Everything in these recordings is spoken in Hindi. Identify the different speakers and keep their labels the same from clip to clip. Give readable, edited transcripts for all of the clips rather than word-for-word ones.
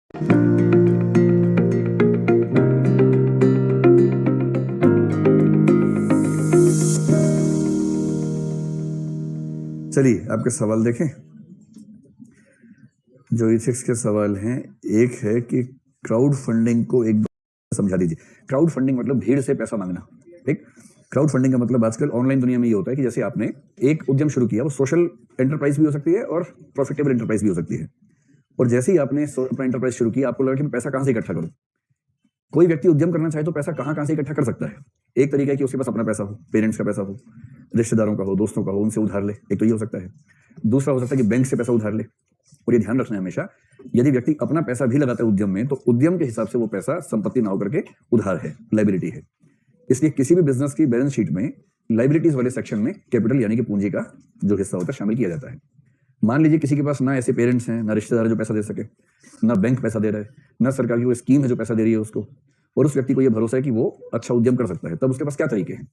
Speaker 1: चलिए आपके सवाल देखें। जो इथिक्स के सवाल हैं, एक है कि क्राउड फंडिंग को एक बार समझा दीजिए। क्राउड फंडिंग मतलब भीड़ से पैसा मांगना। ठीक, क्राउड फंडिंग का मतलब आजकल ऑनलाइन दुनिया में ये होता है कि जैसे आपने एक उद्यम शुरू किया, वो सोशल एंटरप्राइज भी हो सकती है और प्रॉफिटेबल एंटरप्राइज भी हो सकती है। और जैसे ही आपने सोशल एंटरप्राइज शुरू की, आपको लगा कि मैं पैसा कहां से इकट्ठा करूं। कोई व्यक्ति उद्यम करना चाहे तो पैसा कहां से इकट्ठा कर सकता है। एक तरीका है कि उसके पास अपना पैसा हो, पेरेंट्स का पैसा हो, रिश्तेदारों का हो, दोस्तों का हो, उनसे उधार ले। एक तो ये हो सकता है। दूसरा हो सकता है कि बैंक से पैसा उधार ले। और ये ध्यान रखना है हमेशा, यदि व्यक्ति अपना पैसा भी लगाता है उद्यम में, तो उद्यम के हिसाब से वो पैसा संपत्ति ना होकर के उधार है, लाइबिलिटी है। इसलिए किसी भी बिजनेस की बैलेंस शीट में लाइबिलिटीज वाले सेक्शन में कैपिटल यानी कि पूंजी का जो हिस्सा होता है शामिल किया जाता है। मान लीजिए किसी के पास ना ऐसे पेरेंट्स हैं, ना रिश्तेदार जो पैसा दे सके, ना बैंक पैसा दे रहा है, ना सरकार की कोई स्कीम है जो पैसा दे रही है उसको, और उस व्यक्ति को यह भरोसा है कि वो अच्छा उद्यम कर सकता है, तब उसके पास क्या तरीके हैं।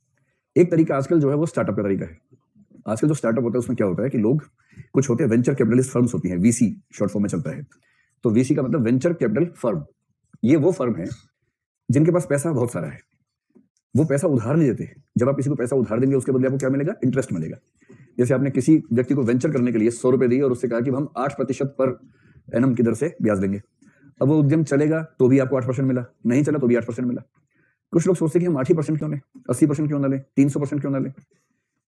Speaker 1: एक तरीका आजकल जो है वो स्टार्टअप का तरीका है। आजकल जो स्टार्टअप होता है उसमें क्या होता है कि लोग कुछ होते हैं, वेंचर कैपिटलिस्ट फर्म्स होती हैं, वीसी शॉर्ट फॉर्म में चलता है। तो वीसी का मतलब वेंचर कैपिटल फर्म। ये वो फर्म है जिनके पास पैसा बहुत सारा है। वो पैसा उधार नहीं देते। जब आप किसी को पैसा उधार देंगे, उसके बदले आपको क्या मिलेगा? इंटरेस्ट मिलेगा। जैसे आपने किसी व्यक्ति को वेंचर करने के लिए 100 रुपए दिए और उससे कहा कि हम 8% पर एनम की दर से ब्याज देंगे। अब वो उद्यम चलेगा तो भी आपको 8% मिला, नहीं चला तो भी 8% मिला। कुछ लोग सोचते हैं कि हम 8% क्यों लें, 80% क्यों ना लें, 300% क्यों ना लें।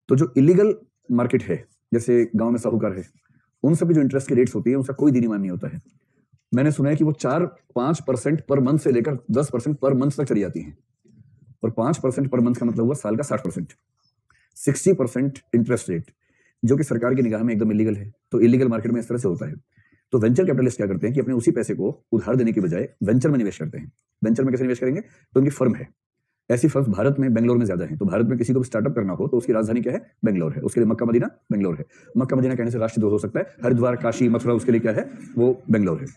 Speaker 1: तो जो इलीगल मार्केट है, जैसे गांव में साहूकार है, उन सभी जो इंटरेस्ट की रेट्स होती है, उसका कोई दीनीमान नहीं होता है। मैंने सुना है कि वो 4-5% पर मंथ से लेकर 10% पर मंथ तक चली जाती है। और 5% पर मंथ का मतलब हुआ साल का 60%, 60% इंटरेस्ट रेट, जो कि सरकार की निगाह में एकदम इलीगल है। तो इलीगल मार्केट में इस तरह से होता है। तो वेंचर कैपिटलिस्ट क्या करते हैं कि अपने उसी पैसे को उधार देने के बजाय वेंचर में निवेश करते हैं। वेंचर में कैसे निवेश करेंगे? तो उनकी फर्म है। ऐसी फर्म भारत में बेंगलोर में ज्यादा है। तो भारत में किसी को भी स्टार्टअप करना हो तो उसकी राजधानी क्या है? बेंगलोर है। उसके लिए मक्का मदीना बेंगलोर है। मक्का मदीना कहने से राष्ट्रद्रोह हो सकता है। हरिद्वार, काशी, मथुरा, उसके लिए क्या है? वो बेंगलोर है।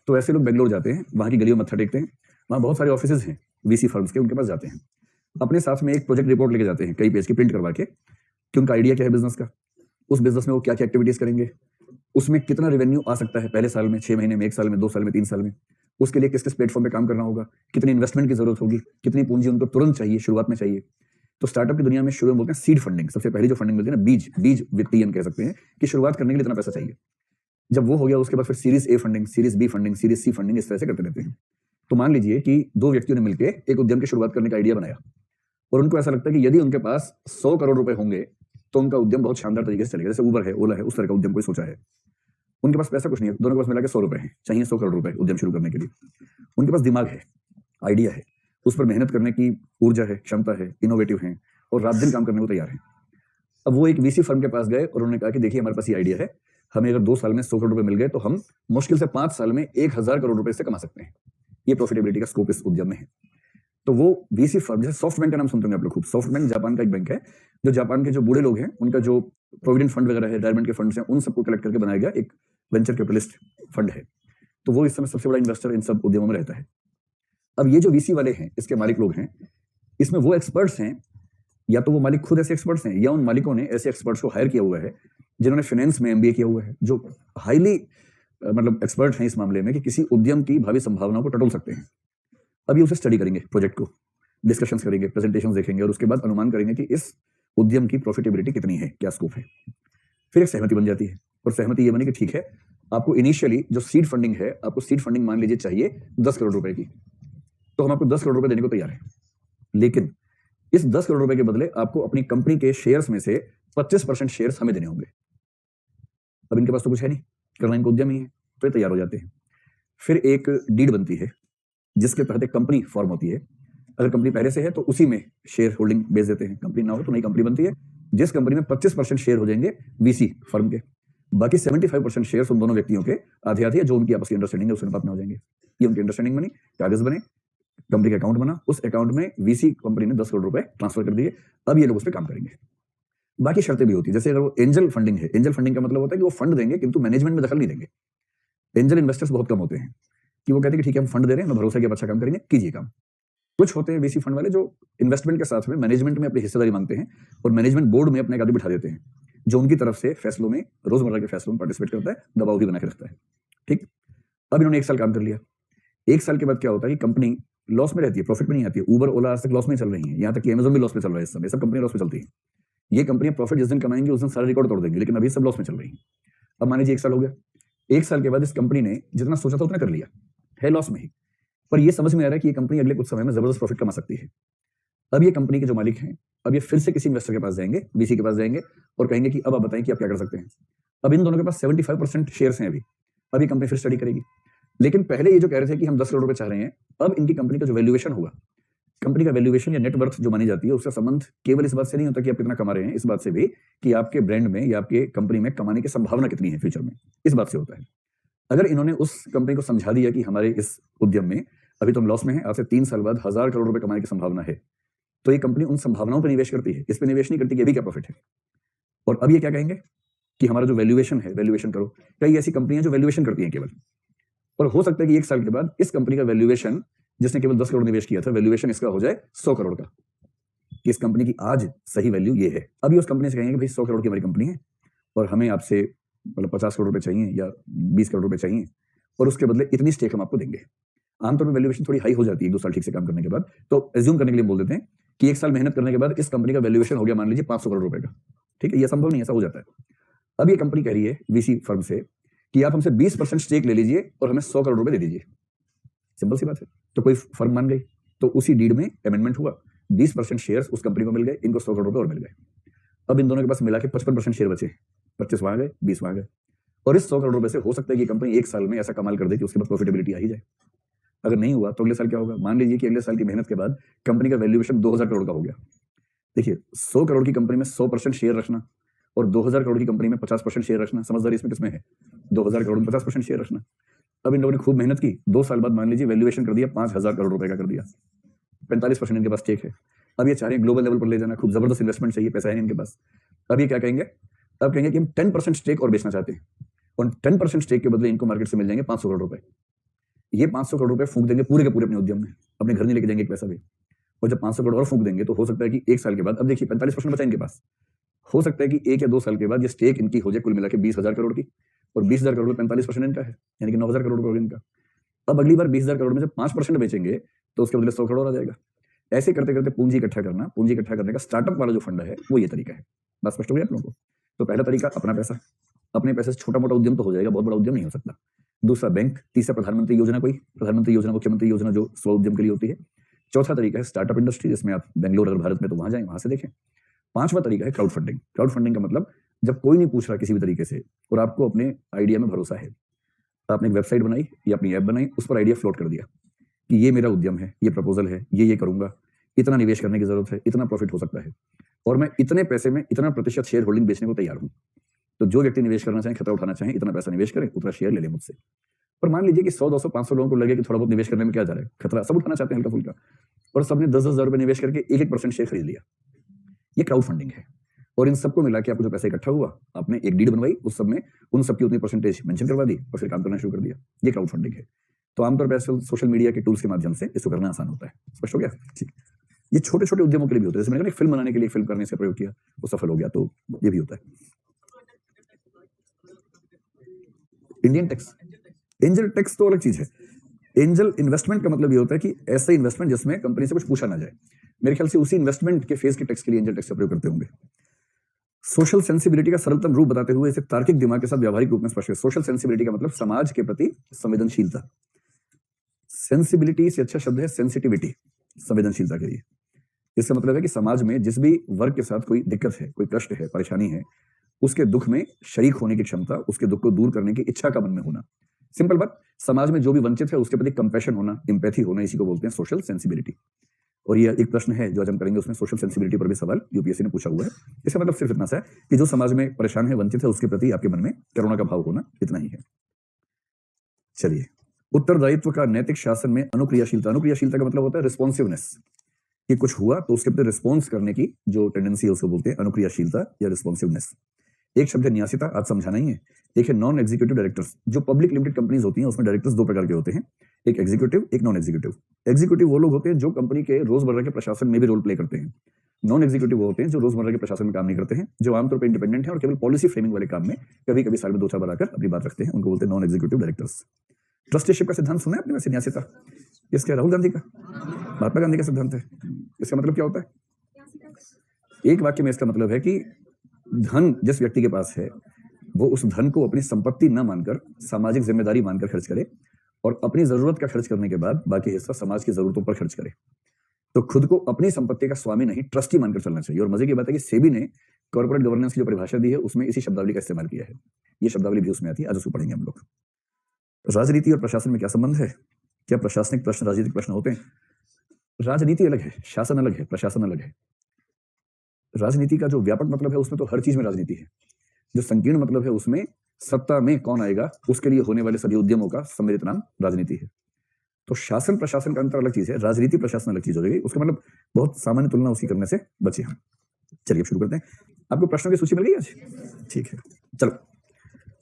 Speaker 1: तो ऐसे लोग बेंगलोर जाते हैं, वहां की गलियों में मत्था टेकते हैं। वहां बहुत सारे ऑफिसेज हैं वीसी फर्म्स के, उनके पास जाते हैं, अपने साथ में एक प्रोजेक्ट रिपोर्ट लेके जाते हैं, कई पेज की प्रिंट करवा के, कि उनका आइडिया क्या है बिजनेस का, उस बिजनेस में वो क्या क्या एक्टिविटीज करेंगे, उसमें कितना रेवेन्यू आ सकता है पहले साल में, 6 महीने में, 1 साल में, 2 साल में, 3 साल में, उसके लिए किस किस प्लेटफॉर्म पे काम करना होगा, कितनी इन्वेस्टमेंट की जरूरत होगी, कितनी पूंजी उनको तुरंत चाहिए, शुरुआत में चाहिए। तो स्टार्टअप की दुनिया में शुरू में बोलते हैं सीड फंडिंग। सबसे पहली जो फंडिंग मिलती है ना, बीज वित्तीयन कह सकते हैं, कि शुरुआत करने के लिए इतना पैसा चाहिए। जब वो हो गया, उसके बाद फिर series A funding, series B funding, series C funding, इस तरह से करते रहते हैं। तो मान लीजिए कि 2 व्यक्तियों ने मिलकर एक उद्यम की शुरुआत करने का आइडिया बनाया, और उनको ऐसा लगता है कि यदि उनके पास 100 करोड़ रुपए होंगे तो उनका उद्यम बहुत शानदार तरीके से चलेगा। जैसे उबर है, ओला है, उस तरह का उद्यम कोई सोचा है। उनके पास पैसा कुछ नहीं है, दोनों के पास मिला के 100 रुपए हैं, चाहिए 100 करोड़ रुपए उद्यम शुरू करने के लिए। उनके पास दिमाग है, आइडिया है, उस पर मेहनत करने की ऊर्जा है, क्षमता है, इनोवेटिव है, और रात दिन काम करने को तैयार है। अब वो एक वीसी फर्म के पास गए और उन्होंने कहा कि देखिए, हमारे पास ये आइडिया है, हमें अगर 2 साल में 100 करोड़ रुपए मिल गए तो हम मुश्किल से 5 साल में 1000 करोड़ रुपए से कमा सकते हैं। ये प्रॉफिटेबिलिटी का स्कोप इस उद्यम में है। तो वो वीसी फर्म, जैसे सॉफ्ट बैंक का नाम सुनते होंगे आप लोग खूब। सॉफ्ट बैंक जापान का एक बैंक है, जो जापान के जो बूढ़े लोग हैं, उनका जो प्रोविडेंट फंड वगैरह है, रिटायरमेंट के फंड्स हैं, उन सबको कलेक्ट करके बनाया गया एक वेंचर कैपिटलिस्ट फंड है। तो वो इस समय सबसे बड़ा इन्वेस्टर इन सब उद्यमों में रहता है। अब ये जो वीसी वाले हैं, इसके मालिक लोग हैं, इसमें वो एक्सपर्ट्स हैं, या तो वो मालिक खुद ऐसे एक्सपर्ट्स हैं, या उन मालिकों ने ऐसे एक्सपर्ट्स को हायर किया हुआ है जिन्होंने फाइनेंस में एमबीए किया हुआ है, जो हाईली मतलब एक्सपर्ट हैं इस मामले में कि किसी उद्यम की भावी संभावनाओं को टटोल सकते हैं। अब ये उसे स्टडी करेंगे, प्रोजेक्ट को डिस्कशंस करेंगे, प्रेजेंटेशंस देखेंगे, और उसके बाद अनुमान करेंगे कि इस उद्यम की प्रॉफिटेबिलिटी कितनी है, क्या स्कोप है। फिर एक सहमति बन जाती है, और सहमति ये बनी कि ठीक है, आपको इनिशियली जो सीड फंडिंग है, आपको सीड फंडिंग मान लीजिए चाहिए 10 करोड़ रुपए की, तो हम आपको 10 करोड़ रुपए देने को तैयार हैं। लेकिन इस 10 करोड़ रुपए के बदले आपको अपनी कंपनी के शेयर्स में से 25% शेयर्स हमें देने होंगे। अब इनके पास तो कुछ है नहीं, करना इनको उद्यम ही है, तो ये तैयार हो जाते हैं। फिर एक डीड बनती है जिसके तहत एक कंपनी फॉर्म होती है। अगर कंपनी पहले से है तो उसी में शेयर होल्डिंग बेच देते हैं, कंपनी ना हो तो नई कंपनी बनती है, जिस कंपनी में 25% शेयर हो जाएंगे वीसी फर्म के, बाकी 75% शेयर उन दोनों व्यक्तियों के आधे आधे, जो उनकी आपस की अंडरस्टैंडिंग है उस अनुपात में हो जाएंगे। ये उनकी अंडरस्टैंडिंग बनी, कागज बने, कंपनी का अकाउंट बना, उस अकाउंट में वीसी कंपनी ने 10 करोड़ रुपए ट्रांसफर कर दिए। अब ये लोग उस पर काम करेंगे। बाकी शर्तें भी होती है, जैसे अगर वो एंजल फंडिंग है, एंजल फंडिंग का मतलब होता है कि वो फंड देंगे किंतु मैनेजमेंट में दखल नहीं देंगे। एंजल इन्वेस्टर्स बहुत कम होते हैं कि वो कहते हैं कि ठीक है, हम फंड दे रहे हैं, मैं भरोसा किया, अच्छा काम करेंगे, कीजिए काम। कुछ होते हैं वीसी फंड वाले जो इन्वेस्टमेंट के साथ में मैनेजमेंट में अपनी हिस्सेदारी मांगते हैं, और मैनेजमेंट बोर्ड में अपने आदमी बिठा देते हैं, जो उनकी तरफ से फैसलों में, रोजमर्रा के फैसलों में पार्टिसिपेट करता है, दबाव भी बना के रखता है। ठीक, अब इन्होंने 1 साल काम कर लिया, 1 साल के बाद क्या होता है कि कंपनी लॉस में रहती है, प्रॉफिट में नहीं आती है। उबर, ओला आज तक लॉस में चल रही है, यहाँ तक कि अमेज़न भी लॉस में चल रहा है इस समय, सब कंपनियाँ लॉस में चलती हैं। ये कंपनियाँ प्रॉफिट जिस दिन कमाएँगी उस दिन सारे रिकॉर्ड तोड़ देंगी, लेकिन अभी सब लॉस में चल रही हैं। अब मान लीजिए 1 साल हो गया, 1 साल के बाद इस कंपनी ने जितना सोचा था उतना कर लिया, है लॉस में ही, पर ये समझ में आ रहा है कि ये कंपनी अगले कुछ समय में जबरदस्त प्रॉफिट कमा सकती है। अब ये कंपनी के जो मालिक हैं, अब ये फिर से किसी इन्वेस्टर के पास जाएंगे, वीसी के पास जाएंगे और कहेंगे कि अब आप बताएं कि आप क्या कर सकते हैं। अब इन दोनों के पास 75% शेयर्स हैं अभी ये कंपनी फिर स्टडी करेगी। लेकिन पहले ये जो कह रहे थे कि हम 10 करोड़ रुपए चाह रहे हैं, अब इनकी कंपनी का जो वैल्यूएशन होगा, कंपनी का वैल्यूएशन या नेट वर्थ जो मानी जाती है, उसका संबंध केवल इस बात से नहीं होता कि आप कितना कमा रहे हैं, इस बात से भी कि आपके ब्रांड में या आपके कंपनी में कमाने की संभावना कितनी है फ्यूचर में, इस बात से होता है। अगर इन्होंने उस कंपनी को समझा दिया कि हमारे इस उद्यम में अभी तुम लॉस में है, आज से 3 साल बाद 1000 करोड़ रुपए कमाने की संभावना है, तो ये कंपनी उन संभावनाओं पर निवेश करती है, इस पे निवेश नहीं करती कि अभी क्या प्रॉफिट है। और अब ये क्या कहेंगे कि हमारा जो वैल्यूएशन है, वैल्यूएशन करो। कई ऐसी कंपनियां जो वैल्यूएशन करती हैं केवल, और हो सकता है कि 1 साल के बाद इस कंपनी का वैल्यूएशन, जिसने केवल 10 करोड़ निवेश किया था, वैल्यूएशन इसका हो जाए 100 करोड़ का। इस कंपनी की आज सही वैल्यू ये है। अभी उस कंपनी से कहेंगे भाई 100 करोड़ की हमारी कंपनी है और हमें आपसे मतलब 50 करोड़ रुपए चाहिए या 20 करोड़ रुपए चाहिए, और उसके बदले इतनी स्टेक हम आपको देंगे। आमतौर पर वैल्यूएशन थोड़ी हाई हो जाती है 1-2 साल ठीक से काम करने के बाद, तो एज्यूम करने के लिए बोल देते हैं कि 1 साल मेहनत करने के बाद इस कंपनी का वैल्यूएशन हो गया मान लीजिए 500 करोड़ रुपए का। ठीक है, ये संभव नहीं, ऐसा हो जाता है। अब ये कंपनी कह रही है वीसी फर्म से कि आप हमसे 20% स्टेक ले लीजिए और हमें 100 करोड़ रुपए दे दीजिए। सिंपल सी बात है। तो कोई फर्म मान गई, तो उसी डीड में अमेंडमेंट हुआ, 20% शेयर्स उस कंपनी को मिल गए, इनको 100 करोड़ रुपए और मिल गए। अब इन दोनों के पास मिला के 55% शेयर बचे, 25 वहां गए, 20 वहां गए, और इस 100 करोड़ रुपए से हो सकता है कि कंपनी 1 साल में ऐसा कमाल कर दे कि उसके बाद प्रॉफिटेबिलिटी आ ही जाए। अगर नहीं हुआ तो अगले साल क्या होगा? मान लीजिए कि अगले साल की मेहनत के बाद कंपनी का वैल्यूएशन 2000 करोड़ का हो गया। देखिए, 100 करोड़ की कंपनी में 100% शेयर रखना और 2000 करोड़ की कंपनी में 50% शेयर रखना, समझदारी इसमें किसमें है? 2000 करोड़ में 50% शेयर रखना। अब इन लोगों ने खूब मेहनत की, 2 साल बाद मान लीजिए वैल्यूएशन कर दिया 5000 करोड़ रुपए का कर दिया, 45% इनके पास स्टेक है। अब ये चाह रहे हैं ग्लोबल लेवल पर ले जाना, खूब जबरदस्त इन्वेस्टमेंट चाहिए, पैसा है नहीं इनके पास। अब ये क्या कहेंगे? अब कहेंगे कि हम 10% स्टेक और बेचना चाहते हैं, और 10% स्टेक के बदले इनको मार्केट से मिल जाएंगे 500 करोड़ रुपए। ये 500 करोड़ रुपए फूंक देंगे पूरे के पूरे अपने उद्यम में, अपने घर नहीं लेके जाएंगे एक पैसा भी। और जब 500 करोड़ और फूंक देंगे तो हो सकता है कि 1 साल के बाद, अब देखिए 45% बचा इनके पास, हो सकता है कि 1 या 2 साल के बाद ये स्टेक इनकी हो जाए कुल मिला के 20,000 करोड़ की, और 20,000 करोड़ में 45% इनका है, यानी कि 9,000 करोड़ रुपए इनका। अब अगली बार 20,000 करोड़ में जब 5% बेचेंगे तो उसके बदले 100 करोड़ आ जाएगा। ऐसे करते करते पूंजी इकट्ठा करना, पूंजी इकट्ठा करने का स्टार्टअप वाला जो फंड है वो ये तरीका है। बात स्पष्ट हो गई आप लोगों को? तो पहला तरीका अपना पैसा, अपने पैसे से छोटा मोटा उद्यम तो हो जाएगा, बहुत बड़ा उद्यम नहीं हो सकता। दूसरा बैंक, तीसरा प्रधानमंत्री योजना, कोई प्रधानमंत्री योजना, मुख्यमंत्री योजना जो स्व उद्यम के लिए होती है। चौथा तरीका है स्टार्टअप इंडस्ट्री, जिसमें आप बेंगलोर अगर भारत में तो वहां जाएं, वहां से देखें। पांचवा तरीका है क्राउड फंडिंग। क्राउड फंडिंग का मतलब जब कोई नहीं पूछ रहा किसी भी तरीके से और आपको अपने आइडिया में भरोसा है, आपने एक वेबसाइट बनाई या अपनी ऐप बनाई, उस पर आइडिया फ्लोट कर दिया कि ये मेरा उद्यम है, ये प्रपोजल है, ये करूंगा, इतना निवेश करने की जरूरत है, इतना प्रॉफिट हो सकता है, और मैं इतने पैसे में इतना प्रतिशत शेयर होल्डिंग बेचने को तैयार हूं। तो जो व्यक्ति निवेश करना चाहे, खतरा उठाना चाहे, इतना पैसा निवेश करें, उतना शेयर ले लें मुझसे। पर मान लीजिए कि 100, 200, 500 लोगों को लगे कि थोड़ा बहुत निवेश करने में क्या जा रहा है, खतरा सब उठाना चाहते हैं हल्का फुल्का, और सबने 10-10 हजार रुपए निवेश करके 1-1% शेयर खरीद लिया। ये क्राउड फंडिंग है। और इन सबको मिला के आपको जो पैसा इकट्ठा हुआ, आपने एक डीड बनवाई, उस सब में उन सबकी उतनी परसेंटेज मेंशन करवा दी और फिर काम करना शुरू कर दिया। ये क्राउड फंडिंग है। तो आमतौर पर सोशल मीडिया के टूल्स के माध्यम से इसको करना आसान होता है। स्पष्ट हो गया? ठीक। ये छोटे छोटे उद्यमों के लिए भी होता है। जैसे मैंने कहा फिल्म बनाने के लिए फिल्म करने से प्रयोग किया, वो सफल हो गया, तो ये भी होता है। इंडियन टैक्स, एंजल टैक्स तो अलग चीज है। एंजल इन्वेस्टमेंट का मतलब ये होता है कि ऐसा इन्वेस्टमेंट जिसमें कंपनी से कुछ पूछा ना जाए। मेरे ख्याल से उसी इन्वेस्टमेंट के फेज के टैक्स के लिए एंजल टैक्स का प्रयोग करते होंगे। सोशल सेंसिबिलिटी का सरलतम रूप बताते हुए इसे तार्किक दिमाग के साथ व्यावहारिक रूप में स्पष्ट है। सोशल सेंसिबिलिटी का मतलब समाज के प्रति संवेदनशीलता। सेंसिबिलिटी से अच्छा शब्द है सेंसिटिविटी, संवेदनशीलता के लिए। इसका मतलब है कि समाज में जिस भी वर्ग के साथ कोई दिक्कत है, कोई कष्ट है, परेशानी है, उसके दुख में शरीक होने की क्षमता, उसके दुख को दूर करने की इच्छा का मन में होना। सिंपल बात, समाज में जो भी वंचित है उसके प्रति कंपैशन होना, एम्पैथी होना, इसी को बोलते हैं सोशल सेंसिबिलिटी। और ये एक प्रश्न है जो आज हम करेंगे, उसमें सोशल सेंसिबिलिटी पर भी सवाल यूपीएससी ने पूछा हुआ है। इसका मतलब सिर्फ इतना सा है कि जो समाज में परेशान है, वंचित है, उसके प्रति आपके मन में करुणा का भाव होना, इतना ही है। चलिए, उत्तरदायित्व का नैतिक शासन में अनुक्रियाशीलता। अनुक्रियाशीलता का मतलब होता है रिस्पॉन्सिवनेस, कि कुछ हुआ तो उसके प्रति रिस्पॉन्स करने की जो टेंडेंसी है उसको बोलते हैं अनुक्रियाशीलता या रिस्पॉन्सिवनेस। एक शब्द है न्यासिता, आज समझाना ही है। एक है नॉन एग्जीक्यूटिव डायरेक्टर्स। जो पब्लिक लिमिटेड कंपनीज होती हैं उसमें डायरेक्टर्स दो प्रकार के होते हैं, एक एग्जीक्यूटिव, एक नॉन एग्जीक्यूटिव। एग्जीक्यूटिव वो लोग होते हैं जो कंपनी के रोजमर्रा के प्रशासन में भी रोल प्ले करते हैं। नॉन एग्जीक्यूटिव वो होते हैं जो रोजमर्रा के प्रशासन में काम नहीं करते हैं, जो आमतौर पर इंडिपेंडेंट है और केवल पॉलिसी फ्रेमिंग वाले काम में कभी कभी साल में 2-4 बार आकर अपनी बात रखते हैं, उनको बोलते हैं नॉन एग्जीक्यूटिव डायरेक्टर्स। ट्रस्टीशिप का सिद्धांत सुना है आपने वैसे न्यासिता? इसके राहुल गांधी का, महात्मा गांधी का सिद्धांत है। इसका मतलब क्या होता है? एक वाक्य में इसका मतलब है कि धन जिस व्यक्ति के पास है वो उस धन को अपनी संपत्ति न मानकर सामाजिक जिम्मेदारी मानकर खर्च करे और अपनी जरूरत का खर्च करने के बाद बाकी हिस्सा समाज की जरूरतों पर खर्च करे। तो खुद को अपनी संपत्ति का स्वामी नहीं ट्रस्टी मानकर चलना चाहिए। और मजे की बात है कि सेबी ने कॉर्पोरेट गवर्नेंस की जो परिभाषा दी है उसमें इसी शब्दावली का इस्तेमाल किया है। ये शब्दावली भी उसमें आती है, आज उसको पढ़ेंगे हम लोग। राजनीति और प्रशासन में क्या संबंध है? क्या प्रशासनिक प्रश्न राजनीतिक प्रश्न होते हैं? राजनीति अलग है, शासन अलग है, प्रशासन अलग है। राजनीति का जो व्यापक मतलब है उसमें तो हर चीज में राजनीति है। जो संकीर्ण मतलब है उसमें सत्ता में कौन आएगा उसके लिए होने वाले सभी उद्यमों का सम्मिलित नाम राजनीति है। तो शासन प्रशासन का अंतर अलग चीज है, राजनीति प्रशासन अलग चीज हो जाएगी। उसका मतलब बहुत सामान्य तुलना उसकी करने से बचे हम। चलिए शुरू करते हैं। आपको प्रश्नों की सूची मिल गई आज? ठीक है, चलो।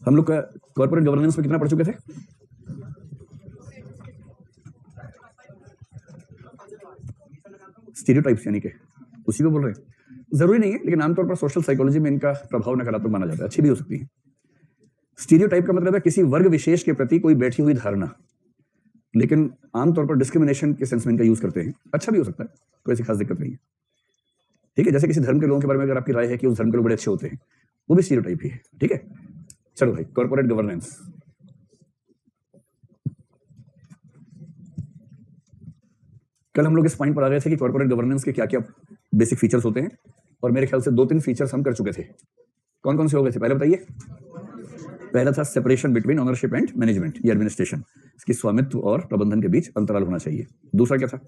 Speaker 1: हम लोग का कॉर्पोरेट गवर्नेंस में कितना पढ़ चुके थे? स्टीरियोटाइप्स यानी कि उसी को बोल रहे हैं। जरूरी नहीं है, लेकिन आमतौर पर सोशल साइकोलॉजी में इनका प्रभाव नकारात्मक माना जाता है, अच्छी भी हो सकती है। स्टीरियोटाइप का मतलब है किसी वर्ग विशेष के प्रति कोई बैठी हुई धारणा, लेकिन आमतौर पर डिस्क्रिमिनेशन के सेंस में इनका यूज करते हैं। अच्छा भी हो सकता है, कोई ऐसी खास दिक्कत नहीं है। ठीक है, जैसे किसी धर्म के लोगों के बारे में अगर आपकी राय है कि उस धर्म के लोग बड़े अच्छे होते हैं, वो भी स्टीरियोटाइप ही है। ठीक है, चलो भाई, कॉर्पोरेट गवर्नेंस। कल हम लोग इस पॉइंट पर आ गए थे कि कॉर्पोरेट गवर्नेंस के क्या क्या बेसिक फीचर्स होते हैं, और मेरे ख्याल से 2-3 फीचर्स हम कर चुके थे। कौन कौन से हो गए थे पहले बताइए? पहला था separation between ownership and management या एडमिनिस्ट्रेशन, इसकी स्वामित्व और प्रबंधन के बीच अंतराल होना चाहिए। दूसरा क्या था?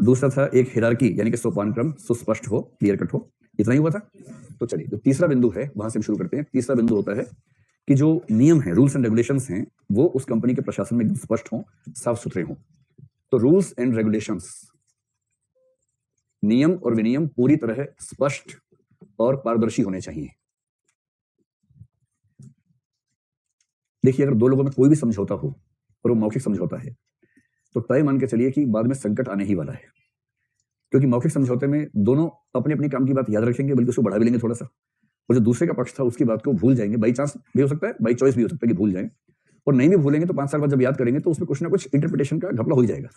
Speaker 1: दूसरा था एक हिरार्की यानी कि सोपान क्रम सुस्पष्ट हो, क्लियर कट हो। इतना ही हुआ था। तो चलिए, तो तीसरा बिंदु है, वहां से हम शुरू करते हैं। तीसरा बिंदु होता है कि जो नियम है, रूल्स एंड रेगुलेशंस हैं, वो उस कंपनी के प्रशासन में एकदम स्पष्ट हों, साफ सुथरे हों। तो रूल्स एंड रेगुलेशंस, नियम और विनियम पूरी तरह स्पष्ट और पारदर्शी होने चाहिए। देखिए, अगर दो लोगों में कोई भी समझौता हो और वो मौखिक समझौता है, तो तय मान के चलिए कि बाद में संकट आने ही वाला है, क्योंकि मौखिक समझौते में दोनों अपने अपनी काम की बात याद रखेंगे, बल्कि उसको बढ़ा भी लेंगे थोड़ा सा, और जो दूसरे का पक्ष था उसकी बात को भूल जाएंगे। बाई चांस भी हो सकता है, बाई चॉइस भी हो सकता है कि भूल जाएं, और नहीं भी भूलेंगे तो 5 साल बाद जब याद करेंगे तो उसमें कुछ ना कुछ इंटरप्रिटेशन का घपला हो ही जाएगा।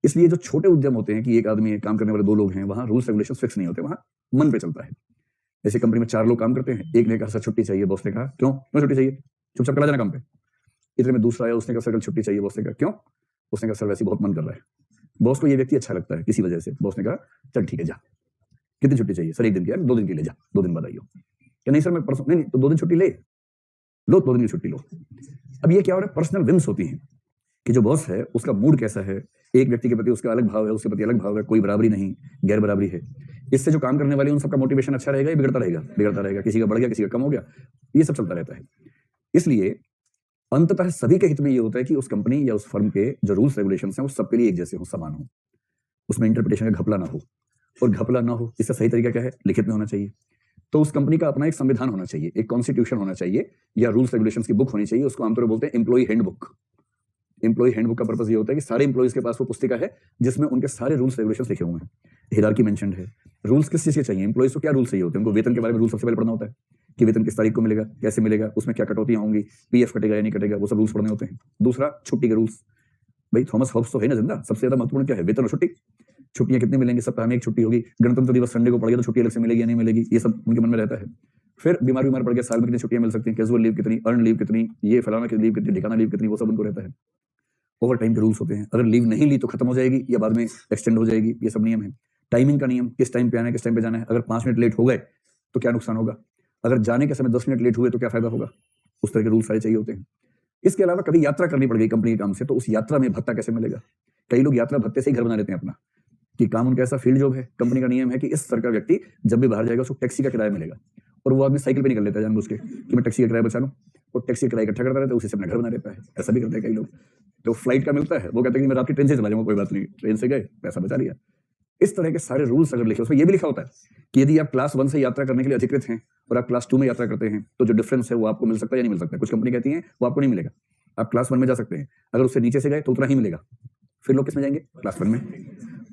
Speaker 1: इसलिए जो छोटे उद्यम होते हैं कि एक आदमी है, काम करने वाले 2 लोग हैं, वहां रूल्स रेगुलेशन फिक्स नहीं होते, वहां मन पे चलता है। जैसे कंपनी में 4 लोग काम करते हैं, एक ने कहा सर छुट्टी चाहिए, बॉस ने कहा क्यों क्यों छुट्टी चाहिए, चुपचाप चला जाना काम पे। इतने में दूसरा आया, उसने कहा सर कल छुट्टी चाहिए, बॉस ने कहा क्यों, उसने कहा सर वैसे बहुत मन कर रहा है। बॉस को ये व्यक्ति अच्छा लगता है किसी वजह से, बॉस ने कहा चल ठीक है जा, कितनी छुट्टी चाहिए, सर 1 दिन की, 2 दिन की ले जा, 2 दिन बाद आइयो। क्या नहीं सर मैं परसों, नहीं तो 2 दिन छुट्टी ले लो, 2 दिन की छुट्टी लो। अब ये क्या हो रहा है, पर्सनल विम्स होती हैं कि जो बॉस है उसका मूड कैसा है, एक व्यक्ति के प्रति उसका अलग भाव है, उसके प्रति अलग भाव है, कोई बराबरी नहीं, गैर बराबरी है। इससे जो काम करने वाले उन सबका मोटिवेशन अच्छा रहेगा या बिगड़ता रहेगा? बिगड़ता रहेगा। किसी का बढ़ गया, किसी का कम हो गया, ये सब चलता रहता है। इसलिए अंततः सभी के हित में ये होता है कि उस कंपनी या उस फर्म के जो रूल्स रेगुलेशंस हैं वो सबके लिए एक जैसे हो, समान हो, उसमें इंटरप्रिटेशन का घपला ना हो। और घपला ना हो इसका सही तरीका क्या है? लिखित में होना चाहिए। तो उस कंपनी का अपना एक संविधान होना चाहिए, एक कॉन्स्टिट्यूशन होना चाहिए, या रूल्स रेगुलेशंस की बुक होनी चाहिए। उसको आमतौर पर बोलते हैं एम्प्लॉय हैंडबुक। एम्प्लॉय हैंडबुक का पर्पस ये होता है कि सारे एम्प्लॉइज के पास वो पुस्तिका है जिसमें उनके सारे रूल्स रेगुलेशंस लिखे हुए हैं, हिरार्की मेंशन्ड है। रूल्स किस चीज के चाहिए? एम्प्लॉइज को क्या रूल्स चाहिए होते हैं? उनको वेतन के बारे में रूल सबसे पहले पढ़ना होता है कि वेतन किस तारीख को मिलेगा, कैसे मिलेगा, उसमें क्या कटौतियां होंगी, पीएफ कटेगा या नहीं कटेगा, वो सब रूल्स पढ़ने होते हैं। दूसरा, छुट्टी के रूल्स। भाई थॉमस हॉब्स तो है ना जिंदा, सबसे ज्यादा महत्वपूर्ण क्या है? वेतन और छुट्टी। छुट्टियां कितनी मिलेंगी? सप्ताह में 1 छुट्टी होगी। गणतंत्र दिवस संडे को पड़ गया तो छुट्टी अलग से मिलेगी या नहीं मिलेगी, ये सब उनके मन में रहता है। फिर बीमार पड़ गया, साल में कितनी छुट्टियां मिल सकती हैं, कैजुअल लीव कितनी, अर्न लीव कितनी, ये फलाना की लीव कितनी, ठिकाना लीव कितनी, वो सब उनको रहता है। ओवर टाइम के रूल्स होते हैं, अगर लीव नहीं ली तो खत्म हो जाएगी या बाद में एक्सटेंड हो जाएगी, ये सब नियम है। टाइमिंग का नियम, किस टाइम पे आना है, किस टाइम पे जाना है। अगर 5 मिनट लेट हो गए तो क्या नुकसान होगा, अगर जाने के समय 10 मिनट लेट हुए तो क्या फायदा होगा, उस तरह के रूल्स सारे चाहिए होते हैं। इसके अलावा कभी यात्रा करनी पड़ गई कंपनी के काम से, तो उस यात्रा में भत्ता कैसे मिलेगा? कई लोग यात्रा भत्ते से ही घर बना लेते हैं अपना, कि काम उनका ऐसा फील्ड जॉब है। कंपनी का नियम है कि इस स्तर का व्यक्ति जब भी बाहर जाएगा उसको टैक्सी का किराया मिलेगा, और वो आदमी साइकिल पे निकल लेता है जानबूझ के कि मैं टैक्सी का किराया बचा लूं, और टैक्सी का किराया इकट्ठा करता रहता है, उसी से अपना घर बना लेता है। ऐसा भी करते हैं कई लोग। तो फ्लाइट का मिलता है, वो कहते हैं कि मैं रात की ट्रेन से चला जाऊंगा, कोई बात नहीं, ट्रेन से गए पैसा बचा लिया। इस तरह के सारे रूल्स अगर लिखे, उसमें ये भी लिखा होता है कि यदि आप क्लास 1 से यात्रा करने के लिए अधिकृत हैं और आप क्लास 2 में यात्रा करते हैं तो जो डिफरेंस है वो आपको मिल सकता है या नहीं मिल सकता है। कुछ कंपनी कहती है वो आपको नहीं मिलेगा, आप क्लास 1 में जा सकते हैं, अगर उससे नीचे से गए तो उतना ही मिलेगा। फिर लोग किस में जाएंगे? क्लास 1 में।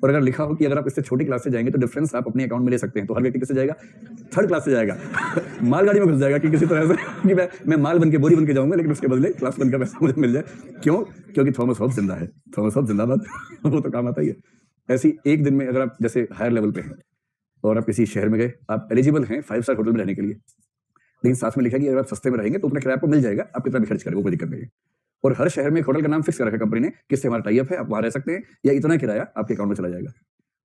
Speaker 1: और अगर लिखा हो कि अगर आप इससे छोटी क्लास से जाएंगे तो डिफरेंस आप अपने अकाउंट में ले सकते हैं, तो हर व्यक्ति किससे जाएगा? थर्ड क्लास से जाएगा। मालगाड़ी में घुस जाएगा कि किसी तरह से कि मैं माल बन के, बोरी बन के जाऊंगा, लेकिन उसके बदले क्लास 1 का पैसा मुझे मिल जाए। क्यों? क्योंकि थॉमस हॉब्स जिंदा है, थॉमस हॉब्स जिंदाबाद। वो तो काम आता ही है। ऐसी एक दिन में अगर आप जैसे हायर लेवल पे हैं और आप किसी शहर में गए, आप एलिजिबल हैं 5 स्टार होटल में रहने के लिए, लेकिन साथ में लिखा है कि अगर आप सस्ते में रहेंगे तो उतना किराया आपको मिल जाएगा, आप कितना भी खर्च करें वो कोई दिक्कत नहीं है। और हर शहर में एक होटल का नाम फिक्स कर रखा है कंपनी ने, किससे हमारा टाई अप है, आप वहां रह सकते हैं, या इतना किराया आपके अकाउंट में चला जाएगा।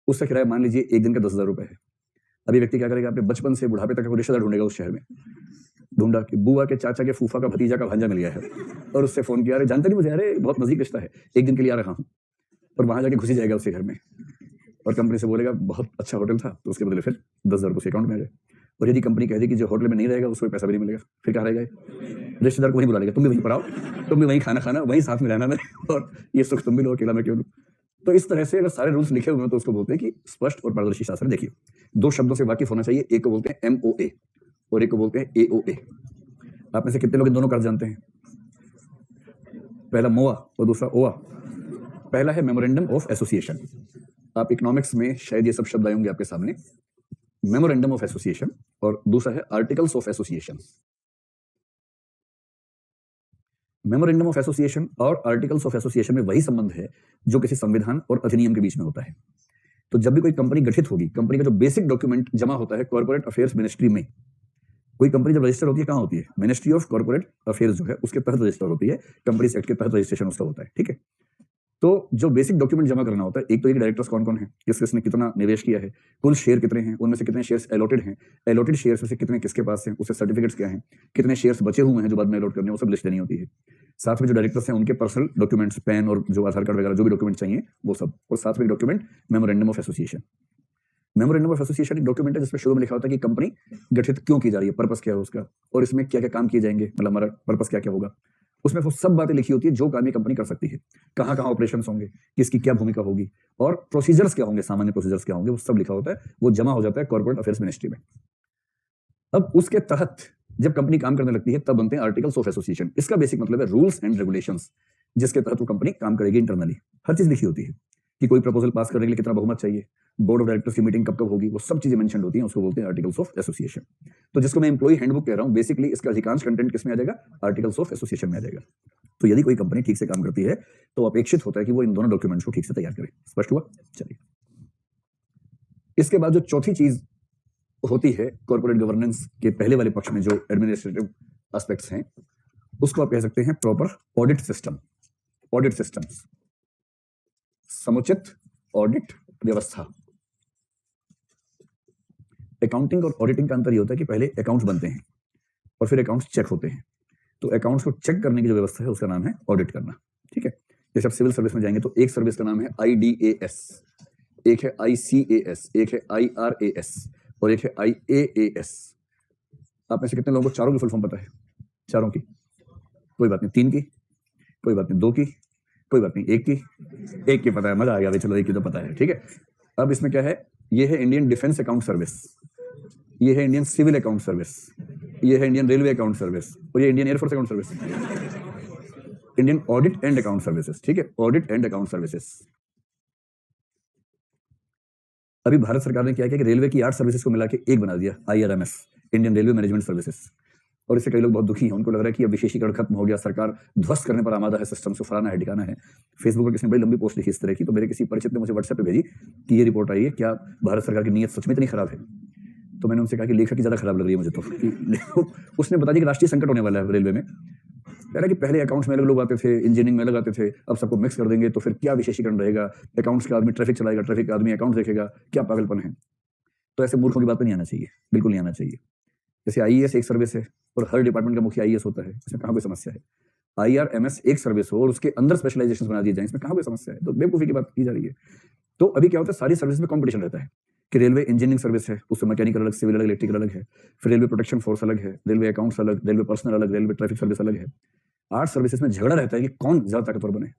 Speaker 1: उसका किराया मान लीजिए एक दिन का 10,000 रुपए है। अभी व्यक्ति क्या करेगा? अपने बचपन से बुढ़ापे तक रिश्तेदार ढूंढेगा उस शहर में, ढूंढा कि बुआ के चाचा के फूफा का भतीजा का भांजा मिल गया है, और उससे फोन किया, अरे जानते नहीं मुझे, अरे बहुत नजदीक रिश्ता है, एक दिन के लिए आ रहा हूँ, और वहां जाके घुसी जाएगा उसके घर में, और कंपनी से बोलेगा बहुत अच्छा होटल था, तो उसके बदले फिर 10,000 उसके अकाउंट में आ जाए। और यदि कंपनी कह दी कि जो होटल में नहीं रहेगा उसको पैसा भी नहीं मिलेगा, फिर क्या रहेगा? रिश्तेदार को वहीं बुला लेगा, तुम भी वहीं पर आओ, तुम भी वहीं खाना खाना, वहीं साथ में रहना में, और ये सुख तुम भी लो, अकेला मैं क्यों लूं? तो इस तरह से अगर सारे रूल्स लिखे हुए हैं तो उसको बोलते हैं कि स्पष्ट और पारदर्शी शासन। देखिए, 2 शब्दों से वाकिफ होना चाहिए, एक को बोलते हैं MOA और एक को बोलते हैं AOA। आप में से कितने लोग इन दोनों का अर्थ जानते हैं? पहला मोआ और दूसरा ओआ। पहला है मेमोरेंडम ऑफ एसोसिएशन। आप इकोनॉमिक्स में शायद ये सब शब्द आए होंगे आपके सामने, मेमोरेंडम ऑफ एसोसिएशन, और दूसरा है articles of association. Memorandum of association और आर्टिकल्स ऑफ एसोसिएशन में वही संबंध है जो किसी संविधान और अधिनियम के बीच में होता है। तो जब भी कोई कंपनी गठित होगी, कंपनी का जो बेसिक डॉक्यूमेंट जमा होता है कॉर्पोरेट अफेयर्स मिनिस्ट्री में। कोई कंपनी जब रजिस्टर होती है कहां होती है? मिनिस्ट्री ऑफ कॉर्पोरेट अफेयर्स जो है उसके तहत रजिस्टर होती है, कंपनीज एक्ट के तहत रजिस्ट्रेशन उसका होता है, ठीक है। तो जो बेसिक डॉक्यूमेंट जमा करना होता है, एक तो एक डायरेक्टर्स कौन कौन है, किसने कितना निवेश किया है, कुल शेयर कितने हैं, उनमें से कितने शेयर्स अलॉटेड हैं, अलॉटेड शेयर्स में से कितने किसके पास हैं, उससे सर्टिफिकेट्स क्या हैं, कितने शेयर्स बचे हुए हैं जो बाद में अलॉट करने हैं, वो सब लिस्ट देनी होती है। साथ में जो डायरेक्टर्स हैं उनके पर्सनल डॉक्यूमेंट्स, पैन और जो आधार कार्ड वगैरह जो भी डॉक्यूमेंट चाहिए वो सब, और साथ में document memorandum of association. Memorandum of association एक डॉक्यूमेंट है जिसमें शुरू में लिखा होता है कि कंपनी गठित क्यों की जा रही है, पर्पस क्या है उसका, और इसमें क्या क्या काम किए जाएंगे, मतलब हमारा पर्पस क्या क्या होगा। उसमें वो सब बातें लिखी होती है जो काम ये कंपनी कर सकती है, कहाँ कहाँ ऑपरेशंस होंगे, किसकी क्या भूमिका होगी, और प्रोसीजर्स क्या होंगे, सामान्य प्रोसीजर्स क्या होंगे, वो सब लिखा होता है। वो जमा हो जाता है कॉर्पोरेट अफेयर्स मिनिस्ट्री में। अब उसके तहत जब कंपनी काम करने लगती है तब बनते हैं आर्टिकल्स ऑफ एसोसिएशन। इसका बेसिक मतलब है रूल्स एंड रेगुलेशंस, जिसके तहत वो कंपनी काम करेगी इंटरनली। हर चीज लिखी होती है कि कोई प्रपोजल पास करने के लिए कितना बहुमत चाहिए, बोर्ड ऑफ डायरेक्टर्स की मीटिंग कब कब होगी, वो सब चीजें मेंशन होती हैं, उसको बोलते हैं आर्टिकल्स ऑफ एसोसिएशन। तो जिसको मैं एम्प्लॉय हैंडबुक कह रहा हूं, बेसिकली इसका अधिकांश कंटेंट किसमें आ जाएगा? आर्टिकल्स ऑफ एसोसिएशन में आ जाएगा। तो यदि कोई कंपनी ठीक से काम करती है तो अपेक्षित होता है कि वो इन दोनों डॉक्यूमेंट्स को ठीक से तैयार करे। स्पष्ट हुआ? चलिए, इसके बाद जो चौथी चीज होती है कॉर्पोरेट गवर्नेंस के पहले वाले पक्ष में, जो एडमिनिस्ट्रेटिव एस्पेक्ट्स हैं, उसको आप कह सकते हैं proper audit system. Audit systems, समुचित ऑडिट व्यवस्था। अकाउंटिंग और ऑडिटिंग का अंतर यह होता है कि पहले अकाउंट्स बनते हैं और फिर अकाउंट्स चेक होते हैं। तो अकाउंट्स को चेक करने की जो व्यवस्था है उसका नाम है ऑडिट करना, ठीक है। जैसे आप सिविल सर्विस में जाएंगे तो एक सर्विस का नाम है IDAS, एक है ICAS, एक है IRAS और एक है IAAS। आप में से कितने लोगों को चारों की फुल फॉर्म पता है? चारों की? कोई बात नहीं। 3 की? कोई बात नहीं। 2 की? कोई बात नहीं। 1 की? 1 की पता है, मजा आ गया। चलो 1 की तो पता है, ठीक है। अब इसमें क्या है? ये है इंडियन डिफेंस अकाउंट सर्विस, ये है इंडियन सिविल अकाउंट सर्विस, ये है इंडियन रेलवे अकाउंट सर्विस, और ये Indian air force account service, Indian audit and account services, ठीक है। Audit and account services. अभी भारत सरकार ने क्या किया कि रेलवे की 8 सर्विसेज को मिला के एक बना दिया, IRMS, Indian railway management services. और इससे कई लोग बहुत दुखी हैं, उनको लग रहा है कि अब विशेषीकरण खत्म हो गया, सरकार ध्वस्त करने पर आमादा है, सिस्टम से फलाना है ठिकाना है। फेसबुक पर किसी ने बड़ी लंबी पोस्ट लिखी इस तरह की, तो मेरे किसी परिचित ने मुझे व्हाट्सएप पे भेजी कि ये रिपोर्ट आई है, क्या भारत सरकार की नीयत सच में इतनी खराब है? तो मैंने उनसे कहा कि लेखक की ज्यादा खराब लग रही है मुझे तो। उसने बता दिया कि राष्ट्रीय संकट होने वाला है रेलवे में। कह रहा कि पहले अकाउंट्स में अलग लोग आते थे, इंजीनियरिंग में अलग आते थे, अब सबको मिक्स कर देंगे तो फिर क्या विशेषीकरण रहेगा? अकाउंट्स का आदमी ट्रैफिक चलाएगा, ट्रैफिक का आदमी अकाउंट देखेगा, क्या पागलपन है? तो ऐसे मूर्खों की बात नहीं आना चाहिए, बिल्कुल नहीं आना चाहिए। जैसे IAS एक सर्विस है और हर डिपार्टमेंट का मुख्य IAS होता है, इसमें कहाँ कोई समस्या है? IRMS एक सर्विस हो और उसके अंदर स्पेशलाइजेशन बना दिए जाए, इसमें कहाँ कोई समस्या है? तो बेवकूफी की बात की जा रही है। तो अभी क्या होता है, सारी सर्विस में कंपटीशन रहता है कि रेलवे इंजीनियरिंग सर्विस है, उससे मैकेनिकल अलग, सिविल अलग, इलेक्ट्रिकल अलग है, फिर रेलवे प्रोटेक्शन फोर्स अलग है, रेलवे अकाउंट्स अलग, रेलवे पर्सनल अलग, रेलवे ट्रैफिक सर्विस अलग है। 8 सर्विसेज में झगड़ा रहता है कि कौन ज्यादा ताकतवर बने।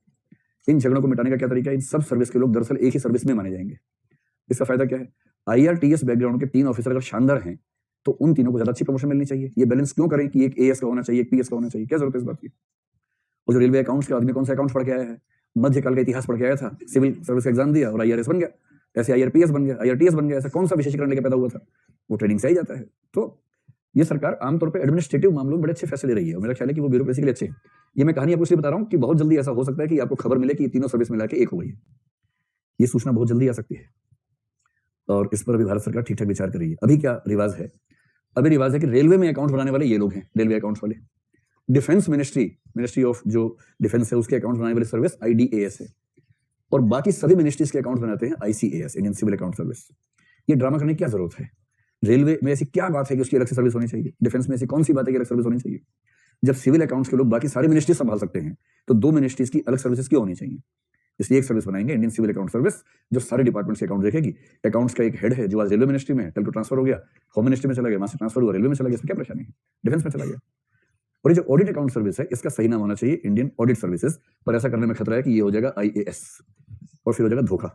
Speaker 1: इन झगड़ों को मिटाने का क्या तरीका है? इन सब सर्विस के लोग दरअसल एक ही सर्विस में माने जाएंगे। इसका फायदा क्या है? IRTS बैकग्राउंड के 3 ऑफिसर अगर शानदार हैं तो उन तीनों को ज्यादा अच्छी प्रमोशन मिलनी चाहिए। ये बैलेंस क्यों करें कि एक AS का होना चाहिए, एक PS का होना चाहिए? क्या जरूरत है इस बात की? और जो रेलवे अकाउंट्स का आदमी कौन सा अकाउंट्स पढ़ के आया है? मध्यकाल का इतिहास पढ़ के आया था, सिविल सर्विस का एग्जाम दिया और IRS बन गया। ऐसे IRPS बन गया, IRTS बन गया, ऐसा कौन सा विशेषीकरण लेके पैदा हुआ था? वो ट्रेनिंग से ही जाता है। तो ये सरकार आमतौर पे एडमिनिस्ट्रेटिव मामलों में बड़े अच्छे फैसले ले रही है और मेरा ख्याल है कि वो ब्यूरोक्रेसी के लिए अच्छे हैं। ये मैं कहानी आपको इसलिए बता रहा हूँ कि बहुत जल्दी ऐसा हो सकता है कि आपको खबर मिले कि ये तीनों सर्विस मिला के एक हो गई है। ये सूचना बहुत जल्दी आ सकती है और इस पर अभी भारत सरकार ठीक-ठाक विचार कर रही है। अभी क्या रिवाज है? अभी रिवाज है कि रेलवे में अकाउंट बनाने वाले ये लोग हैं, रेलवे अकाउंट्स वाले। डिफेंस मिनिस्ट्री ऑफ जो डिफेंस है उसके अकाउंट बनाने वाली सर्विस IDAS है और बाकी सभी मिनिस्ट्रीज के अकाउंट बनाते हैं ICAS, Indian civil account service. ये ड्रामा करने की क्या जरूरत है? रेलवे में ऐसी क्या बात है कि उसकी अलग से सर्विस होनी चाहिए? डिफेंस में ऐसी कौन सी बात है कि अलग सर्विस होनी चाहिए? जब सिविल अकाउंट्स के लोग बाकी सारी मिनिस्ट्री संभाल सकते हैं तो 2 मिनिस्ट्रीज की अलग सर्विसेज क्यों होनी चाहिए? इसलिए एक सर्विस बनाएंगे, इंडियन सिविल अकाउंट सर्विस, जो सारे डिपार्टमेंट्स के अकाउंट देखेगी। अकाउंट्स का एक हेड है जो आज रेलवे मिनिस्ट्री में है, कल को ट्रांसफर हो गया, होम मिनिस्ट्री में चला गया, वहां से ट्रांसफर हुआ रेलवे में चला गया, इसमें क्या परेशानी है? डिफेंस में चला गया। और ये जो ऑडिट अकाउंट सर्विस है इसका सही नाम होना चाहिए इंडियन ऑडिट सर्विसेज, पर ऐसा करने में खतरा है कि ये हो जाएगा IAS और फिर हो जाएगा धोखा।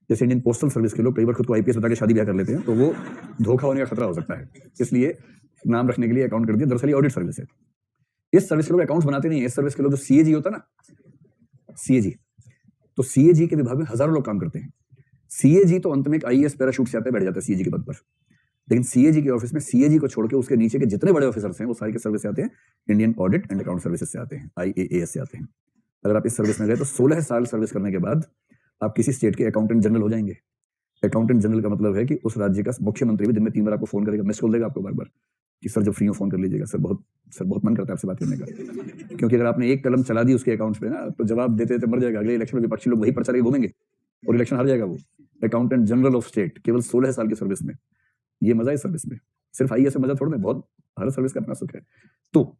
Speaker 1: जैसे इंडियन पोस्टल सर्विस के लोग कई बार खुद को IPS बता के शादी ब्याह कर लेते हैं, तो वो धोखा होने का खतरा हो सकता है, इसलिए नाम रखने के लिए अकाउंट कर दिया। दरअसल ऑडिट सर्विस है। इस सर्विस के लोग अकाउंट्स बनाते नहीं है। इस सर्विस के लोग जो CAG होता है ना, CAG, तो CAG के विभाग में हजारों लोग काम करते हैं। CAG तो अंत में एक IAS पैराशूट से आता है, बैठ जाता है CAG के पद पर, लेकिन CAG के ऑफिस में CAG को छोड़ के उसके नीचे के जितने बड़े ऑफिसर्स हैं वो सारे के सर्विस से आते हैं, Indian audit and account services से आते हैं, IAAS से आते हैं। अगर आप इस सर्विस में गए तो 16 साल सर्विस करने के बाद आप किसी स्टेट के अकाउंटेंट जनरल हो जाएंगे। अकाउंटेंट जनरल का मतलब है कि उस राज्य का मुख्यमंत्री भी दिन में 3 बार आपको फोन करेगा, मिस कॉल देगा आपको बार-बार कि सर जब फ्री हो फोन कर लीजिएगा, सर बहुत मन करता है आपसे बात करने का। क्योंकि अगर आपने एक कलम चला दी उसके अकाउंट्स पे ना, तो जवाब देते मर जाएगा। अगले इलेक्शन में विपक्षी लोग वही पर्चा लेके घूमेंगे और इलेक्शन हार जाएगा वो। अकाउंटेंट जनरल ऑफ स्टेट केवल 16 साल की सर्विस में, ये मजा है सर्विस में। सिर्फ IAS से मजा थोड़ा ना, बहुत हर सर्विस का अपना सुख है। तो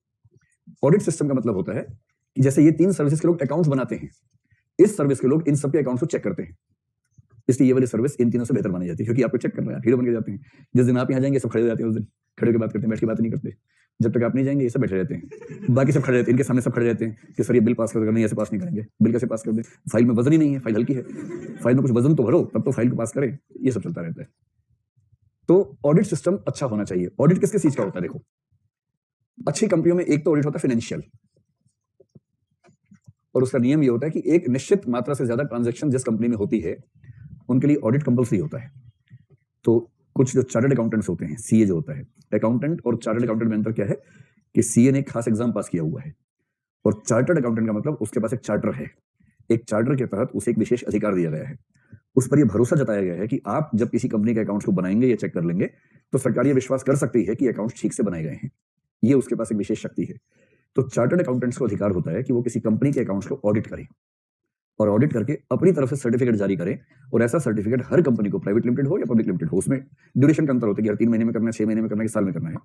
Speaker 1: ऑडिट सिस्टम का मतलब होता है कि जैसे ये 3 सर्विसेज के लोग अकाउंट्स बनाते हैं, इस सर्विस के लोग इन सबके अकाउंट्स को चेक करते हैं। इसलिए ये वाली सर्विस इन तीनों से बेहतर मानी जाती है, क्योंकि आपको चेक करना है, हीरो बन के जाते हैं। जिस दिन आप यहाँ जाएंगे सब खड़े हो जाते हैं, उस दिन खड़े होकर बात करते हैं, बैठ के बात नहीं करते। जब तक आप नहीं जाएंगे ये सब बैठे रहते हैं, बाकी सब खड़े रहते हैं, इनके सामने सब खड़े रहते हैं कि सर ये बिल पास कर नहीं, ऐसे पास नहीं करेंगे, बिल कैसे पास कर दें, फाइल में वजन ही नहीं है, फाइल हल्की है, फाइल में कुछ वजन तो भरो तब तो फाइल को पास करें। ये सब चलता रहता है। तो ऑडिट सिस्टम अच्छा होना चाहिए। ऑडिट किस चीज का होता है? देखो, अच्छी कंपनियों में एक तो ऑडिट होता है फाइनेंशियल, और उसका नियम ये होता है कि एक निश्चित मात्रा से ज्यादा ट्रांजैक्शन जिस कंपनी में होती है उनके लिए ऑडिट कंपल्सरी होता है। तो कुछ जो चार्टर्ड अकाउंटेंट्स होते हैं, CA जो होता है, अकाउंटेंट और चार्टर्ड अकाउंटेंट में अंतर क्या है कि CA ने एक खास एग्जाम पास किया हुआ है और चार्टर्ड अकाउंटेंट का मतलब उसके पास एक चार्टर है। एक चार्टर के तहत उसे एक विशेष अधिकार दिया गया है। उस पर यह भरोसा जताया गया है कि आप जब किसी कंपनी के अकाउंट्स को बनाएंगे या चेक कर लेंगे तो सरकार ये विश्वास कर सकती है कि अकाउंट्स ठीक से बनाए गए हैं। ये उसके पास एक विशेष शक्ति है। तो चार्टर्ड अकाउंटेंट्स को अधिकार होता है कि वो किसी कंपनी के अकाउंट्स को ऑडिट करें और ऑडिट करके अपनी तरफ से सर्टिफिकेट जारी करें। और ऐसा सर्टिफिकेट हर कंपनी को, प्राइवेट लिमिटेड हो या पब्लिक लिमिटेड हो, उसमें ड्यूरेशन का अंतर होता है कि हर 3 महीने में करना है, 6 महीने में करना है, साल में करना है।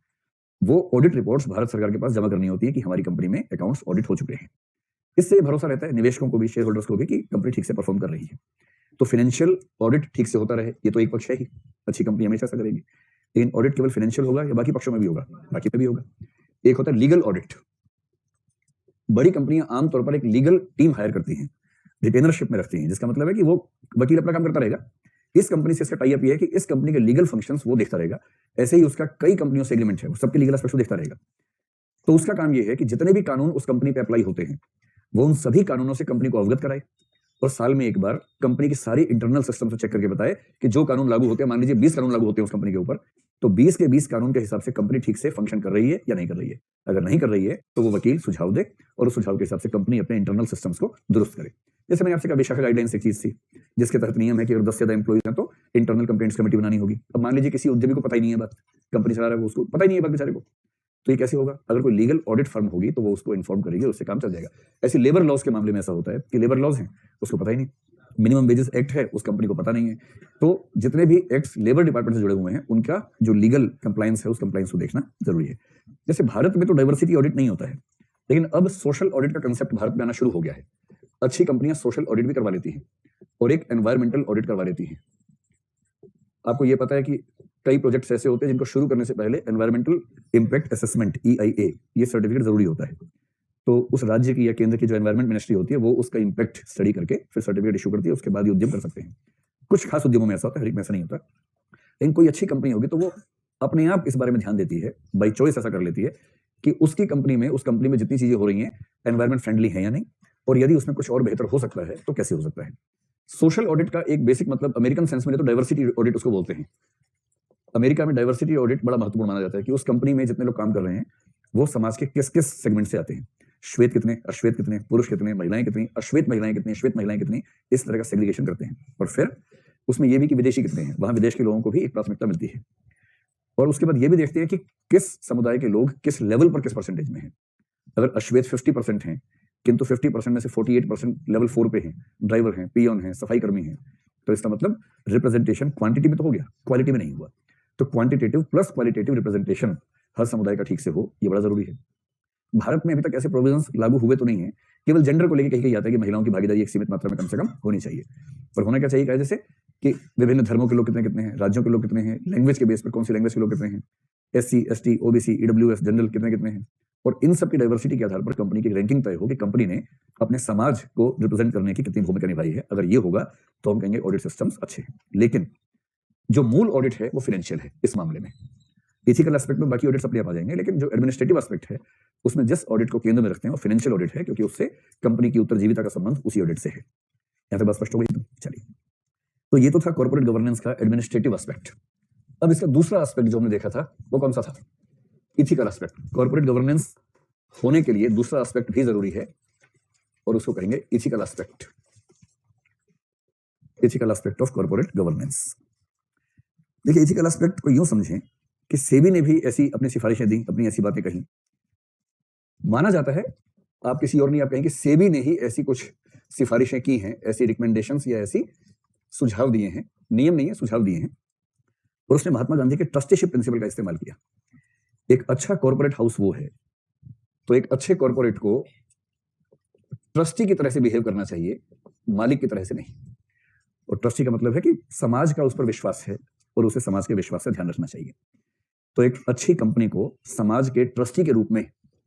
Speaker 1: वो ऑडिट रिपोर्ट्स भारत सरकार के पास जमा करनी होती है कि हमारी कंपनी में अकाउंट्स ऑडिट हो चुके हैं। इससे भरोसा रहता है निवेशकों को भी, शेयर होल्डर्स को भी, कि कंपनी ठीक से परफॉर्म कर रही है। तो फाइनेंशियल ऑडिट ठीक से होता रहे, ये तो एक पक्ष है ही, अच्छी कंपनी हमेशा ऐसा करेगी। लेकिन ऑडिट केवल फाइनेंशियल होगा या बाकी पक्षों में भी होगा? बाकी पे भी होगा। एक होता है लीगल ऑडिट। बड़ी कंपनियां आमतौर पर एक लीगल टीम हायर करती हैं, रिटेनरशिप में रखती हैं, जिसका मतलब है कि वो वकील अपना काम करता रहेगा। इस कंपनी से इसका टाई अप ये है कि इस कंपनी के लीगल फंक्शंस वो देखता रहेगा। ऐसे ही उसका कई कंपनियों से एग्रीमेंट है, वो सबके लीगल एस्पेक्ट्स देखता रहेगा। तो उसका काम ये है कि जितने भी कानून उस कंपनी पे अप्लाई होते हैं वो उन सभी कानूनों से कंपनी को अवगत कराए और साल में एक बार कंपनी की सारी इंटरनल सिस्टम से चेक करके बताए कि जो कानून लागू होते हैं, मान लीजिए 20 कानून लागू होते हैं उस कंपनी के ऊपर, तो 20 के 20 कानून के हिसाब से कंपनी ठीक से फंक्शन कर रही है या नहीं कर रही है। अगर नहीं कर रही है तो वो वकील सुझाव दे और उस सुझाव के हिसाब से कंपनी अपने इंटरनल सिस्टम्स को दुरुस्त करे। जैसे मैंने आपसे कहा विशाखा गाइडलाइंस एक चीज थी जिसके तहत नियम है कि अगर 10 से ज्यादा एम्प्लॉइज हैं तो इंटरनल कंप्लेंट्स कमेटी बनानी होगी। अब मान लीजिए किसी उद्यमी को पता ही नहीं है बात, कंपनी चला रहा है वो, उसको पता ही नहीं है बात बेचारे को, तो ये कैसे होगा? अगर कोई लीगल ऑडिट फर्म होगी तो वो उसको इन्फॉर्म करेगी, उससे काम चल जाएगा। ऐसे लेबर लॉज के मामले में ऐसा होता है कि लेबर लॉज हैं उसको पता ही नहीं, मिनिमम वेजेस एक्ट है उस कंपनी को पता नहीं है। तो जितने भी एक्ट्स लेबर डिपार्टमेंट से जुड़े हुए हैं उनका जो लीगल कंप्लायंस है उस कंप्लायंस को देखना जरूरी है। जैसे भारत में तो डाइवर्सिटी ऑडिट नहीं होता है, लेकिन अब सोशल ऑडिट का कंसेप्ट भारत में आना शुरू हो गया है। अच्छी कंपनियां सोशल ऑडिट भी करवा लेती हैं और एक एनवायरमेंटल ऑडिट करवा लेती हैं। आपको यह पता है कि कई प्रोजेक्ट्स ऐसे होते हैं जिनको शुरू करने से पहले एनवायरमेंटल इंपैक्ट असेसमेंट EIA ये सर्टिफिकेट जरूरी होता है। तो उस राज्य की या केंद्र की जो एनवायरमेंट मिनिस्ट्री होती है वो उसका इंपैक्ट स्टडी करके फिर सर्टिफिकेट इशू करती है, उसके बाद ये उद्यम कर सकते हैं। कुछ खास उद्यमों में ऐसा होता है, हर एक में ऐसा नहीं होता। लेकिन कोई अच्छी कंपनी होगी तो वो अपने आप इस बारे में ध्यान देती है, बाई चॉइस ऐसा कर लेती है कि उसकी कंपनी में, उस कंपनी में जितनी चीजें हो रही हैं एनवायरमेंट फ्रेंडली है या नहीं, और यदि उसमें कुछ और बेहतर हो सकता है तो कैसे हो सकता है। सोशल ऑडिट का एक बेसिक मतलब अमेरिकन सेंस में तो डाइवर्सिटी ऑडिट उसको बोलते हैं। अमेरिका में डाइवर्सिटी ऑडिट बड़ा महत्वपूर्ण माना जाता है कि उस कंपनी में जितने लोग काम कर रहे हैं वो समाज के किस किस सेगमेंट से आते हैं, श्वेत कितने, अश्वेत कितने, पुरुष कितने, महिलाएं कितनी, अश्वेत महिलाएं कितनी, श्वेत महिलाएं कितनी, इस तरह का सेग्रीगेशन करते हैं। और फिर उसमें यह भी कि विदेशी कितने हैं, वहां विदेश के लोगों को भी एक प्राथमिकता मिलती है। और उसके बाद ये भी देखते हैं कि किस समुदाय के लोग किस लेवल पर किस परसेंटेज में हैं। अगर अश्वेत 50% हैं किंतु 50% में से 48% लेवल 4 पे हैं, ड्राइवर हैं, पियोन हैं, सफाई कर्मी हैं, तो इसका मतलब रिप्रेजेंटेशन क्वांटिटी में तो हो गया, क्वालिटी में नहीं हुआ। तो क्वांटिटेटिव प्लस क्वालिटेटिव रिप्रेजेंटेशन हर समुदाय का ठीक से हो, ये बड़ा जरूरी है। भारत में अभी तक ऐसे प्रोविजंस लागू हुए तो नहीं है, केवल जेंडर को लेकर कही आता है कि महिलाओं की भागीदारी एक सीमित मात्रा में कम से कम होनी चाहिए। पर होना क्या चाहिए कायदे से कि विभिन्न धर्मों के लोग कितने कितने हैं, राज्यों के लोग कितने हैं, लैंग्वेज के बेस पर कौन सी लैंग्वेज के लोग कितने हैं, SC, ST, OBC, EWS, general कितने कितने हैं, और इन सब की डाइवर्सिटी के आधार पर कंपनी की रैंकिंग तय हो कि कंपनी ने अपने समाज को रिप्रेजेंट करने की कितनी भूमिका निभाई है। अगर ये होगा तो हम कहेंगे ऑडिट सिस्टम्स अच्छे हैं। लेकिन जो मूल ऑडिट है वो फाइनेंशियल है। इस मामले में इथिकल एस्पेक्ट में बाकी ऑडिट्स अपने आप आ जाएंगे, लेकिन जो एडमिनिस्ट्रेटिव एस्पेक्ट है उसमें जिस ऑडिट को केंद्र में रखते हैं वो फाइनेंशियल ऑडिट है, क्योंकि उससे कंपनी की उत्तरजीविता का संबंध उसी ऑडिट से है। यहां तक बात स्पष्ट हो गई? चलिए, तो ये तो था कॉर्पोरेट गवर्नेंस का एडमिनिस्ट्रेटिव एस्पेक्ट। अब इसका दूसरा एस्पेक्ट जो हमने देखा था वो कौन सा था? Ethical aspect. कॉर्पोरेट गवर्नेंस होने के लिए दूसरा एस्पेक्ट भी जरूरी है और उसको कहेंगे ethical aspect. Ethical aspect of corporate governance. देखिए, इथिकल एस्पेक्ट को यूं समझें कि सेबी ने भी ऐसी अपनी सिफारिशें दी, अपनी ऐसी बातें कही। माना जाता है, आप किसी और नहीं, आप कहेंगे सेबी ने ही ऐसी कुछ सिफारिशें की हैं, ऐसी रिकमेंडेशंस या ऐसी सुझाव दिए हैं, नियम नहीं है, सुझाव दिए हैं। और उसने महात्मा गांधी के ट्रस्टीशिप प्रिंसिपल का इस्तेमाल किया। एक अच्छा कॉर्पोरेट हाउस वो है, तो एक अच्छे कॉर्पोरेट को ट्रस्टी की तरह से बिहेव करना चाहिए, मालिक की तरह से नहीं। और ट्रस्टी का मतलब है कि समाज का उस पर विश्वास है और उसे समाज के विश्वास से ध्यान रखना चाहिए। तो एक अच्छी कंपनी को समाज के ट्रस्टी के रूप में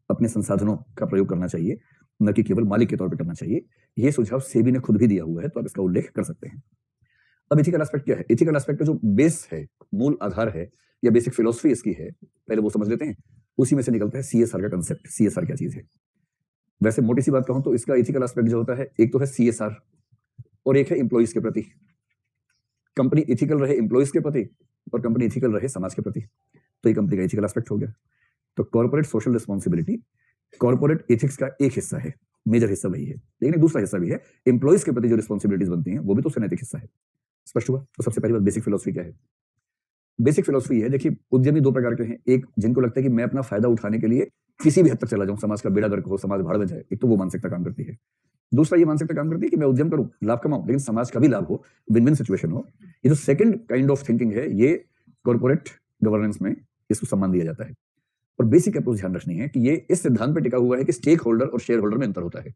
Speaker 1: अपने संसाधनों का प्रयोग करना चाहिए, न कि केवल मालिक के तौर पर करना चाहिए। यह सुझाव सेबी ने खुद भी दिया हुआ है, तो आप इसका उल्लेख कर सकते हैं। अब इथिकल एस्पेक्ट क्या है? इथिकल एस्पेक्ट का जो बेस है, मूल आधार है या बेसिक फिलॉसफी इसकी है, पहले वो समझ लेते हैं। उसी में से निकलता है CSR का कंसेप्ट। CSR क्या चीज है? वैसे मोटी सी बात कहूं तो इसका इथिकल एस्पेक्ट जो होता है, एक तो है CSR और एक है एम्प्लॉइज के प्रति। कंपनी इथिकल रहे एम्प्लॉइज के प्रति और कंपनी इथिकल रहे समाज के प्रति, तो ये कंपनी का इथिकल एस्पेक्ट हो गया। तो corporate social responsibility corporate ethics का एक हिस्सा है, मेजर हिस्सा वही है, लेकिन एक दूसरा हिस्सा भी है, एम्प्लॉइज के प्रति जो रिस्पॉन्सिबिलिटीज बनती हैं वो भी तो उसका नैतिक हिस्सा है। स्पष्ट हुआ? तो सबसे पहली बात, बेसिक फिलॉसफी क्या है? बेसिक फिलॉसफी है, देखिए, उद्यमी दो प्रकार के हैं। एक जिनको लगता है कि मैं अपना फायदा उठाने के लिए किसी भी हद तक चला जाऊं, समाज का बेड़ा गर्क हो, समाज भाड़ में जाए, एक तो वो मानसिकता काम करती है। दूसरा ये मानसिकता काम करती है कि मैं उद्यम करूं, लाभ कमाऊं, लेकिन समाज का भी लाभ हो, विन विन सिचुएशन हो। ये जो सेकंड काइंड ऑफ थिंकिंग है, ये कॉर्पोरेट गवर्नेंस में इसको सम्मान दिया जाता है। और बेसिक अप्रोच ध्यान रखनी है कि ये इस सिद्धांत पर टिका हुआ है कि स्टेक होल्डर और शेयर होल्डर में अंतर होता है।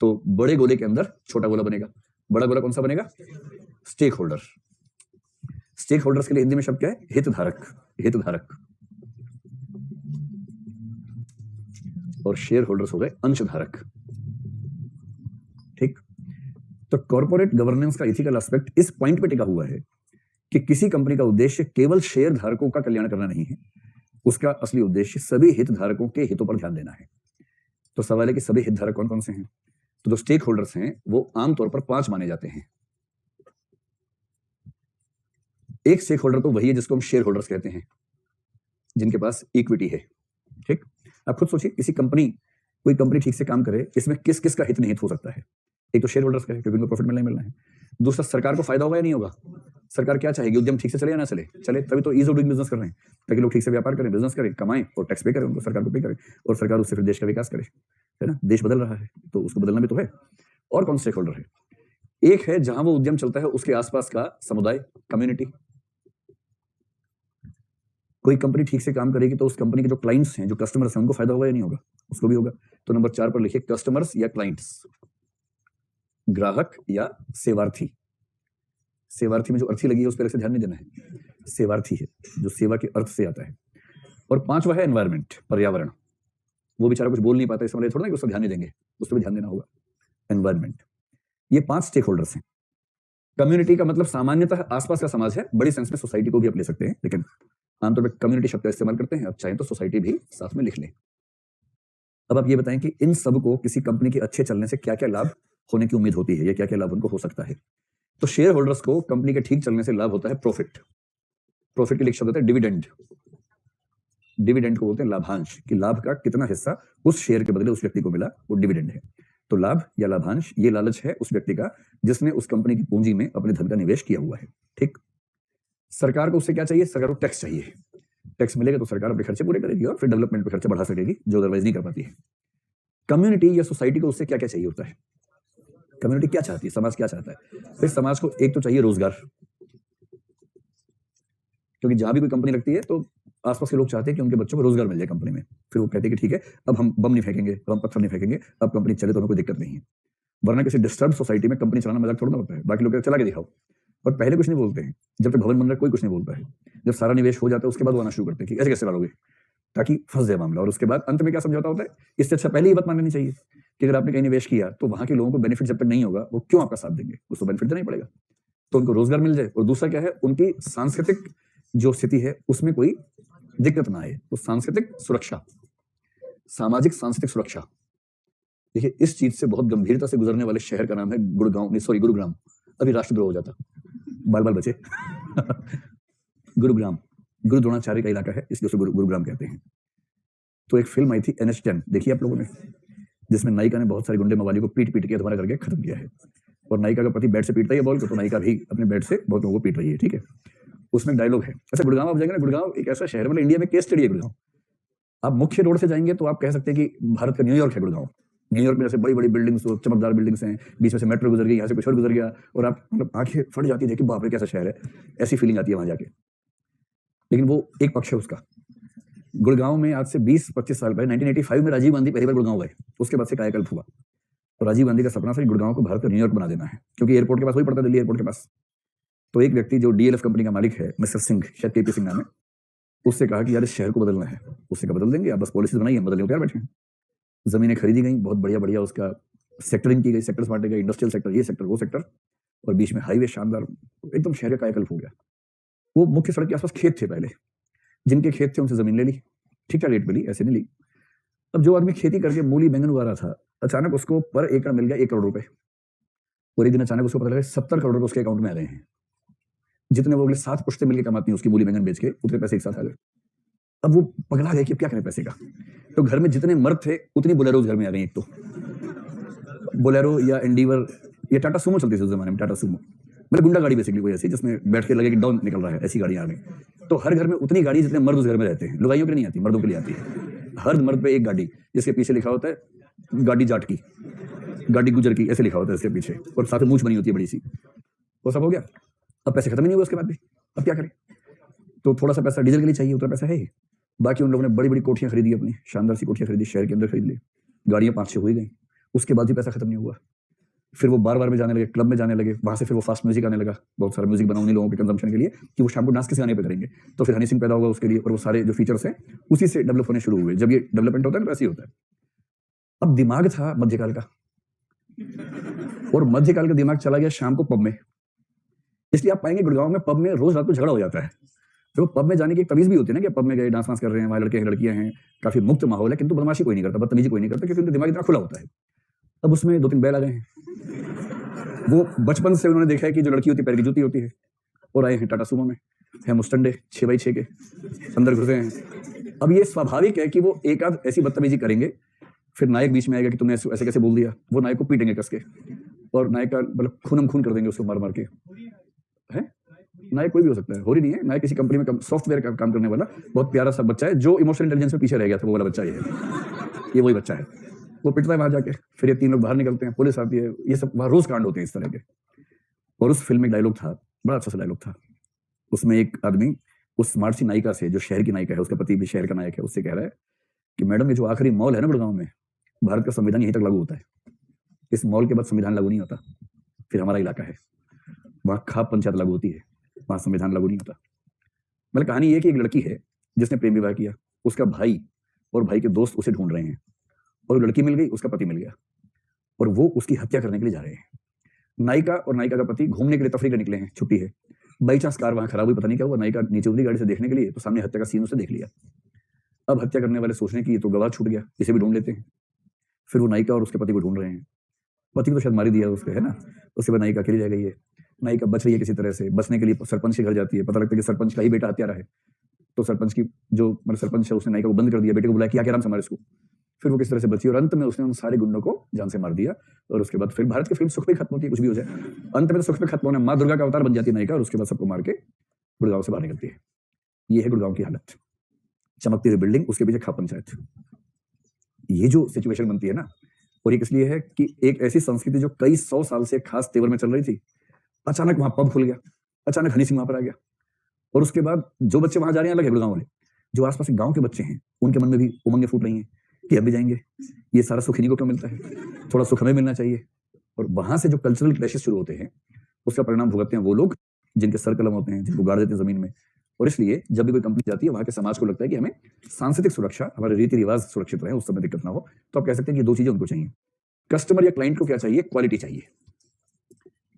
Speaker 1: तो बड़े गोले के अंदर छोटा गोला बनेगा। बड़ा गोला कौन सा बनेगा? Stake holder. स्टेक होल्डर्स के लिए हिंदी में शब्द क्या है? हितधारक। हितधारक। और शेयर होल्डर्स हो गए अंशधारक। ठीक। तो कॉर्पोरेट गवर्नेंस का इथिकल एस्पेक्ट इस पॉइंट पे टिका हुआ है कि किसी कंपनी का उद्देश्य केवल शेयर धारकों का कल्याण करना नहीं है, उसका असली उद्देश्य सभी हितधारकों के हितों पर ध्यान देना है। तो सवाल है कि सभी हितधारक कौन कौन से हैं? तो जो स्टेक होल्डर्स हैं वो आमतौर पर 5 माने जाते हैं। एक स्टेक होल्डर तो वही है जिसको हम शेयर होल्डर्स कहते हैं, जिनके पास इक्विटी है। ठीक। आप खुद सोचिए, कोई कंपनी ठीक से काम करे, इसमें किस किस का हित निहित हो सकता है? एक तो शेयर होल्डर्स का है, क्योंकि उनको प्रॉफिट मिलना है। दूसरा, सरकार को फायदा होगा या नहीं होगा? सरकार क्या चाहेगी? उद्यम ठीक से चले या ना चले? चले, तभी तो ईज ऑफ डूइंग बिजनेस कर रहे हैं, ताकि लोग ठीक से व्यापार करें, बिजनेस करें, कमाएं और टैक्स पे करें, उनको सरकार को पे करें, और सरकार उससे फिर देश का विकास करे, है ना? देश बदल रहा है तो उसको बदलना भी तो है। और कौन स्टेक होल्डर है? एक है जहां वो उद्यम चलता है उसके आसपास का समुदाय, कम्युनिटी। कोई कंपनी ठीक से काम करेगी तो उस कंपनी के जो क्लाइंट्स हैं, जो कस्टमर्स हैं, उनको फायदा होगा या नहीं होगा? उसको भी होगा। तो नंबर 4 पर लिखिए कस्टमर्स या क्लाइंट्स, ग्राहक या सेवार्थी। सेवार्थी में जो अर्थी लगी है उस पर से ध्यान नहीं देना है, सेवार्थी है जो सेवा के अर्थ से आता है। और 5वां है एनवायरमेंट, पर्यावरण। वो बेचारा कुछ बोल नहीं पाता, इसमें थोड़ा ना कि उसका ध्यान नहीं देंगे, उस पर भी ध्यान देना होगा। एनवायरमेंट। ये 5 स्टेक होल्डर्स हैं। कम्युनिटी का मतलब सामान्यतः आसपास का समाज है, बड़ी सेंस में सोसाइटी को भी आप ले सकते हैं, लेकिन आमतौर पर कम्युनिटी शब्द का इस्तेमाल करते हैं। आप चाहें तो सोसाइटी भी साथ में लिख लें। अब आप ये बताएं कि इन सब को किसी कंपनी के अच्छे चलने से क्या क्या लाभ होने की उम्मीद होती है या क्या क्या लाभ उनको हो सकता है। तो शेयर होल्डर्स को कंपनी के ठीक चलने से लाभ होता है प्रॉफिट। प्रॉफिट के लिए एक शब्द होता है डिविडेंड। डिविडेंड को बोलते हैं लाभांश, कि लाभ का कितना हिस्सा उस शेयर के बदले उस व्यक्ति को मिला, वो डिविडेंड है। तो लाभ या लाभांश ये लालच है उस व्यक्ति का जिसने उस कंपनी की पूंजी में अपने धन का निवेश किया हुआ है। ठीक। सरकार को उससे क्या चाहिए? सरकार को टैक्स चाहिए। टैक्स मिलेगा तो सरकार अपने खर्चे पूरे करेगी और फिर डेवलपमेंट पे खर्चे बढ़ा सकेगी, जो अदरवाइज नहीं कर पाती है। कम्युनिटी या सोसाइटी को उससे क्या क्या चाहिए होता है? कम्युनिटी क्या चाहती है? समाज क्या चाहता है? फिर समाज को एक तो चाहिए रोजगार, क्योंकि जहां भी कोई कंपनी लगती है तो आसपास के लोग चाहते हैं कि उनके बच्चों को रोजगार मिल जाए कंपनी में। फिर वो कहते हैं कि ठीक है, अब हम बम नहीं फेंकेंगे, अब हम पत्थर नहीं फेंकेंगे, अब कंपनी चले तो हमें कोई दिक्कत नहीं है। वरना किसी डिस्टर्ब सोसाइटी में कंपनी चलाना मजाक थोड़ा ना होता है। बाकी लोग कहते हैं, चला के दिखाओ, और पहले कुछ नहीं बोलते हैं। जब तक भवन बन रहा है कोई कुछ नहीं बोलता है। जब सारा निवेश हो जाता है उसके बाद वो आना शुरू करते हैं कि ऐसे कैसे डालोगे, ताकि फंस जाए मामला। और उसके बाद अंत में क्या समझौता होता है? इससे अच्छा पहले ही बात मान लेनी चाहिए कि अगर आपने कहीं निवेश किया तो वहां के लोगों को बेनिफिट जब तक नहीं होगा वो क्यों आपका साथ देंगे, उसको बेनिफिट देना ही पड़ेगा। तो उनको रोजगार मिल जाए, और दूसरा क्या है, उनकी सांस्कृतिक जो स्थिति है उसमें कोई दिक्कत ना आए। तो सांस्कृतिक सुरक्षा, सामाजिक सांस्कृतिक सुरक्षा। देखिए, इस चीज से बहुत गंभीरता से गुजरने वाले शहर का नाम है गुरुग्राम। अभी राष्ट्रद्रोह हो जाता, बाल बाल बचे। गुरुग्राम गुरु द्रोणाचार्य का इलाका है, इसलिए उसे गुरुग्राम कहते हैं। तो एक फिल्म आई थी NH10, देखिए आप लोगों ने, जिसमें नायिका ने बहुत सारे गुंडे मवाली को पीट के अधमरा करके खत्म किया है। और नायिका का पति बैट से पीटता है बॉल को, तो नायिका भी अपने बैट से बहुत लोगों को पीट रही है। ठीक है, उसमें डायलॉग है। अच्छा, गुड़गांव आप जाएंगे ना, गुड़गांव एक ऐसा शहर, मतलब इंडिया में केस स्टडी है गुड़गांव। आप मुख्य रोड से जाएंगे तो आप कह सकते हैं कि भारत का न्यूयॉर्क है गुड़गांव। न्यूयॉर्क में जैसे बड़ी बड़ी बिल्डिंग्स, चमकदार बिल्डिंग्स हैं, बीच में से मेट्रो गुजर गई, यहाँ से कुछ और गुजर गया, और आप मतलब आंखें फट जाती है, देखिए बाप रे कैसा शहर है, ऐसी फीलिंग आती है वहां जाके। लेकिन वो एक पक्ष है उसका। गुड़गांव में आज से 20-25 साल पहले 1985 में राजीव गांधी पहली बार गुड़गांव गए, उसके बाद से कायाकल्प हुआ। तो राजीव गांधी का सपना था कि गुड़गांव को भारत का न्यूयॉर्क बना देना है, क्योंकि एयरपोर्ट के पास वही पड़ता है, दिल्ली एयरपोर्ट के पास। तो एक व्यक्ति जो DLF कंपनी का मालिक है, मिस्टर सिंह, शायद KP सिंह नाम है, उससे कहा कि यार इस शहर को बदलना है। उससे कहा बदल देंगे, आप बस पॉलिसीज बनाइए, बदलने को तैयार बैठे हैं। जमीनें खरीदी गई, बहुत बढ़िया बढ़िया उसका सेक्टरिंग की गई, सेक्टर्स बांटे गए, इंडस्ट्रियल सेक्टर, ये सेक्टर वो सेक्टर, और बीच में हाईवे शानदार, एकदम शहर का कायाकल्प हो गया। वो मुख्य सड़क के आसपास खेत थे पहले, जिनके खेत थे उनसे जमीन ले ली, ठीक ठाक रेट पे ली, ऐसे नहीं ली। अब जो आदमी खेती करके मूली बैंगन उगा रहा था, अचानक उसको पर एकड़ मिल गया 1 करोड़ रुपए। और एक दिन अचानक उसको पता लगा 70 करोड़ रुपए उसके अकाउंट में आ गए हैं। जितने वो अगले 7 पुश्ते मिलकर कमाती हैं उसकी मूली बैंगन बेच के, उतने पैसे एक साथ आ गए। अब वो पगला गया कि क्या करें पैसे का। तो घर में जितने मर्द थे उतनी बोलेरो घर में आ गई। एक तो बोलेरो या एंडीवर या टाटा सुमो चलती थी उस जमाने में, टाटा सुमो मतलब गुंडा गाड़ी बेसिकली कोई ऐसी, जिसमें बैठ के लगे कि डॉन निकल रहा है, ऐसी गाड़ियां आ गई। तो हर घर में उतनी गाड़ी जितने मर्द उस घर में रहते हैं। लुगाइयों के लिए नहीं आती, मर्दों के लिए आती है। हर मर्द पे एक गाड़ी, जिसके पीछे लिखा होता है गाड़ी जाट की, गाड़ी गुजर की, ऐसे लिखा होता है इसके पीछे, और साथ में मूंछ बनी होती है बड़ी सी। वो सब हो गया। अब पैसे खत्म ही नहीं हुए उसके बाद भी, अब क्या करें। तो थोड़ा सा पैसा डीजल के लिए चाहिए, उतना पैसा है ही। बाकी उन लोगों ने बड़ी बड़ी कोठियां खरीदी, अपनी शानदार सी कोठियां खरीदी, शहर के अंदर खरीद ली, गाड़ियां 5-6 हुई गई। उसके बाद भी पैसा खत्म नहीं हुआ। फिर वो बार-बार में जाने लगे, क्लब में जाने लगे, वहां से फिर वो फास्ट म्यूजिक आने लगा, बहुत सारा म्यूजिक बनाने लोगों के कंजम्पशन के लिए, कि वो शाम को डांस किस गाने पे करेंगे। तो फिर हनी सिंह पैदा होगा उसके लिए, और वो सारे जो फीचर्स हैं उसी से डेवलप होने शुरू हुए। जब ये डेवलपमेंट होता है ना, वैसे ही होता है। अब दिमाग था मध्यकाल का, और मध्यकाल का दिमाग चला गया शाम को पब में। इसलिए आप पाएंगे गुड़गांव में पब में रोज रात को झगड़ा हो जाता है। तो पब में जाने की एक तमीज भी होती है ना, कि पब में गए, डांस वांस कर रहे हैं, वहां लड़के हैं लड़कियां हैं, काफी मुक्त माहौल है, किंतु बदमाशी कोई नहीं करता, बदतमीजी कोई नहीं करता, क्योंकि उनका दिमाग इतना खुला होता है। अब उसमें 2-3 बैल आ गए हैं। वो बचपन से उन्होंने देखा है कि जो लड़की होती है पैर की जूती होती है, और आए हैं टाटा सुमो में, है मुस्टंडे 6x6 के, अंदर घुसे हैं। अब ये स्वाभाविक है कि वो एक आध ऐसी बदतमीजी करेंगे, फिर नायक बीच में आएगा कि तुमने ऐसे कैसे बोल दिया, वो नायक को पीटेंगे कस के, और नायक का मतलब खूनम खून कर देंगे उसको मार मार के। है नायक कोई भी हो सकता है, हो रही नहीं है। नायक किसी कंपनी में सॉफ्टवेयर का काम करने वाला बहुत प्यारा सा बच्चा है, जो इमोशनल इंटेलिजेंस में पीछे रह गया था, वो वाला बच्चा ये वही बच्चा है। वो पिटता है वहां जाके, फिर ये 3 लोग बाहर निकलते हैं, पुलिस आती है, ये सब वहां रोज कांड होते हैं इस तरह के। और उस फिल्म में एक डायलॉग था, बड़ा अच्छा सा डायलॉग था। उसमें एक आदमी उस स्मार्ट सी नायिका से, जो शहर की नायिका है, उसका पति भी शहर का नायक है, उससे कह रहा है कि मैडम ये जो आखिरी मॉल है ना गुड़गांव में, भारत का संविधान यहीं तक लागू होता है, इस मॉल के बाद संविधान लागू नहीं होता। फिर हमारा इलाका है, वहां खाप पंचायत लागू होती है, वहां संविधान लागू नहीं होता। मतलब कहानी ये कि एक लड़की है जिसने प्रेम विवाह किया, उसका भाई और भाई के दोस्त उसे ढूंढ रहे हैं, और लड़की मिल गई, उसका पति मिल गया, और वो उसकी हत्या करने के लिए जा रहे हैं। नायिका और नायिका का पति घूमने के लिए, तफरीह करने निकले हैं, छुट्टी है, बाई चांस कार वहां खराब हुई, पता नहीं क्या हुआ, नायिका नीचे उतरी गाड़ी से देखने के लिए, तो सामने हत्या का सीन उसे देख लिया। अब हत्या करने वाले सोचने की ये तो गवाह छूट गया, इसे भी ढूंढ लेते हैं। फिर वो नायिका और उसके पति को ढूंढ रहे हैं, पति को तो शायद मार ही दिया उसके, है ना। उसके बाद नायिका अकेली रह गई है, नायिका बच रही है किसी तरह से, बचने के लिए सरपंच के घर जाती है, पता लगता है कि सरपंच का ही बेटा हत्यारा है। तो सरपंच की जो मतलब सरपंच है उसने नायिका को बंद कर दिया, बेटे को बुलाया कि आके आराम से मार इसको। फिर वो किस तरह से बची और अंत में उसने उन सारे गुंडों को जान से मार दिया। और उसके बाद फिर भारत की फिल्म सुख पे खत्म होती है, कुछ भी हो जाए, अंत में तो सुख पे खत्म होने, माँ दुर्गा का अवतार बन जाती है नायिका, और उसके बाद सबको मार के गुड़गांव से बाहर निकलती है। ये है गुड़गांव की हालत, चमकती हुई बिल्डिंग, उसके पीछे खाप पंचायत। ये जो सिचुएशन बनती है ना, और ये इसलिए है कि एक ऐसी संस्कृति जो कई 100 साल से खास तेवर में चल रही थी, अचानक वहां पब खुल गया, अचानक हनी सिंह वहां पर आ गया। और उसके बाद जो बच्चे वहां जा रहे हैं अलग है, गुड़गांव वाले, जो आसपास के गांव के बच्चे हैं उनके मन में भी उमंगें फूट रही हैं कि हम भी जाएंगे, ये सारा सुख इन्हीं को क्यों मिलता है, थोड़ा सुख हमें मिलना चाहिए। और वहां से जो कल्चरल क्लैशेस शुरू होते हैं, उसका परिणाम भुगतते हैं वो लोग जिनके सर कलम होते हैं, जिनको गाड़ देते हैं जमीन में। और इसलिए जब भी कोई कंपनी जाती है, वहां के समाज को लगता है कि हमें सांस्कृतिक सुरक्षा, हमारे रीति रिवाज सुरक्षित रहे, उस समय दिक्कत ना हो। तो आप कह सकते हैं कि दो चीजें उनको चाहिए। कस्टमर या क्लाइंट को क्या चाहिए? क्वालिटी चाहिए।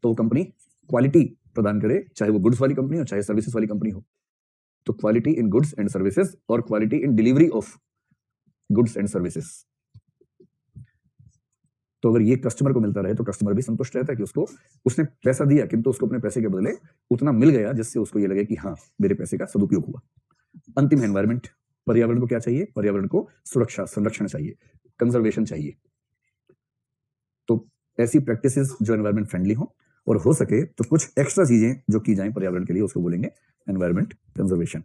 Speaker 1: तो वो कंपनी क्वालिटी प्रदान करे, चाहे वो गुड्स वाली कंपनी हो चाहे सर्विसेज वाली कंपनी हो। तो quality in goods and services और quality in delivery of goods and services. तो अगर ये कस्टमर को मिलता रहे तो कस्टमर भी संतुष्ट रहता है कि उसको, उसने पैसा दिया किंतु उसको अपने पैसे के बदले उतना मिल गया जिससे उसको ये लगे कि हाँ मेरे पैसे का सदुपयोग हुआ। अंतिम एनवायरमेंट, पर्यावरण को क्या चाहिए? पर्यावरण को सुरक्षा, संरक्षण चाहिए, कंजर्वेशन चाहिए। तो ऐसी प्रैक्टिसेस जो एनवायरमेंट फ्रेंडली हो, और हो सके तो कुछ एक्स्ट्रा चीजें जो की जाएं पर्यावरण के लिए, उसको बोलेंगे एनवायरमेंट कंजर्वेशन।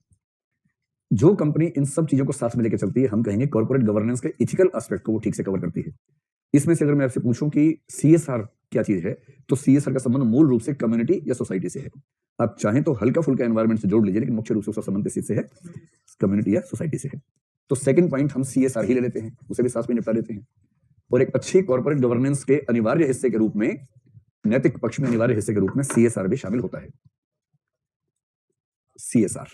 Speaker 1: जो कंपनी इन सब चीजों को साथ में लेकर चलती है, हम कहेंगे कॉर्पोरेट गवर्नेंस के इथिकल एस्पेक्ट को वो ठीक से कवर करती है। इसमें से अगर मैं आपसे पूछूं कि सीएसआर क्या चीज है, तो सीएसआर का संबंध मूल रूप से कम्युनिटी या सोसाइटी से है। आप चाहें तो हल्का फुल्का एनवायरमेंट से जोड़ लीजिए, लेकिन मुख्य रूप से उसका संबंध किसी से है? कम्युनिटी या सोसाइटी से है। तो सेकंड पॉइंट हम सीएसआर ही ले लेते हैं, उसे भी साथ में निपटा देते हैं। और एक अच्छी कॉर्पोरेट गवर्नेंस के अनिवार्य हिस्से के रूप में, नैतिक पक्ष में अनिवार्य हिस्से के रूप में सीएसआर भी शामिल होता है। सीएसआर,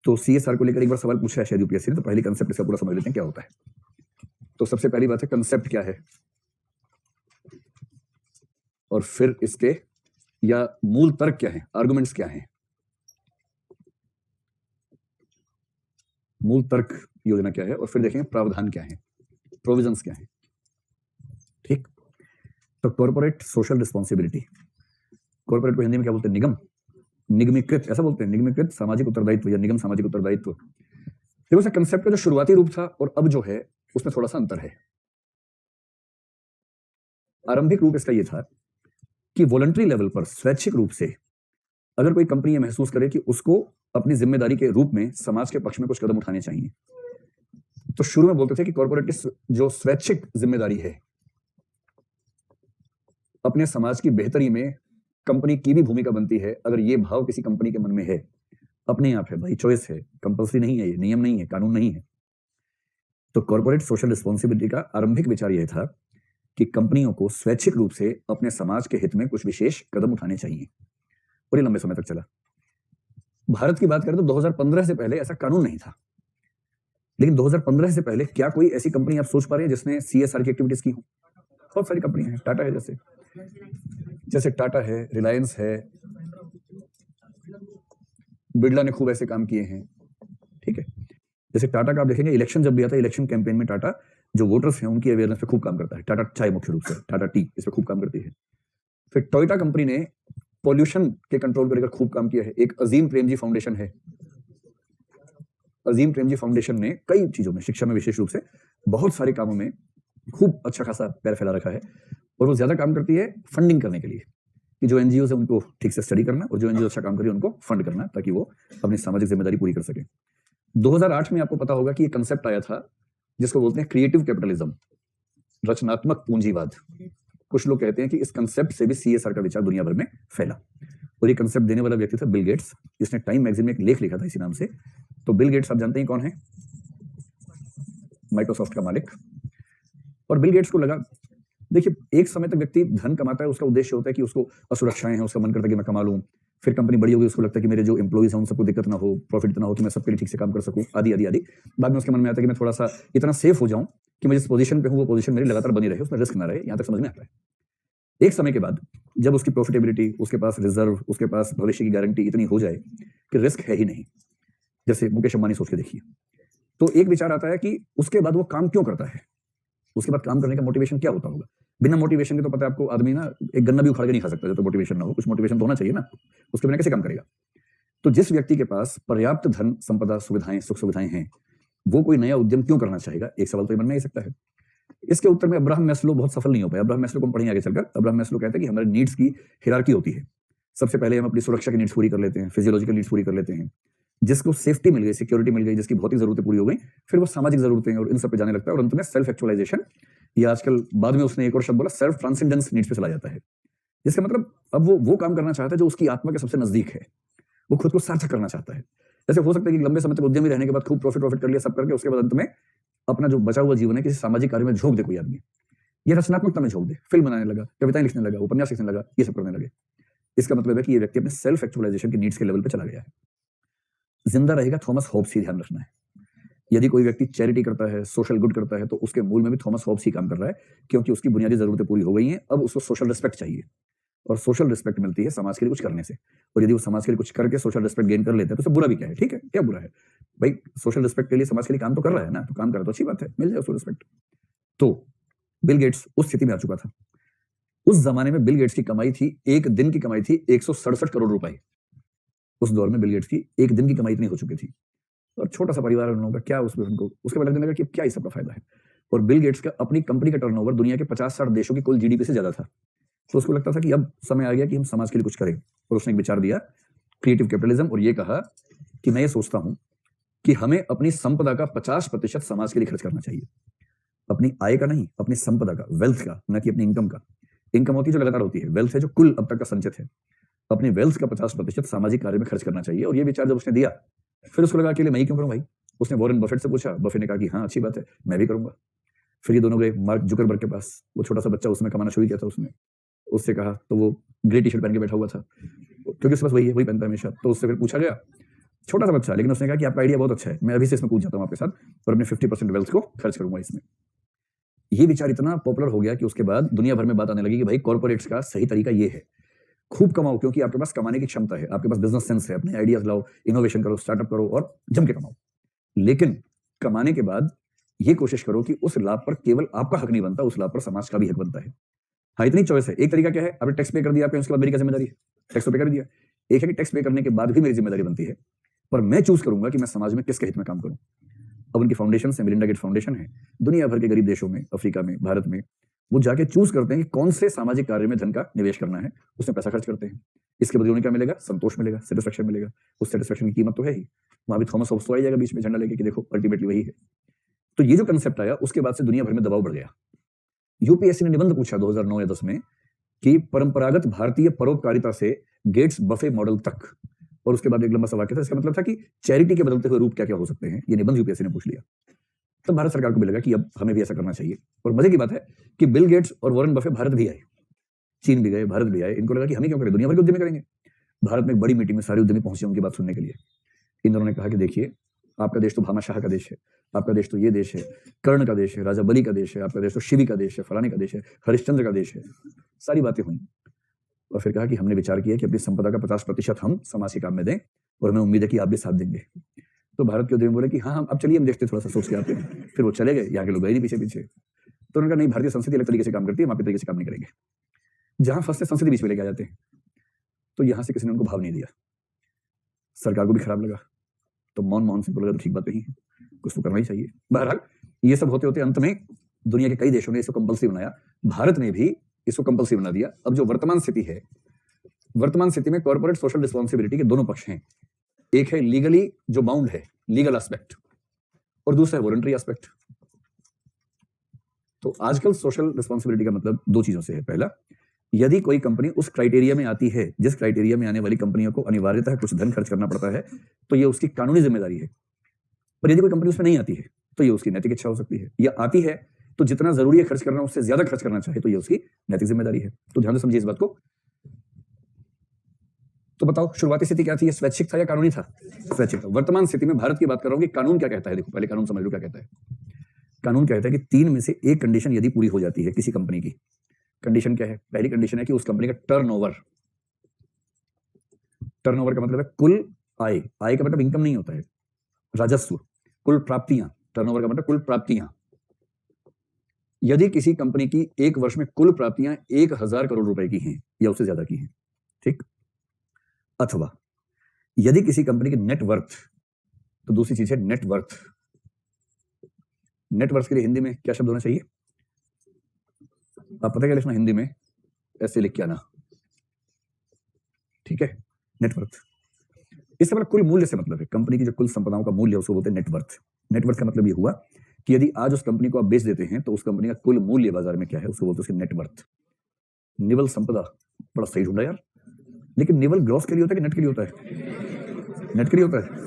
Speaker 1: तो सीएसआर को लेकर एक बार सवाल पूछा है शायद यूपीएससी ने, तो पहली कंसेप्ट इसका पूरा समझ लेते हैं क्या होता है। तो सबसे पहली बात है कंसेप्ट क्या है, और फिर इसके या मूल तर्क क्या है, आर्गुमेंट्स क्या हैं। मूल तर्क योजना क्या है, और फिर देखेंगे प्रावधान क्या है, प्रोविजंस क्या है। ठीक, तो कॉर्पोरेट सोशल रिस्पॉन्सिबिलिटी, कॉर्पोरेट को हिंदी में क्या बोलते हैं? निगम, निगमीकृत, ऐसा बोलते हैं, निगमीकृत सामाजिक उत्तरदायित्व या निगम सामाजिक उत्तरदायित्व। देखो उस कंसेप्ट का जो शुरुआती रूप था और अब जो है उसमें थोड़ा सा अंतर है। आरंभिक रूप इसका यह था कि वॉलंटरी लेवल पर, स्वैच्छिक रूप से अगर कोई कंपनी ये महसूस करे कि उसको अपनी जिम्मेदारी के रूप में समाज के पक्ष में कुछ कदम उठाने चाहिए, तो शुरू में बोलते थे कि कॉर्पोरेट की जो स्वैच्छिक जिम्मेदारी है, अपने समाज की बेहतरी में कंपनी की भी भूमिका बनती है। अगर ये भाव किसी कंपनी के मन में है, अपने आप है भाई, चॉइस है, कंपल्सरी नहीं है, ये नियम नहीं है, कानून नहीं है। तो कॉर्पोरेट सोशल रिस्पॉन्सिबिलिटी का आरंभिक विचार यह था कि कंपनियों को स्वैच्छिक रूप से अपने समाज के हित में कुछ विशेष कदम उठाने चाहिए, और ये लंबे समय तक चला। भारत की बात करें तो 2015 से पहले ऐसा कानून नहीं था। लेकिन 2015 से पहले क्या कोई ऐसी कंपनी आप सोच पा रहे हैं जिसने सीएसआर की एक्टिविटीज की हो? बहुत सारी कंपनियां हैं, टाटा है, जैसे टाटा है, रिलायंस है, बिरला ने खूब ऐसे काम किए हैं। ठीक है, जैसे टाटा का आप देखेंगे इलेक्शन जब भी आता है, इलेक्शन कैंपेन में टाटा जो वोटर्स हैं उनकी अवेयरनेस पे खूब काम करता है। टाटा चाय मुख्य रूप से, टाटा टी इस पे खूब काम करती है। फिर टोयोटा कंपनी ने पॉल्यूशन के कंट्रोल को लेकर खूब काम किया है। एक अजीम प्रेमजी फाउंडेशन है, अजीम प्रेमजी फाउंडेशन ने कई चीजों में, शिक्षा में विशेष रूप से, बहुत सारे कामों में खूब अच्छा खासा पैर फैला रखा है। और वो ज्यादा काम करती है फंडिंग करने के लिए, कि जो एनजीओ है उनको ठीक से स्टडी करना, और जो एनजीओ अच्छा काम करे उनको फंड करना, ताकि वो अपनी सामाजिक जिम्मेदारी पूरी कर सके। 2008 में आपको पता होगा कि एक कंसेप्ट आया था जिसको बोलते हैं क्रिएटिव कैपिटलिज्म, रचनात्मक पूंजीवाद। कुछ लोग कहते हैं कि इस कंसेप्ट से भी सीएसआर का विचार दुनिया भर में फैला, और ये कंसेप्ट देने वाला व्यक्ति था बिल गेट्स, जिसने टाइम मैगजीन में एक लेख लिखा था इसी नाम से। तो बिल गेट्स आप जानते हैं कौन है? माइक्रोसॉफ्ट का मालिक। और बिल गेट्स को लगा, देखिए एक समय तक व्यक्ति धन कमाता है, उसका उद्देश्य होता है कि उसको असुरक्षाएं हैं, उसका मन करता है कि मैं कमा लूं। फिर कंपनी बड़ी होगी, उसको लगता है कि मेरे जो एम्प्लॉइज हैं उन सबको दिक्कत ना हो, प्रॉफिट इतना हो कि मैं सबके लिए ठीक से काम कर सकूं, आदि आदि आदि। बाद में उसके मन में आता है कि मैं थोड़ा सा इतना सेफ हो जाऊं कि मैं जिस पोजीशन पे हूं वो पोजीशन मेरी लगातार बनी रहे, उसमें रिस्क ना रहे। यहां तक समझ में आता है। एक समय के बाद जब उसकी प्रॉफिटेबिलिटी, उसके पास रिजर्व, उसके पास भविष्य की गारंटी इतनी हो जाए कि रिस्क है ही नहीं, जैसे मुकेश अंबानी सोच के देखिए, तो एक विचार आता है कि उसके बाद वो काम क्यों करता है। उसके बाद काम करने का मोटिवेशन क्या होता होगा? बिना मोटिवेशन के तो पता है आपको, आदमी ना एक गन्ना भी उखाड़ के नहीं खा सकता जब तो मोटिवेशन ना हो। कुछ मोटिवेशन तो होना चाहिए ना, उसके बिना कैसे काम करेगा? तो जिस व्यक्ति के पास पर्याप्त धन, संपदा, सुविधाएं, सुख सुविधाएं हैं, वो कोई नया उद्यम क्यों करना चाहेगा? एक सवाल तो ये मन में आ सकता है। इसके उत्तर में अब्राहम मैस्लो बहुत सफल नहीं हो पाया। अब्राहम मैस्लो को हम पढ़ेंगे आगे चलकर। अब्राहम मैस्लो कहते हैं कि हमारे नीड्स की हायरार्की होती है। सबसे पहले हम अपनी सुरक्षा की नीड्स पूरी कर लेते हैं, फिजियोलॉजिकल नीड्स पूरी कर लेते हैं। जिसको सेफ्टी मिल गई, सिक्योरिटी मिल गई, जिसकी भौतिक जरूरतें पूरी हो गई, फिर वो सामाजिक जरूरतें और इन सब पे जाने लगता है, और अंत में सेल्फ एक्चुअलाइजेशन, या आजकल बाद में उसने एक और शब्द बोला, सेल्फ ट्रांसेंडेंस नीड्स पे चला जाता है। जिसका मतलब अब वो काम करना चाहता है जो उसकी आत्मा के सबसे नजदीक है। वो खुद को सार्थक करना चाहता है। जैसे हो सकता है कि लंबे समय तक उद्यमी रहने के बाद खूब प्रॉफिट कर लिया, सब करके उसके बाद अंत में अपना जो बचा हुआ जीवन है किसी सामाजिक कार्य में झोंक दे कोई आदमी, ये रचनात्मकता में झोंक दे, फिल्म बनाने लगा, कविताएं लिखने लगा, उपन्यास लिखने लगा, ये सब करने लगे। इसका मतलब है कि ये व्यक्ति अपने सेल्फ एक्चुअलाइजेशन की नीड्स के लेवल पे चला गया है। जिंदा रहेगा थॉमस हॉब्स ही ध्यान रखना है। यदि कोई व्यक्ति चैरिटी करता है, सोशल गुड करता है, तो उसके मूल में भी थॉमस हॉब्स ही काम कर रहा है, क्योंकि उसकी बुनियादी जरूरतें पूरी हो गई हैं। अब उसको सोशल रिस्पेक्ट चाहिए, और सोशल रिस्पेक्ट मिलती है समाज के लिए कुछ करने से। और यदि वो समाज के लिए कुछ करके सोशल रिस्पेक्ट गेन कर लेता है तो उससे बुरा भी क्या है? ठीक है, क्या बुरा है भाई? सोशल रिस्पेक्ट के लिए, समाज के लिए काम तो कर रहा है ना, तो काम कर रहा तो अच्छी बात है, मिल जाए उसको रिस्पेक्ट। तो बिल गेट्स उस स्थिति में आ चुका था। उस जमाने में बिल गेट्स की कमाई थी, एक दिन की कमाई थी 167 करोड़ रुपए। उस दौर में बिल गेट्स की एक दिन की कमाई इतनी हो चुकी थी, और छोटा सा परिवार उन लोगों का, क्या उसमें उनको उसके बाद लगने लगा कि क्या इस सब का फायदा है। और बिल गेट्स का अपनी कंपनी का टर्नओवर दुनिया के 50-60 देशों की कुल जीडीपी से ज्यादा था। तो उसको लगता था कि अब समय आ गया कि हम समाज के लिए कुछ करें, और उसने एक विचार दिया, क्रिएटिव कैपिटलिज्म, और ये कहा कि मैं ये सोचता हूं कि हमें अपनी संपदा का 50% समाज के लिए खर्च करना चाहिए। अपनी आय का नहीं, अपनी संपदा का, वेल्थ का, न कि अपनी इनकम का। इनकम होती है जो लगातार होती है, वेल्थ है जो कुल अब तक का संचित है। अपनी वेल्थ का 50% सामाजिक कार्य में खर्च करना चाहिए। और ये विचार जब उसने दिया, फिर उसको लगा अकेले मैं ही क्यों करूं भाई? उसने वॉरेन बफेट से पूछा, बफेट ने कहा कि हाँ अच्छी बात है, मैं भी करूंगा। फिर ये दोनों गए मार्क जुकरबर्ग के पास, वो छोटा सा बच्चा, उसमें कमाना शुरू किया था उसने, उससे कहा, तो वो ग्रे टी शर्ट पहन के बैठा हुआ था, क्योंकि उसके पास वही है, वही पहनता है हमेशा। तो उससे फिर पूछा गया, छोटा सा बच्चा, लेकिन उसने कहा कि आपका आइडिया बहुत अच्छा है, मैं अभी से इसमें कूद जाता हूँ आपके साथ, और अपने 50% वेल्थ को खर्च करूंगा इसमें। ये विचार इतना पॉपुलर हो गया कि उसके बाद दुनिया भर में बात आने लगी कि भाई कॉर्पोरेट्स का सही तरीका ये है, खूब कमाओ, क्योंकि आपके पास कमाने की क्षमता है, आपके पास बिजनेस सेंस है, अपने आइडियाज लाओ, इनोवेशन करो, स्टार्टअप करो और जम के कमाओ। लेकिन कमाने के बाद ये कोशिश करो कि उस लाभ पर केवल आपका हक नहीं बनता, उस लाभ पर समाज का भी हक बनता है। हाँ, इतनी चॉइस है। एक तरीका क्या है, आपने टैक्स पे कर दिया आपने, उसके बाद मेरी क्या जिम्मेदारी है? टैक्स तो पे कर दिया। एक है कि टैक्स पे करने के बाद भी मेरी जिम्मेदारी बनती है, पर मैं चूज करूंगा कि मैं समाज में किसके हित में काम करूं। अब उनकी फाउंडेशन है, मिलिंडा गेट फाउंडेशन है, दुनिया भर के गरीब देशों में, अफ्रीका में, भारत में, वो जाके चूज करते हैं कि कौन से सामाजिक कार्य में धन का निवेश करना है, उसमें पैसा खर्च करते हैं। इसके बदले उन्हें क्या मिलेगा? संतोष मिलेगा, सेटिस्फेक्शन मिलेगा। उस सेटिस्फेक्शन की कीमत तो है ही। वहां भी थॉमस हॉब्स तो आ जाएगा बीच में झंडा लेके कि देखो अल्टीमेटली वही है। तो ये जो कंसेप्ट आया, उसके बाद से दुनिया भर में दबाव बढ़ गया। यूपीएससी ने निबंध पूछा 2009 या 10 में कि परंपरागत भारतीय परोपकारिता से गेट्स बफे मॉडल तक, और उसके बाद एक लंबा सा वाक्य था। इसका मतलब था कि चैरिटी के बदलते हुए रूप क्या क्या हो सकते हैं। ये निबंध यूपीएससी ने पूछ लिया। तब भारत सरकार को भी लगा कि अब हमें भी ऐसा करना चाहिए। और मजे की बात है कि बिल गेट्स और वॉरेन बफे भारत भी आए, चीन भी गए, भारत भी आए। इनको लगा कि हमें क्यों करें, दुनिया भर के उद्यमी करेंगे। भारत में एक बड़ी मीटिंग में सारे उद्यमी पहुंचे उनकी बात सुनने के लिए। इन दोनों ने कहा कि देखिए, आपका देश तो भामाशाह का देश है, आपका देश तो ये देश है, कर्ण का देश है, राजा बलि का देश है, आपका देश तो शिवी का देश है, फलाने का देश है, हरिश्चंद्र का देश है। सारी बातें हुई, और फिर कहा कि हमने विचार किया कि अपनी संपदा का 50% हम समाज के काम में दें, और हमें उम्मीद है कि आप भी साथ देंगे। तो भारत के उद्यमी बोले कि हाँ, अब चलिए हम देखते, थोड़ा सा सोच के आते हैं। फिर वो चले गए, यहाँ के लोग गए नहीं पीछे पीछे। तो उन्होंने कहा नहीं, भारतीय संस्कृति अलग तरीके से काम करती है, हम अपने तरीके से काम नहीं करेंगे। जहां फंसते संस्कृति बीच में लेके आ जाते हैं। तो यहां से किसी ने उनको भाव नहीं दिया, सरकार को भी खराब लगा। तो मनमोहन सिंह को लगा तो ठीक बात नहीं है, कुछ तो करना ही चाहिए। बहरहाल ये सब होते होते अंत में दुनिया के कई देशों ने इसको कंपल्सरी बनाया, भारत ने भी इसको कंपल्सरी बना दिया। अब जो वर्तमान स्थिति है, वर्तमान स्थिति में कॉर्पोरेट सोशल रिस्पॉन्सिबिलिटी के दोनों पक्ष हैं। एक है लीगली जो बाउंड है, लीगल एस्पेक्ट, और दूसरा है वॉलंटरी एस्पेक्ट। तो आजकल सोशल रिस्पॉन्सिबिलिटी का मतलब दो चीजों से है। पहला, यदि कोई कंपनी उस क्राइटेरिया में आती है जिस क्राइटेरिया में आने वाली कंपनियों को अनिवार्यतः कुछ धन खर्च करना पड़ता है, तो ये उसकी कानूनी जिम्मेदारी है। पर यदि कोई कंपनी उसमें नहीं आती है तो ये उसकी नैतिक इच्छा हो सकती है, या आती है तो जितना जरूरी है खर्च करना उससे ज्यादा खर्च करना चाहे तो ये उसकी नैतिक जिम्मेदारी है। तो ध्यान से समझिए इस बात को। तो बताओ शुरुआती स्थिति क्या थी, ये स्वैच्छिक था या कानूनी था? स्वैच्छिक था। वर्तमान स्थिति में भारत की बात कर रहा हूं कि कानून क्या कहता है। देखो पहले कानून समझ लो क्या कहता है। कानून कहता है कि 3 में से एक कंडीशन यदि पूरी हो जाती है किसी कंपनी की। कंडीशन क्या है? पहली कंडीशन है कि उस कंपनी का टर्नओवर, टर्नओवर का मतलब है कुल आय, आय का मतलब इनकम नहीं होता है, राजस्व, कुल प्राप्तियां। टर्नओवर का मतलब कुल प्राप्तियां, यदि किसी कंपनी की एक वर्ष में कुल प्राप्तियां 1000 करोड़ रुपए की हैं या उससे ज्यादा की हैं, ठीक, अथवा यदि किसी कंपनी की नेटवर्थ, तो दूसरी चीज है नेटवर्थ। नेटवर्थ के लिए हिंदी में क्या शब्द होना चाहिए? आप पता क्या लिखना हिंदी में? ऐसे लिख के आना, ठीक है, नेटवर्थ। इससे मतलब कुल मूल्य से मतलब है कंपनी की जो कुल संपदाओं का मूल्य है उसको बोलते हैं नेटवर्थ। नेटवर्थ का मतलब ये हुआ कि यदि आज उस कंपनी को आप बेच देते हैं तो उस कंपनी का कुल मूल्य बाजार में क्या है उसको बोलते हैं उसकी नेटवर्थ। निवल संपदा, बड़ा सही ढूंढा यार। लेकिन निवल ग्रॉस के लिए होता है कि नेट के लिए होता है? नेट के लिए होता है,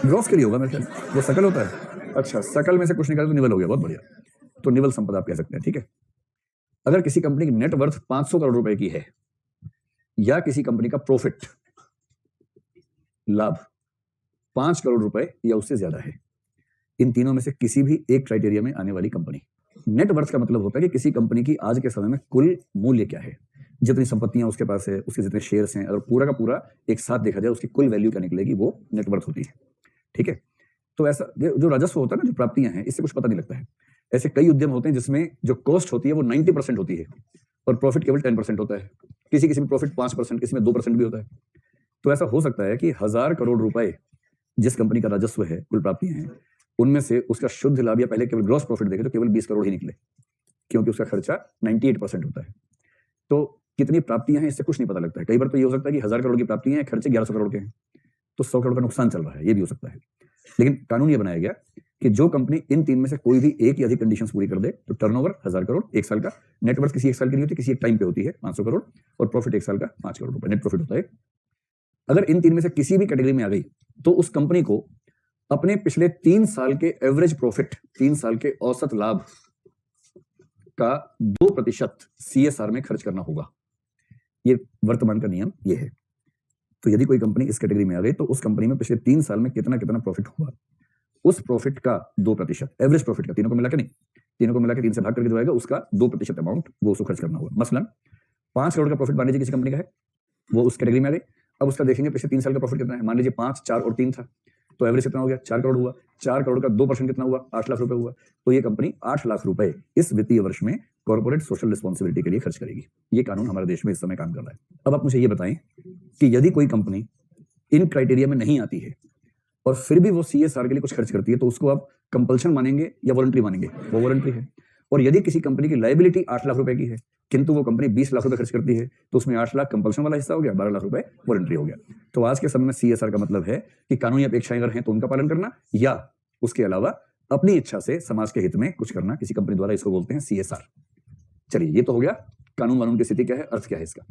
Speaker 1: ग्रॉस के लिए होगा मेरे ख्याल, वो सकल होता है। अच्छा, सकल में से कुछ निकाले तो निवल हो गया, बहुत बढ़िया। तो निवल संपदा आप कह सकते हैं, ठीक है। अगर किसी कंपनी की नेटवर्थ 500 करोड़ रुपए की है या किसी कंपनी का प्रॉफिट, लाभ 5 करोड़ रुपए या उससे ज्यादा है, इन तीनों में से किसी भी एक क्राइटेरिया में आने वाली कंपनी। नेटवर्थ का मतलब होता है कि किसी कंपनी की आज के समय में कुल मूल्य क्या है, जितनी संपत्तियां उसके पास है, उसके जितने शेयर्स हैं, अगर पूरा का पूरा एक साथ देखा जाए उसकी कुल वैल्यू क्या निकलेगी, वो नेटवर्थ होती है, ठीक है। तो ऐसा जो राजस्व होता है ना, जो प्राप्तियां हैं, इससे कुछ पता नहीं लगता है। ऐसे कई उद्यम होते हैं जिसमें जो कॉस्ट होती है वो 90% होती है और प्रॉफिट केवल 10% होता है। किसी किसी में प्रॉफिट 5%, किसी में 2% भी होता है। तो ऐसा हो सकता है कि 1000 करोड़ रुपए जिस कंपनी का राजस्व है, कुल प्राप्तियां हैं, उनमें से उसका शुद्ध लाभ या पहले केवल ग्रॉस प्रॉफिट देखे तो केवल 20 करोड़ ही निकले, क्योंकि उसका खर्चा 98% होता है। तो कितनी प्राप्तियां हैं इससे कुछ नहीं पता लगता है। कई बार तो ये हो सकता है कि 1000 करोड़ की प्राप्तियां हैं, खर्चे 1100 करोड़ के हैं, तो 100 करोड़ का नुकसान चल रहा है, ये भी हो सकता है। लेकिन कानून ये बनाया गया कि जो कंपनी इन तीन में से कोई भी एक या अधिक कंडीशंस पूरी कर दे, तो टर्नओवर 1000 करोड़ एक साल का, नेटवर्थ किसी एक साल की नहीं होती, किसी एक टाइम पे होती है 500 करोड़, और प्रॉफिट एक साल का 5 करोड़ रुपए नेट प्रॉफिट होता है। अगर इन तीन में से किसी भी कैटेगरी में आ गई तो उस कंपनी को अपने पिछले 3 साल के एवरेज प्रॉफिट, 3 साल के औसत लाभ का 2% CSR में खर्च करना होगा। ये वर्तमान का नियम ये है। तो यदि कोई कंपनी इस कैटेगरी में आ गई तो उस कंपनी में पिछले 3 साल में कितना कितना प्रॉफिट हुआ, उस प्रॉफिट का 2%, एवरेज प्रॉफिट का, तीनों को मिलाकर नहीं, तीनों को मिलाकर 3 से भाग करके जो आएगा उसका 2% अमाउंट वो उसको खर्च करना होगा। मसलन 5 करोड़ का प्रॉफिट मान लीजिए किसी कंपनी का है, वो उस कैटेगरी में आ गई। अब उसका देखेंगे पिछले 3 साल का प्रॉफिट कितना है, मान लीजिए 5, 4 और 3 था, तो एवरेज कितना हो गया, 4 करोड़ हुआ। 4 करोड़ का 2% कितना हुआ, 8 लाख रुपए हुआ। तो ये कंपनी 8 लाख रुपए इस वित्तीय वर्ष में कॉर्पोरेट सोशल रिस्पॉन्सिबिलिटी के लिए खर्च करेगी। ये कानून हमारे देश में इस समय काम कर रहा है। अब आप मुझे ये बताएं कि यदि कोई कंपनी इन क्राइटेरिया में नहीं आती है और फिर भी वो CSR के लिए कुछ खर्च करती है, तो उसको आप कंपल्शन मानेंगे या वॉलंटरी मानेंगे? वो वॉलंटरी है। और यदि किसी कंपनी की लायबिलिटी 8 लाख रुपए की है किंतु वो कंपनी 20 लाख रुपए खर्च करती है, तो उसमें 8 लाख कंपल्शन वाला हिस्सा हो गया, 12 लाख रुपए वॉलंटरी हो गया। तो आज के समय में CSR का मतलब है कि कानूनी अपेक्षाएं अगर हैं तो उनका पालन करना, या उसके अलावा अपनी इच्छा से समाज के हित में कुछ करना किसी कंपनी द्वारा, इसको बोलते हैं CSR। चलिए, ये तो हो गया कानून वानून की स्थिति क्या है, अर्थ क्या है इसका।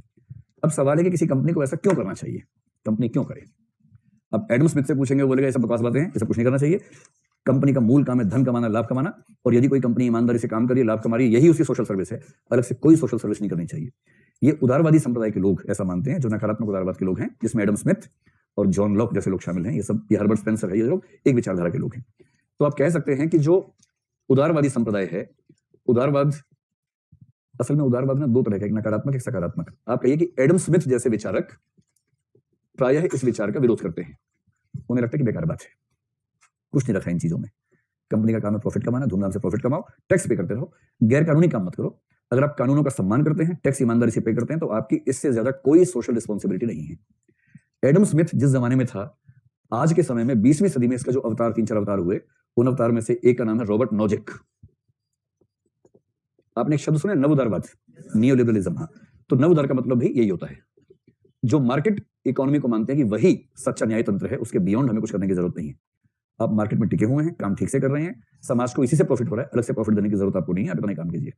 Speaker 1: अब सवाल है कि किसी कंपनी को ऐसा क्यों करना चाहिए, कंपनी क्यों करे। अब एडम स्मिथ से पूछेंगे, बोलेगा ये सब बकवास बातें हैं, ऐसा कुछ नहीं करना चाहिए। कंपनी का मूल काम है धन कमाना, लाभ कमाना, और यदि कोई कंपनी ईमानदारी से काम कर रही है, लाभ कमा रही है, यही उसकी सोशल सर्विस है। अलग से कोई सोशल सर्विस नहीं करनी चाहिए। ये उदारवादी संप्रदाय के लोग ऐसा मानते हैं, जो नकारात्मक उदारवाद के लोग हैं, जिसमें एडम स्मिथ और जॉन लॉक जैसे लोग शामिल हैं। ये हर्बर्ट स्पेंसर है, ये लोग एक विचारधारा के लोग हैं। तो आप कह सकते हैं कि जो उदारवादी संप्रदाय है, उदारवाद असल में उदारवाद में 2 तरह का, एक नकारात्मक एक सकारात्मक। आप कहिए कि एडम स्मिथ जैसे विचारक प्रायः इस विचार का विरोध करते हैं। उन्हें लगता है कि बेकार बात है, कुछ नहीं रखा इन चीजों में। कंपनी का काम है प्रॉफिट कमाना, धूमधाम से प्रॉफिट कमाओ, टैक्स पे करते रहो, गैर कानूनी काम मत करो। अगर आप कानूनों का सम्मान करते हैं, टैक्स ईमानदारी से पे करते हैं, तो आपकी इससे ज्यादा कोई सोशल रिस्पॉन्सिबिलिटी नहीं है। एडम स्मिथ जिस जमाने में था, आज के समय में 20वीं सदी में इसका जो अवतार, 3-4 अवतार हुए, उन अवतार में से एक का नाम है रॉबर्ट नोजिक। आपने एक शब्द सुना, नवउदारवाद, नियोलिबरलिज्म। हाँ, तो नवउदार का मतलब भी यही होता है, जो मार्केट इकोनॉमी को मानते हैं कि वही सच्चा न्याय तंत्र है, उसके बियॉन्ड हमें कुछ करने की जरूरत नहीं है। आप मार्केट में टिके हुए हैं, काम ठीक से कर रहे हैं, समाज को इसी से प्रॉफिट हो रहा है, अलग से प्रॉफिट देने की जरूरत आपको नहीं है, आप अपना काम कीजिए।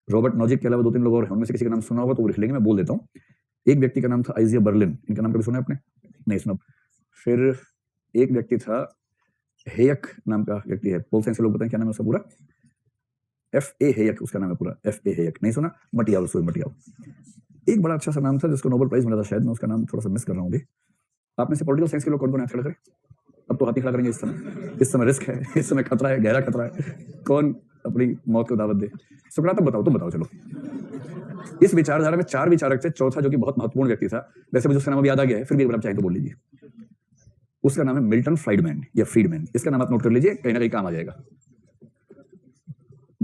Speaker 1: रॉबर्ट नोजिक के अलावा 2-3 लोग और हैं, उनमें से किसी का नाम सुना होगा तो वो लिख लेंगे, मैं बोल देता हूँ। एक व्यक्ति का नाम था आइजिया बर्लिन, इनका नाम कभी सुना आपने? नहीं सुना। फिर एक व्यक्ति था हेयक नाम का व्यक्ति है, पोल साइंस के लोग बताएं क्या नाम है उसका पूरा? F.A. हेयक उसका नाम है पूरा, F.A. हेयक। नहीं सुना? मटियाव, सोई मटियाव। एक बड़ा अच्छा सा नाम था जिसको नोबेल प्राइज मिला था शायद, मैं उसका नाम थोड़ा सा मिस कर रहा हूँ अभी। आप में से पॉलिटिकल साइंस के लोग कौन कौन हाथ खड़ा करें? अब तो हाथ ही खड़ा करेंगे। इस समय रिस्क है, इस समय खतरा है, गहरा खतरा है। कौन अपनी मौत को दावत दे? सुकरात, बताओ, तुम बताओ। चलो, इस विचारधारा में 4 विचारक थे, चौथा जो कि बहुत महत्वपूर्ण व्यक्ति था, वैसे मुझे उसका नाम अभी याद आ गया है, फिर भी एक बार आप चाहें तो बोल लीजिए। उसका नाम है मिल्टन फ्राइडमैन या फ्रीडमैन। इसका नाम आप नोट कर लीजिए, कहीं ना कहीं काम आ जाएगा।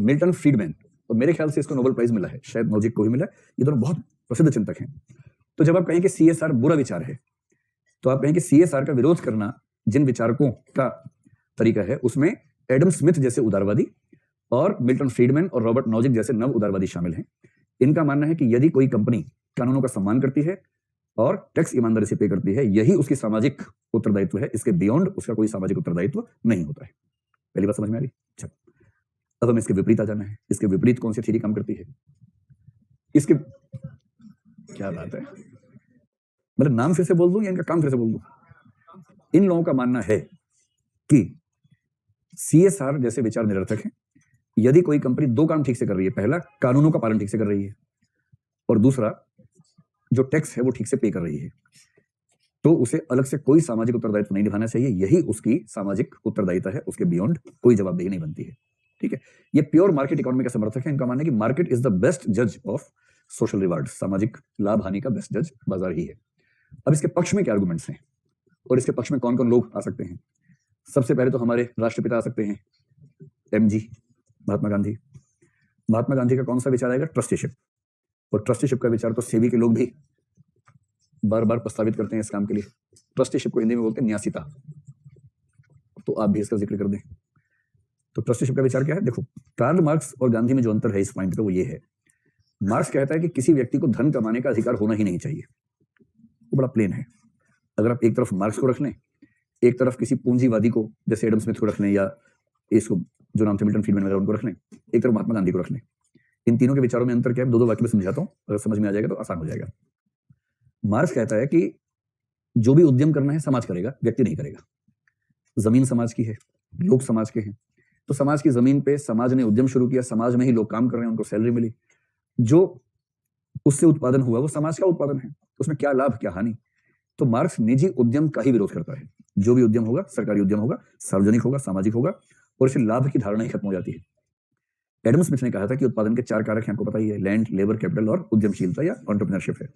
Speaker 1: मिल्टन फ्रीडमैन, और मेरे ख्याल से इसको नोबेल प्राइज मिला है, शायद नोजिक को भी मिला है, ये दोनों बहुत प्रसिद्ध चिंतक हैं। तो जब आप कहें कि CSR बुरा विचार है, तो आप कहें कि CSR का विरोध करना जिन विचारकों का तरीका है उसमें एडम स्मिथ जैसे उदारवादी और मिल्टन फ्रीडमैन और रॉबर्ट नोजिक जैसे नव उदारवादी शामिल हैं। इनका मानना है कि यदि कोई कंपनी कानूनों का सम्मान करती है और टैक्स ईमानदारी से पे करती है, यही उसकी सामाजिक उत्तरदायित्व है, इसके बियॉन्ड उसका कोई सामाजिक उत्तरदायित्व नहीं होता है। पहली बात समझ में आ रही? अच्छा, अब हम इसके विपरीत आ जाना है। इसके विपरीत कौन सी थ्योरी काम करती है? इसके क्या बात है, मतलब नाम फिर से बोल दूं या इनका काम फिर से बोल दूं? इन लोगों का मानना है कि CSR जैसे विचार निरर्थक हैं यदि कोई कंपनी दो काम ठीक से कर रही है। पहला, कानूनों का पालन ठीक से कर रही है, और दूसरा, जो टैक्स है वो ठीक से पे कर रही है, तो उसे अलग से कोई सामाजिक उत्तरदायित्व नहीं निभाना चाहिए। यही उसकी सामाजिक उत्तरदायित्व है, उसके बियॉन्ड कोई जवाबदेही नहीं बनती है। ठीक है, ये प्योर मार्केट इकोनॉमी का समर्थक है। इनका मानना है कि मार्केट इज द बेस्ट जज ऑफ सोशल रिवार्ड, सामाजिक लाभ हानि का बेस्ट जज बाजार ही है। अब इसके पक्ष में क्या आर्गुमेंट्स हैं और इसके पक्ष में कौन कौन लोग आ सकते हैं? सबसे पहले तो हमारे राष्ट्रपिता आ सकते हैं, MG, महात्मा गांधी। महात्मा गांधी का कौन सा विचार आएगा? ट्रस्टीशिप। और ट्रस्टीशिप का विचार तो सेबी के लोग भी बार बार प्रस्तावित करते हैं इस काम के लिए। ट्रस्टीशिप को हिंदी में बोलते हैं न्यासिता, तो आप भी इसका जिक्र कर दें। तो ट्रस्टीशिप का विचार क्या है? देखो, कार्ल मार्क्स और गांधी में जो अंतर है इस पॉइंट पे वो ये है, मार्क्स कहता है कि किसी व्यक्ति को धन कमाने का अधिकार होना ही नहीं चाहिए। वो बड़ा प्लेन है। अगर आप एक तरफ मार्क्स को रख लें, एक तरफ किसी पूंजीवादी को जैसे एडम स्मिथ को रख लें, या इसको जो नाम थे मिल्टन फ्रीडमैन वगैरह उनको रख लें, एक तरफ महात्मा गांधी को रख लें, इन तीनों के विचारों में अंतर क्या है? दो वाक्य में समझाता हूं, अगर समझ में आ जाएगा तो आसान हो जाएगा। मार्क्स कहता है कि जो भी उद्यम करना है समाज करेगा, व्यक्ति नहीं करेगा। जमीन समाज की है, लोग समाज के हैं, तो समाज की जमीन पे समाज ने उद्यम शुरू किया, समाज में ही लोग काम कर रहे हैं, उनको सैलरी मिली, जो उससे उत्पादन हुआ वो समाज का उत्पादन है, उसमें क्या लाभ क्या हानि। तो मार्क्स निजी उद्यम का ही विरोध करता है। जो भी उद्यम होगा, सरकारी उद्यम होगा, सार्वजनिक होगा, सामाजिक होगा, और इससे लाभ की धारणा ही खत्म हो जाती है। एडम स्मिथ ने कहा था कि उत्पादन के 4 कारक हैं, आपको पता ही है, लैंड, लेबर, कैपिटल और उद्यमशीलता या एंटरप्रेन्योरशिप है।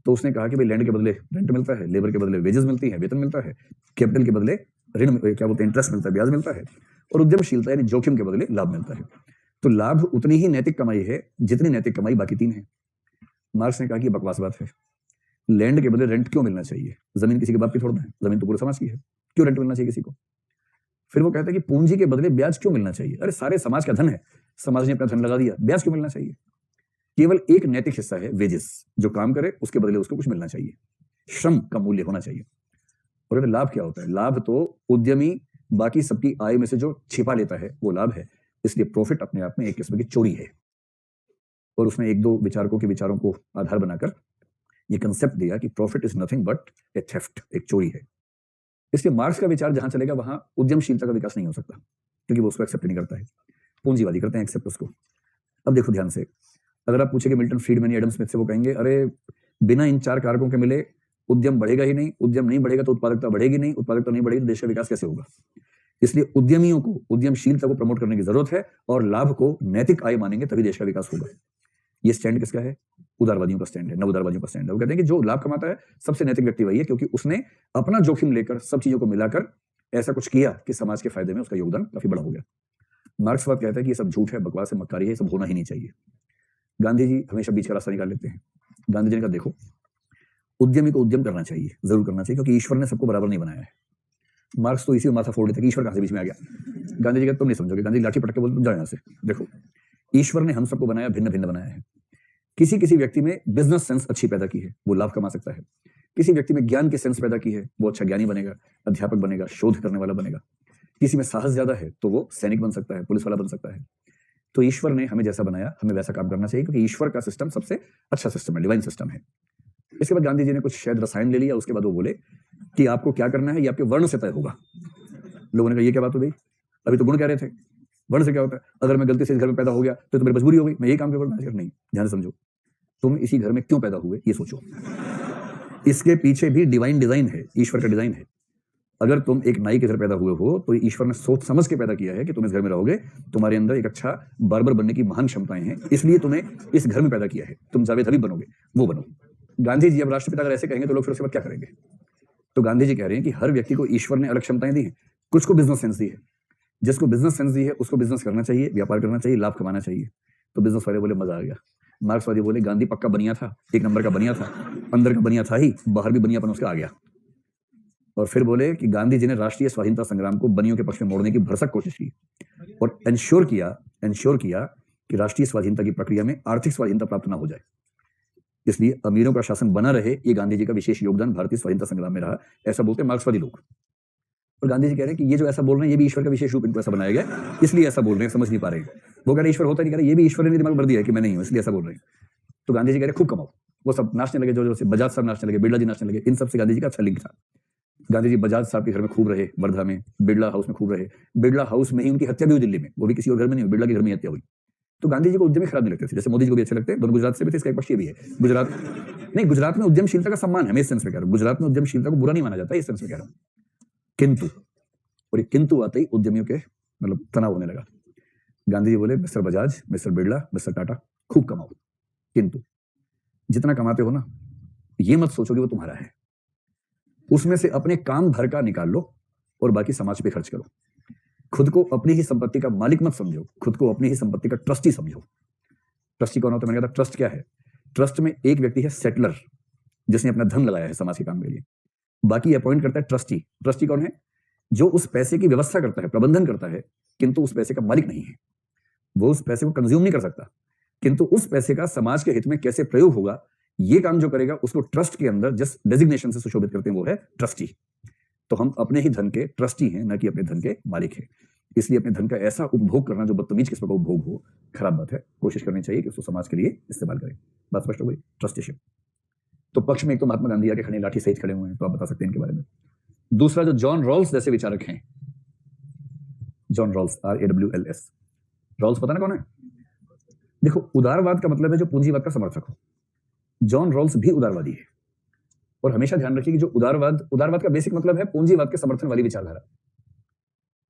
Speaker 1: तो उसने कहा कि भाई लैंड के बदले रेंट मिलता है, लेबर के बदले वेजेस मिलती है, वेतन मिलता है, कैपिटल के बदले ऋण क्या बोलते हैं इंटरेस्ट मिलता है, ब्याज मिलता है, और उद्यमशीलता यानी जोखिम के बदले लाभ मिलता है। तो लाभ उतनी ही नैतिक कमाई है जितनी नैतिक कमाई बाकी 3 है। मार्क्स ने कहा कि बकवास बात है, लैंड के बदले रेंट क्यों मिलना चाहिए? जमीन किसी के बाप की थोड़ा है, जमीन तो पूरे समाज की है, क्यों रेंट मिलना चाहिए किसी को? फिर वो कहता है कि पूंजी के बदले ब्याज क्यों मिलना चाहिए? अरे सारे समाज का धन है, समाज ने अपना धन लगा दिया, ब्याज क्यों मिलना चाहिए? केवल एक नैतिक हिस्सा है वेजेस, जो काम करे उसके बदले उसको कुछ मिलना चाहिए, श्रम का मूल्य होना चाहिए। और लाभ क्या होता है? लाभ तो उद्यमी बाकी सबकी आय में से जो छिपा लेता है वो लाभ है। इसलिए प्रॉफिट अपने आप में एक किस्म की चोरी है। और उसने 1-2 विचारकों के विचारों को आधार बनाकर ये कंसेप्ट दिया कि profit is nothing but A theft, एक चोरी है। इसलिए मार्क्स का विचार जहां चलेगा वहां उद्यमशीलता का विकास नहीं हो सकता, क्योंकि वो उसको एक्सेप्ट नहीं करता है। पूंजीवादी करते हैं एक्सेप्ट उसको। अब देखो ध्यान से, अगर आप पूछेंगे मिल्टन फ्रीडमैन या एडम स्मिथ से, वो कहेंगे अरे बिना इन 4 कारकों के मिले उद्यम बढ़ेगा ही नहीं, उद्यम नहीं बढ़ेगा तो उत्पादकता बढ़ेगी नहीं, उत्पादकता नहीं बढ़ेगी तो देश का विकास कैसे होगा? इसलिए उद्यमियों को, उद्यमशीलता को प्रमोट करने की जरूरत है, और लाभ को नैतिक आय मानेंगे तभी देश का विकास होगा। ये स्टैंड किसका है? उदारवादियों का स्टैंड है, नव उदारवादियों का स्टैंड है। वो कहते हैं कि जो लाभ कमाता है सबसे नैतिक व्यक्ति वही है, क्योंकि उसने अपना जोखिम लेकर सब चीजों को मिलाकर ऐसा कुछ किया कि समाज के फायदे में उसका योगदान काफी बड़ा हो गया। मार्क्सवाद कहता है कि ये सब झूठ है, बकवास है, मक्कारी है, सब होना ही नहीं चाहिए। गांधी जी हमेशा बीच का रास्ता निकाल लेते हैं। गांधी जी ने कहा देखो, उद्यमी को उद्यम करना चाहिए, जरूर करना चाहिए, क्योंकि ईश्वर ने सबको बराबर नहीं बनाया है। मार्क्स तो इसी में माथा फोड़ देते कि ईश्वर कहां से बीच में आ गया। गांधी जी कहते तुम नहीं समझोगे। गांधी लाठी पटक के बोलते तुम जाओ यहां से। देखो, ईश्वर ने हम सबको बनाया, भिन्न भिन्न बनाया है। किसी किसी व्यक्ति में बिजनेस सेंस अच्छी पैदा की है, वो लाभ कमा सकता है। किसी व्यक्ति में ज्ञान की सेंस पैदा की है, वो अच्छा ज्ञानी बनेगा, अध्यापक बनेगा, शोध करने वाला बनेगा। किसी में साहस ज्यादा है तो वो सैनिक बन सकता है, पुलिस वाला बन सकता है। तो ईश्वर ने हमें जैसा बनाया, हमें वैसा काम करना चाहिए, क्योंकि ईश्वर का सिस्टम सबसे अच्छा सिस्टम है, डिवाइन सिस्टम है। इसके बाद गांधी जी ने कुछ शायद रसायन ले लिया। उसके बाद वो बोले कि आपको क्या करना है ये आपके वर्ण से तय होगा। लोगों ने कहा ये क्या बात हो गई, अभी तो गुण कह रहे थे, वर्ण से क्या होता है? अगर मैं गलती से इस घर में पैदा हो गया तो मेरी मजबूरी हो गई, मैं यही काम करना है। नहीं, ध्यान से समझो, तुम इसी घर में क्यों पैदा हुए ये सोचो। इसके पीछे भी डिवाइन डिजाइन है, ईश्वर का डिजाइन है। अगर तुम एक नाई के घर पैदा हुए हो तो ईश्वर ने सोच समझ के पैदा किया है कि तुम इस घर में रहोगे, तुम्हारे अंदर एक अच्छा बार्बर बनने की महान क्षमताएं हैं, इसलिए तुम्हें इस घर में पैदा किया है। तुम जावेद हबीब बनोगे, वो बनो। गांधी जी अब राष्ट्रपिता अगर ऐसे कहेंगे तो लोग फिर उसके बाद क्या करेंगे? तो गांधी जी कह रहे हैं कि हर व्यक्ति को ईश्वर ने अलग क्षमताएं दी हैं। कुछ को बिजनेस सेंस दी है, जिसको बिजनेस सेंस दी है उसको बिजनेस करना चाहिए, व्यापार करना चाहिए, लाभ कमाना चाहिए। तो बिजनेस वाले बोले मजा आ गया। मार्क्सवादी बोले गांधी पक्का बनिया था, एक नंबर का बनिया था, अंदर का बनिया था ही, बाहर भी बनियापन उसका आ गया। और फिर बोले कि गांधी जी ने राष्ट्रीय स्वाधीनता संग्राम को बनियों के पक्ष में मोड़ने की भरसक कोशिश की और इंश्योर किया कि राष्ट्रीय स्वाधीनता की प्रक्रिया में आर्थिक स्वाधीनता प्राप्त ना हो जाए। इसलिए अमीरों का शासन बना रहे, ये गांधी जी का विशेष योगदान भारतीय स्वाधीनता संग्राम में रहा, ऐसा बोलते हैं मार्क्सवादी लोग। और गांधी जी कह रहे हैं कि ये जो ऐसा बोल रहे हैं ये भी ईश्वर का विशेष रूप इनको ऐसा बनाया गया, इसलिए ऐसा बोल रहे हैं, समझ नहीं पा रहे हैं। वो कह रहे ईश्वर होता नहीं, कह रहे ये भी ईश्वर ने दिमाग भर दिया है कि मैं नहीं हूं, इसलिए ऐसा बोल रहे हैं। तो गांधी जी कह रहे खूब कमाओ। वो सब नाचने लगे, जो बजाज साहब नाचने लगे, बिरला जी नाचने लगे, इन सबसे गांधी जी का अच्छा लिंक था। गांधी जी बजाज साहब के घर में खूब रहे, वर्धा में, बिरला हाउस में खूब रहे। बिरला हाउस में ही उनकी हत्या भी हुई दिल्ली में, वो भी किसी और घर में नहीं हुई, बिरला के घर में हत्या हुई। तो गांधी जी को उद्यमी खराब नहीं लगते थे, जैसे मोदी जी को भी अच्छे लगते हैं। दोनों गुजरात से भी थे, इसका एक पक्ष ये भी है। गुजरात में उद्यमशीलता का सम्मान है, मैं इस सेंस में कह रहा हूँ। गुजरात में उद्यमशीलता को बुरा नहीं माना जाता, इस सेंस में कह रहा हूँ। किंतु, और ये किंतु आते ही उद्यमियों के मतलब तनाव होने लगा। गांधी जी बोले mister Bajaj, mister Birla, mister Tata, खूब कमाओ, किंतु जितना कमाते हो ना, ये मत सोचो कि वो तुम्हारा है। उसमें से अपने काम भर का निकाल लो और बाकी समाज पे खर्च करो। खुद को अपनी ही संपत्ति का मालिक मत समझो, खुद को अपनी ही संपत्ति का ट्रस्टी समझो। ट्रस्टी कौन होता है? मैंने कहा ट्रस्ट क्या है? ट्रस्ट में एक व्यक्ति है सेटलर, जिसने अपना धन लगाया है समाज के काम के लिए, बाकी अपॉइंट करता है ट्रस्टी। ट्रस्टी कौन है? जो उस पैसे की व्यवस्था करता है, प्रबंधन करता है, किंतु उस पैसे का मालिक नहीं है। वो उस पैसे को कंज्यूम नहीं कर सकता, किंतु उस पैसे का समाज के हित में कैसे प्रयोग होगा, ये काम जो करेगा उसको ट्रस्ट के अंदर जिस डेजिग्नेशन से सुशोभित करते हैं वो है ट्रस्टी। तो हम अपने ही धन के ट्रस्टी हैं, न कि अपने धन के मालिक हैं। इसलिए अपने धन का ऐसा उपभोग करना जो बदतमीज किस्म का उपभोग हो, खराब बात है। कोशिश करनी चाहिए कि उसको समाज के लिए इस्तेमाल करें। बात स्पष्ट हो गई? ट्रस्टीशिप। तो पक्ष में एक तो महात्मा गांधी आके खड़े लाठी सहित खड़े हुए हैं, तो आप बता सकते हैं इनके बारे में। दूसरा, जो जॉन रॉल्स जैसे विचारक हैं, जॉन रॉल्स, RAWLS, रॉल्स पता ना कौन है? देखो, उदारवाद का मतलब है जो पूंजीवाद का समर्थक हो। जॉन रॉल्स भी उदारवादी है। और हमेशा ध्यान रखिए कि जो उदारवाद का बेसिक मतलब है पूंजीवाद के समर्थन वाली विचारधारा।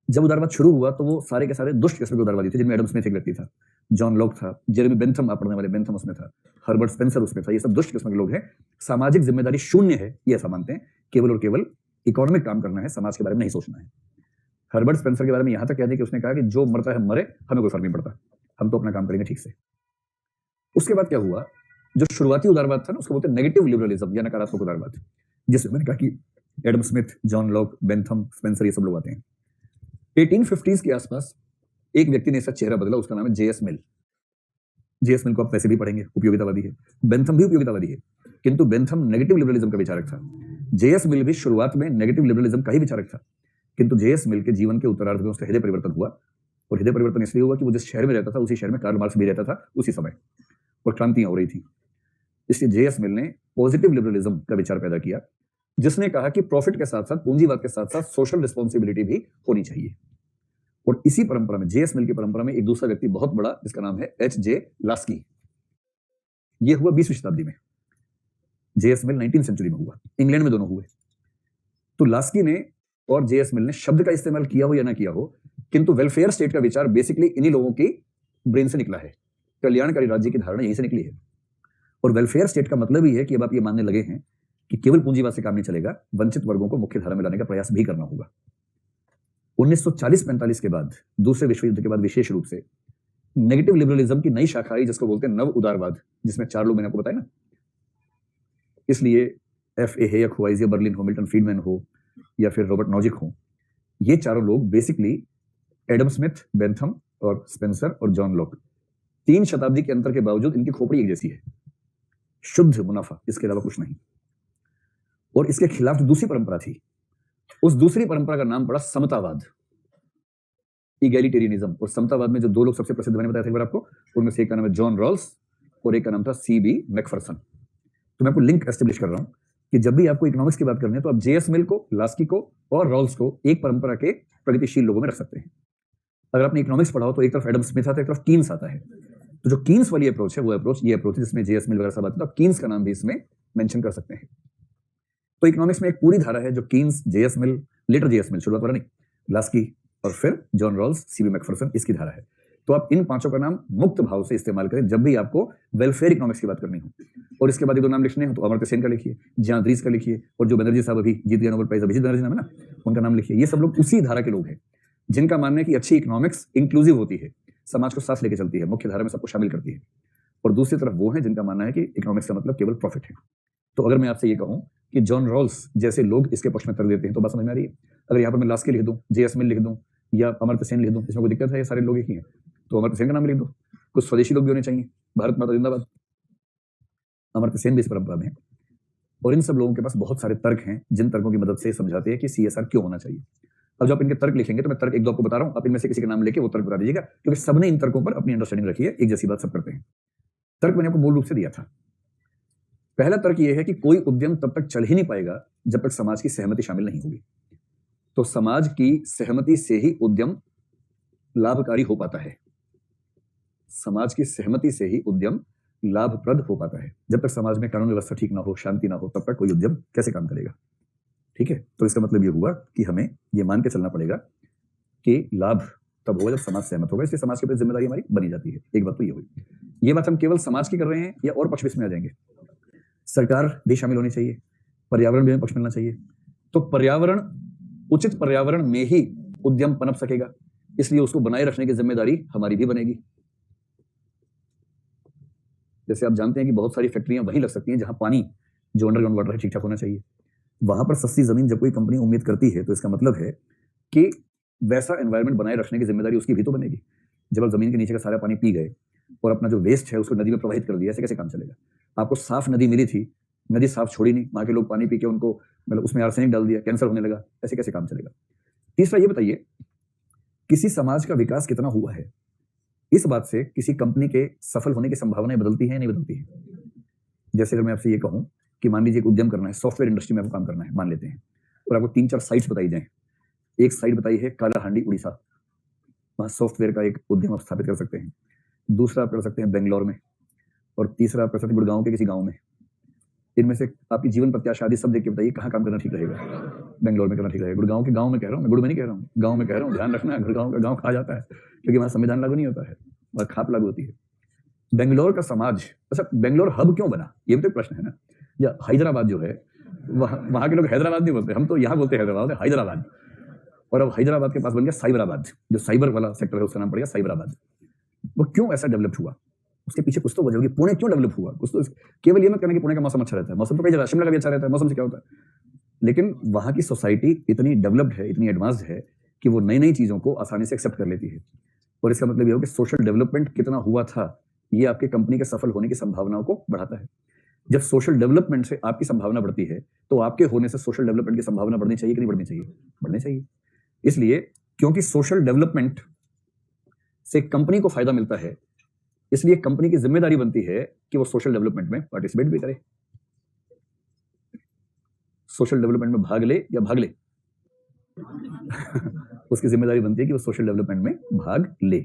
Speaker 1: जब उदारवाद शुरू हुआ तो वो सारे के सारे दुष्ट किस्म के उदारवादी थे, जिनमें एडम स्मिथ एक व्यक्ति था, जॉन लॉक था, जेरेमी बेंथम, आप पढ़ने वाले बेंथम उसमें था, हर्बर्ट स्पेंसर उसमें था। ये सब दुष्ट किस्म के लोग हैं। सामाजिक जिम्मेदारी शून्य है, ये ऐसा मानते हैं। केवल और केवल इकोनॉमिक काम करना है, समाज के बारे में नहीं सोचना है। हर्बर्ट स्पेंसर के बारे में यहां तक कह दें कि उसने कहा कि जो मरता है मरे, हमें कोई फर्क नहीं पड़ता, हम तो अपना काम करेंगे ठीक से। उसके बाद क्या हुआ? जो शुरुआती उदारवाद था ना, उसको बोलते हैं नेगेटिव लिबरलिज्म या नकारात्मक उदारवाद, जिसमें मैंने कहा कि Adam Smith, John Locke, Bentham, Spencer, ये सब लोग आते हैं। 1850s के आसपास एक व्यक्ति ने इसका चेहरा बदला, उसका नाम है JS मिल। JS मिल को आप पैसे भी पढ़ेंगे, उपयोगितावादी है। बेंथम भी उपयोगितावादी है, किंतु बेंथम नेगेटिव लिबरलिज्म का विचारक था। JS मिल भी शुरुआत में नेगेटिव लिबरलिज्म का ही विचारक था, किंतु JS मिल के जीवन के उत्तरार्ध में उसका हृदय परिवर्तन हुआ। और हृदय परिवर्तन इसलिए हुआ कि वो जिस शहर में रहता था उसी शहर में कार्ल मार्क्स भी रहता था उसी समय, और क्रांतियां हो रही थी। इसलिए JS मिल ने पॉजिटिव लिबरलिज्म का विचार पैदा किया, जिसने कहा कि प्रॉफिट के साथ साथ, पूंजीवाद के साथ साथ सोशल रिस्पॉन्सिबिलिटी भी होनी चाहिए। और इसी परंपरा में, JS मिल की परंपरा में, एक दूसरा व्यक्ति बहुत बड़ा, जिसका नाम है HJ लास्की। यह हुआ 20वीं शताब्दी में। JS मिल 19th सेंचुरी में हुआ, इंग्लैंड में दोनों हुए। तो लास्की ने और JS मिल ने शब्द का इस्तेमाल किया हो या ना किया हो, किंतु वेलफेयर स्टेट का विचार बेसिकली इन्हीं लोगों की ब्रेन से निकला है। कल्याणकारी राज्य की धारणा यहीं से निकली है। और वेलफेयर स्टेट का मतलब ही है कि अब आप ये मानने लगे हैं कि केवल पूंजीवाद से काम नहीं चलेगा, वंचित वर्गों को मुख्य धारा में लाने का प्रयास भी करना होगा। 1940-45 के बाद, दूसरे विश्व युद्ध के बाद, विशेष रूप से नेगेटिव लिबरलिज्म की नई शाखा आई, जिसको बोलते हैं नव उदारवाद, जिसमें 4 लोग मैंने आपको बताया ना। इसलिए FA हेयक हो, आइजिया बर्लिन हो, मिल्टन फ्रीडमैन हो, या फिर रॉबर्ट नॉजिक हो, ये चारों लोग बेसिकली एडम स्मिथ, बेंथम और स्पेंसर और जॉन लॉक, 3 शताब्दी के अंतर के बावजूद इनकी खोपड़ी एक जैसी है, शुद्ध मुनाफा, इसके अलावा कुछ नहीं। और इसके खिलाफ जो दूसरी परंपरा थी, उस दूसरी परंपरा का नाम पड़ा समतावाद, इगैलिटेरियनिज्म। और समतावाद में जो 2 लोग सबसे प्रसिद्ध, मैंने बताया था एक बार आपको, उनमें से एक का नाम है जॉन रॉल्स और एक का नाम था CB मैकफरसन। तो मैं आपको लिंक एस्टेब्लिश कर रहा हूं कि जब भी आपको इकोनॉमिक्स की बात करनी है तो आप JS मिल को, लास्की को और रॉल्स को एक परंपरा के प्रगतिशील लोगों में रख सकते हैं। अगर आपने इकोनॉमिक्स पढ़ा हो तो एक तरफ एडम स्मिथ आता है, एक तरफ कीन्स आता है। तो जो कीन्स वाली अप्रोच है, वो अप्रोच, ये अप्रोच है जिसमें JS मिल वगैरह सब आता है, तो आप कीन्स का नाम भी इसमें मेंशन कर सकते हैं। तो इकोनॉमिक्स में एक पूरी धारा है जो कीन्स, JS मिल, लेटर JS मिल, शुरुआत वाला नहीं, लास्की और फिर जॉन रॉल्स, CB मैकफरसन, इसकी धारा है। तो आप इन 5 का नाम मुक्त भाव से इस्तेमाल करें जब भी आपको वेलफेयर इकोनॉमिक्स की बात करनी हो। और इसके बाद ये 2 नाम लिखने हो तो अमर्त्य सेन का लिखिए, जॉन ड्रीस का लिखिए, और जो बनर्जी साहब अभी जीत गए नोबेल प्राइज, अभिजीत बनर्जी नाम है ना, उनका नाम लिखिए। ये सब लोग उसी धारा के लोग हैं। जिनका मानना है कि अच्छी इकोनॉमिक्स इंक्लूसिव होती है, समाज को साथ लेके चलती है, मुख्य धारा में सबको शामिल करती है। और दूसरी तरफ वो है जिनका मानना है कि इकोनॉमिक्स का मतलब केवल प्रॉफिट है। तो अगर मैं आपसे ये कहूं कि जॉन रॉल्स जैसे लोग इसके पक्ष में तर्क देते हैं, तो बात समझ में आ रही है। अगर यहाँ पर मैं लास्की लिख दूं, जे.एस. मिल लिख दूं या अमर्त्य सेन लिख दूं, इसमें कोई दिक्कत है? ये सारे लोग एक ही हैं, तो अमर्त्य सेन का नाम लिख दो। कुछ स्वदेशी लोग भी होने चाहिए, भारत माता जिंदाबाद, अमर्त्य सेन भी इस परंपरा में है। और इन सब लोगों के पास बहुत सारे तर्क हैं, जिन तर्कों की मदद से समझाते हैं कि CSR क्यों होना चाहिए। अब जब आप इनके तर्क लिखेंगे तो मैं तर्क एक दो आपको बता रहा हूं, आप इनमें से किसी का नाम लेके वो तर्क बता दीजिएगा, क्योंकि सबने इन तर्कों पर अपनी अंडरस्टैंडिंग रखी है, एक जैसी बात सब करते हैं। तर्क मैंने आपको मूल रूप से दिया था। पहला तर्क यह है कि कोई उद्यम तब तक चल ही नहीं पाएगा जब तक समाज की सहमति शामिल नहीं होगी। तो समाज की सहमति से ही उद्यम लाभकारी हो पाता है। समाज की सहमति से ही उद्यम लाभप्रद हो पाता है। जब तक समाज में कानून व्यवस्था ठीक ना हो, शांति ना हो, तब तक कोई उद्यम कैसे काम करेगा? ठीक है, तो इसका मतलब यह हुआ कि हमें यह मान के चलना पड़ेगा कि लाभ तब होगा जब समाज सहमत होगा, इसलिए समाज के प्रति जिम्मेदारी हमारी बनी जाती है। एक बात तो ये हुई। ये बात हम केवल समाज की कर रहे हैं या और पक्ष भी इसमें आ जाएंगे? सरकार भी शामिल होनी चाहिए, पर्यावरण भी हमें पक्ष मिलना चाहिए। तो पर्यावरण, उचित पर्यावरण में ही उद्यम पनप सकेगा, इसलिए उसको बनाए रखने की जिम्मेदारी हमारी भी बनेगी। जैसे आप जानते हैं कि बहुत सारी फैक्ट्रियां वहीं लग सकती हैं जहां पानी जो अंडरग्राउंड वाटर है ठीक ठाक होना चाहिए। वहां पर सस्ती जमीन जब कोई कंपनी उम्मीद करती है, तो इसका मतलब है कि वैसा एनवायरनमेंट बनाए रखने की जिम्मेदारी उसकी भी तो बनेगी। जब आप जमीन के नीचे का सारा पानी पी गए और अपना जो वेस्ट है उसको नदी में प्रवाहित कर दिया, ऐसे कैसे काम चलेगा? आपको साफ नदी मिली थी, नदी साफ छोड़ी नहीं, वहां के लोग पानी पी के उनको मतलब उसमें आर्सेनिक डाल दिया, कैंसर होने लगा, ऐसे कैसे काम चलेगा? तीसरा ये बताइए, किसी समाज का विकास कितना हुआ है, इस बात से किसी कंपनी के सफल होने की संभावनाएं बदलती हैं या नहीं बदलती है? जैसे अगर मैं आपसे ये कहूं कि मान लीजिए एक उद्यम करना है, सॉफ्टवेयर इंडस्ट्री में आपको काम करना है, मान लेते हैं, और आपको 3-4 साइट्स बताई जाए। एक साइट बताई है कालाहांडी उड़ीसा, वहां सॉफ्टवेयर का एक उद्यम आप स्थापित कर सकते हैं। दूसरा आप कर सकते हैं बेंगलोर में, और तीसरा आप कर सकते हैं गुड़गांव के किसी गांव में। इनमें से आपकी जीवन प्रत्याशा आदि सब देख के बताइए कहाँ काम करना ठीक रहेगा। बेंगलोर में करना ठीक रहेगा, गुड़गांव के गांव में कह रहा हूँ मैं, गुड़ में नहीं कह रहा हूँ, गांव में कह रहा हूँ, ध्यान रखना। गुड़गांव का गांव खा जाता है क्योंकि वहां संविधान लागू नहीं होता है और खाप लागू होती है। बेंगलोर का समाज, अच्छा बेंगलोर हब क्यों बना, ये भी तो प्रश्न है ना। या हैदराबाद जो है, वहां के लोग हैदराबाद नहीं बोलते, हम तो यहाँ बोलते हैं हैदराबाद। और अब हैदराबाद के पास बन गया साइबराबाद, जो साइबर वाला सेक्टर है उसका नाम पड़ गया साइबराबाद। वो क्यों ऐसा डेवलप हुआ? उसके पीछे कुछ तो वजह होगी। पुणे क्यों डेवलप हुआ? कुछ तो, केवल ये मत कहना कि पुणे का मौसम अच्छा रहता है, मौसम तो कई जगह, शिमला का भी अच्छा रहता है, मौसम से क्या होता है? लेकिन वहां की सोसाइटी इतनी डेवलप्ड है, इतनी एडवांस्ड है कि वो नई नई चीजों को आसानी से एक्सेप्ट कर लेती है। और इसका मतलब ये हो कि सोशल डेवलपमेंट कितना हुआ था, ये आपके कंपनी के सफल होने की संभावनाओं को बढ़ाता है। जब सोशल डेवलपमेंट से आपकी संभावना बढ़ती है, तो आपके होने से सोशल डेवलपमेंट की संभावना बढ़नी चाहिए कि नहीं बढ़नी चाहिए? बढ़नी चाहिए। इसलिए क्योंकि सोशल डेवलपमेंट से कंपनी को फायदा मिलता है, इसलिए कंपनी की जिम्मेदारी बनती है कि वो सोशल डेवलपमेंट में पार्टिसिपेट भी करे, सोशल डेवलपमेंट में भाग ले या भाग ले। उसकी जिम्मेदारी बनती है कि वो सोशल डेवलपमेंट में भाग ले,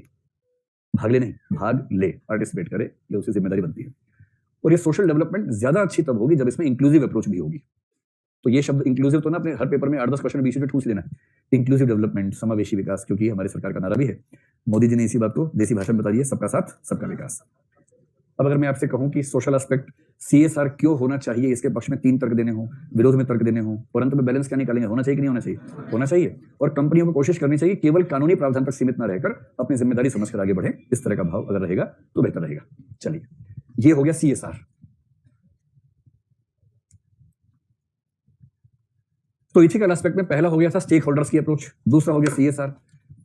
Speaker 1: भाग ले नहीं, भाग ले, पार्टिसिपेट करे, ये उसकी जिम्मेदारी बनती है। और ये सोशल डेवलपमेंट ज्यादा अच्छी तब होगी जब इसमें इंक्लूसिव अप्रोच भी होगी। तो ये शब्द इंक्लूसिव तो ना अपने हर पेपर में 8-10 क्वेश्चन बीच में ठूस देना है। इंक्लूसिव डेवलपमेंट, समावेशी विकास, क्योंकि हमारी सरकार का नारा भी है। मोदी जी ने इसी बात को देसी भाषा में बता दी है, सबका साथ सबका विकास। अब अगर मैं आपसे कहूं कि सोशल एस्पेक्ट CSR क्यों होना चाहिए, इसके पक्ष में 3 तर्क देने हो, विरोध में तर्क देने हो, और अंत में बैलेंस क्या निकालेंगे, होना चाहिए कि नहीं होना चाहिए? होना चाहिए। और कंपनियों को कोशिश करनी चाहिए केवल कानूनी प्रावधान तक सीमित ना रहकर अपनी जिम्मेदारी समझकर आगे बढ़े। इस तरह का भाव अगर रहेगा तो बेहतर रहेगा। चलिए, ये हो गया CSR। तो इथिकल एस्पेक्ट में पहला हो गया था स्टेक होल्डर्स की अप्रोच, दूसरा हो गया CSR।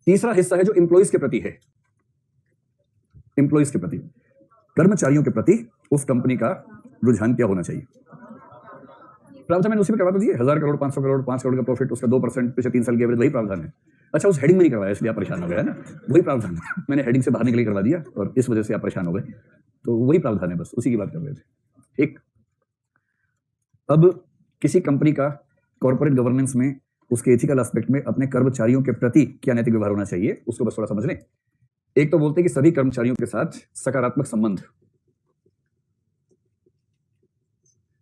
Speaker 1: तीसरा हिस्सा है जो एम्प्लॉइज के प्रति है। एम्प्लॉइज के प्रति, कर्मचारियों के प्रति उस कंपनी का रुझान क्या होना चाहिए? प्रावधान मैंने उसी में करवा तो दिए, 1000 करोड़, 500 करोड़, 5 करोड़ का प्रॉफिट, उसका 2% पिछले 3 साल की एवरेज, वही प्रावधान है। अच्छा, उस हेडिंग में नहीं करवाया इसलिए आप परेशान हो गए, है ना? वही प्रावधान मैंने हेडिंग से बाहर निकल करवा दिया और इस वजह से आप परेशान हो गए। तो वही प्रावधान है, बस उसी की बात कर रहे थे। ठीक, अब किसी कंपनी का कॉर्पोरेट गवर्नेंस में उसके एथिकल एस्पेक्ट में अपने कर्मचारियों के प्रति क्या नैतिक व्यवहार होना चाहिए, उसको बस थोड़ा समझ लें। एक तो बोलते हैं कि सभी कर्मचारियों के साथ सकारात्मक संबंध।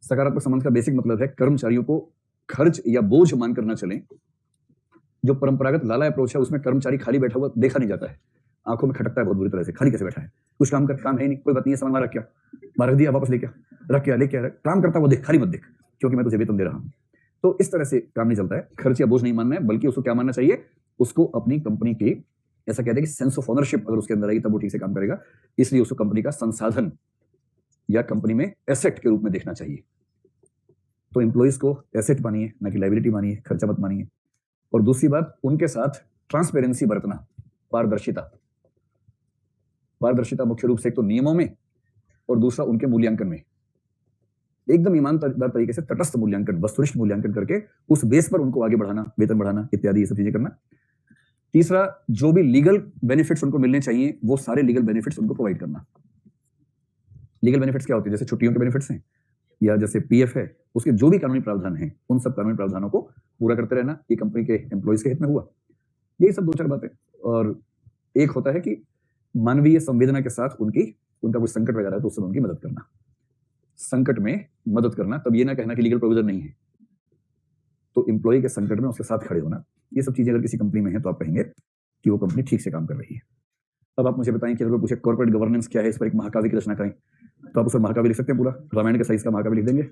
Speaker 1: सकारात्मक संबंध का बेसिक मतलब है कर्मचारियों को खर्च या बोझ मानकर ना चलें। जो परंपरागत लाला अप्रोच है उसमें कर्मचारी खाली बैठा हुआ देखा नहीं जाता है, आंखों में खटकता है बहुत बुरी तरह से, खाली कैसे बैठा है, कुछ काम कर, काम है नहीं, कोई बात नहीं है, सामान वहां रख क्या, वहां रख दिया, वापस लेके रख क्या, लेके काम करता है वो देख, खाली मत देख, क्योंकि मैं तुझे वेतन दे रहा हूं। तो इस तरह से काम नहीं चलता है। खर्च या बोझ नहीं मानना है, बल्कि उसको क्या मानना चाहिए? उसको अपनी कंपनी के, ऐसा कहते हैं कि सेंस ऑफ ओनरशिप अगर उसके अंदर आएगी तब वो ठीक से काम करेगा। इसलिए उसको कंपनी का संसाधन या कंपनी में एसेट के रूप में देखना चाहिए। तो एम्प्लॉइज को एसेट मानिए, ना कि लाइबिलिटी मानिए, खर्चा मत मानिए। और दूसरी बात, उनके साथ ट्रांसपेरेंसी बरतना, पारदर्शिता। पारदर्शिता मुख्य रूप से एक तो नियमों में और दूसरा उनके मूल्यांकन में। एकदम ईमानदार तरीके से तटस्थ मूल्यांकन, वस्तुनिष्ठ मूल्यांकन करके उस बेस पर उनको आगे बढ़ाना, वेतन बढ़ाना इत्यादि ये सब चीजें करना। तीसरा, जो भी लीगल बेनिफिट्स उनको मिलने चाहिए वो सारे लीगल बेनिफिट्स उनको प्रोवाइड करना। लीगल बेनिफिट्स क्या होते हैं? जैसे छुट्टियों के बेनिफिट्स हैं या जैसे पीएफ है, उसके जो भी कानूनी प्रावधान हैं उन सब कानूनी प्रावधानों को पूरा करते रहना। ये कंपनी के एम्प्लॉइज के हित में हुआ। यही सब दो चार बातें। और एक होता है कि मानवीय संवेदना के साथ उनका कोई संकट वगैरह है तो उस समय उनकी मदद करना, संकट में मदद करना। तब ये ना कहना कि लीगल प्रोविजन नहीं है, तो एम्प्लॉय के संकट में उसके साथ खड़े होना। ये सब चीजें अगर किसी कंपनी में है तो आप कहेंगे कि वो कंपनी ठीक से काम कर रही है। अब आप मुझे बताएं कि अगर पूछे कॉर्पोरेट गवर्नेंस क्या है, इस पर एक महाकाव्य की रचना करें, तो आप उस पर महाकाव्य लिख सकते हैं, पूरा रामायण के साइज का महाकाव्य लिख देंगे?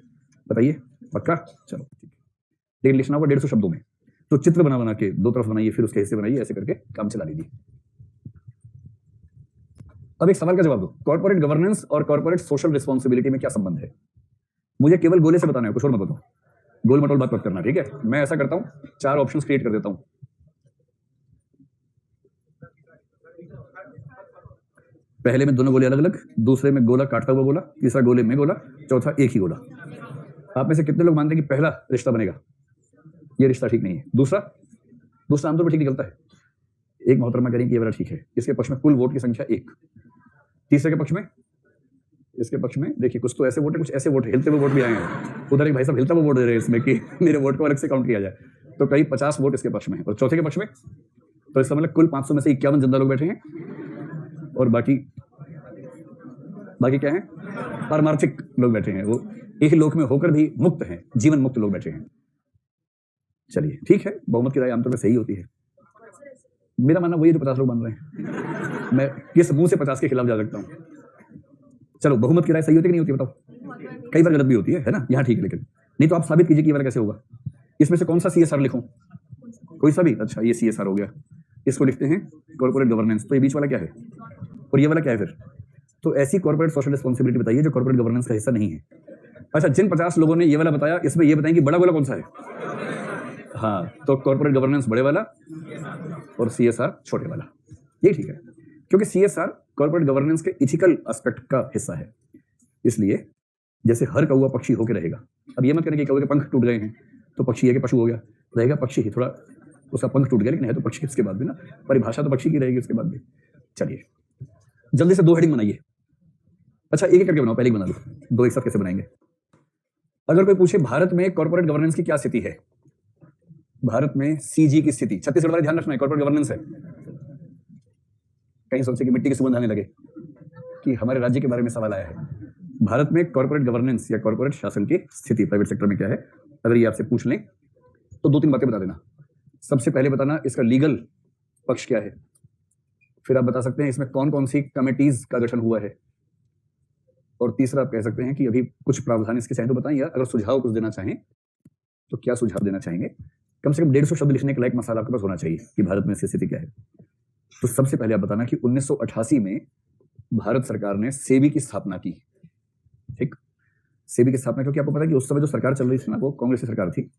Speaker 1: बताइए, पक्का? चलो ठीक है। लेकिन लिखना होगा 150 शब्दों में। तो चित्र बना के दो तरफ बनाइए, फिर उसके हिस्से बनाइए, ऐसे करके काम चला लीजिए। अब एक सवाल का जवाब दो, कॉर्पोरेट गवर्नेंस और कॉर्पोरेट सोशल रिस्पॉन्सिबिलिटी में क्या संबंध है? मुझे केवल गोले से बताना है, कुछ और मत बताओ। गोल मटोल बात मत करना, ठीक है? मैं ऐसा करता हूं, 4 ऑप्शंस क्रिएट कर देता हूं। पहले में दोनों गोले अलग अलग, दूसरे में गोला काटता हुआ गोला, तीसरा गोले में गोला, चौथा एक ही गोला। आप में से कितने लोग मानते हैं कि पहला रिश्ता बनेगा? ये रिश्ता ठीक नहीं है। दूसरा आमतौर पर ठीक निकलता है। एक मोहतरमा करें कि ये वाला ठीक है। इसके पक्ष में कुल वोट की संख्या 1। तीसरे के पक्ष में, इसके पक्ष में देखिए कुछ तो ऐसे वोट है, कुछ ऐसे वोट है, हिलते हुए वोट भी आए हैं। उधर एक भाई साहब हिलता हुआ वोट दे रहे हैं इसमें कि मेरे वोट को अलग से काउंट किया जाए। तो करीब 50 वोट इसके पक्ष में और चौथे के पक्ष में। तो इसका मतलब कुल 500 में से 51 जिंदा लोग बैठे हैं और बाकी क्या है? पारमार्थिक लोग बैठे हैं। वो एक लोक में होकर भी मुक्त हैं, जीवन मुक्त लोग बैठे हैं। चलिए ठीक है, बहुमत की राय आमतौर पर सही होती है। मेरा मानना वही है जो 50 लोग मान रहे हैं। मैं किस मुंह से 50 के खिलाफ जा सकता हूं? चलो, बहुमत की राय सही होती है कि नहीं होती बताओ? कई बार गलत भी होती है ना? यहाँ ठीक है, लेकिन नहीं तो आप साबित कीजिए कि ये वाला कैसे होगा। इसमें से कौन सा CSR लिखूं? कोई सा भी? अच्छा, ये CSR हो गया। इसको लिखते हैं कॉर्पोरेट गवर्नेंस। तो ये बीच वाला क्या है और ये वाला क्या है फिर? तो ऐसी कॉर्पोरेट सोशल रिस्पॉन्सिबिलिटी बताइए जो कॉर्पोरेट गवर्नेंस का हिस्सा नहीं है। अच्छा, जिन 50 लोगों ने ये वाला बताया, इसमें ये बताएं कि बड़ा गोला कौन सा है? हाँ, तो कॉर्पोरेट गवर्नेंस बड़े वाला और CSR छोटे वाला। ये ठीक है, क्योंकि CSR कॉर्पोरेट गवर्नेंस के इथिकल एस्पेक्ट का हिस्सा है। इसलिए जैसे हर कौवा पक्षी होकर रहेगा। अब ये मत करें कि कौवे के पंख टूट गए हैं तो पक्षी है कि पशु हो गया, रहेगा पक्षी ही। थोड़ा उसका पंख टूट गया लेकिन है तो पक्षी। इसके बाद भी ना परिभाषा तो पक्षी की रहेगी उसके बाद भी। चलिए जल्दी से 2 हेडिंग बनाइए। अच्छा, एक एक करके बनाओ, पहले ही बना लो। 2 एक साथ कैसे बनाएंगे? अगर कोई पूछे भारत में कॉर्पोरेट गवर्नेंस की क्या स्थिति है, भारत में CG की स्थिति, छत्तीसगढ़ वाले ध्यान रखना है, कॉर्पोरेट गवर्नेंस है। कहीं सोचे कि मिट्टी की सुगंध आने लगे कि हमारे राज्य के बारे में सवाल आया है। भारत में कॉर्पोरेट गवर्नेंस या कॉर्पोरेट शासन की स्थिति प्राइवेट सेक्टर में क्या है, अगर ये आपसे पूछ लें तो 2-3 बातें बता देना। सबसे पहले बताना इसका लीगल पक्ष क्या है, फिर आप बता सकते हैं इसमें कौन कौन सी कमेटीज का गठन हुआ है, और तीसरा आप कह सकते हैं कि अभी कुछ प्रावधान इसके चाहें तो बताएं, या अगर सुझाव कुछ देना चाहें तो क्या सुझाव देना चाहेंगे। कम से कम 150 शब्द लिखने के लायक मसाला आपके पास होना चाहिए कि भारत में इसकी स्थिति क्या है। तो सबसे पहले आप बताना कि 1988 में भारत सरकार ने सेबी की स्थापना की। ठीक, सेबी की स्थापना, क्योंकि आपको पता है कि उस समय जो सरकार चल रही थी ना वो कांग्रेस की सरकार थी,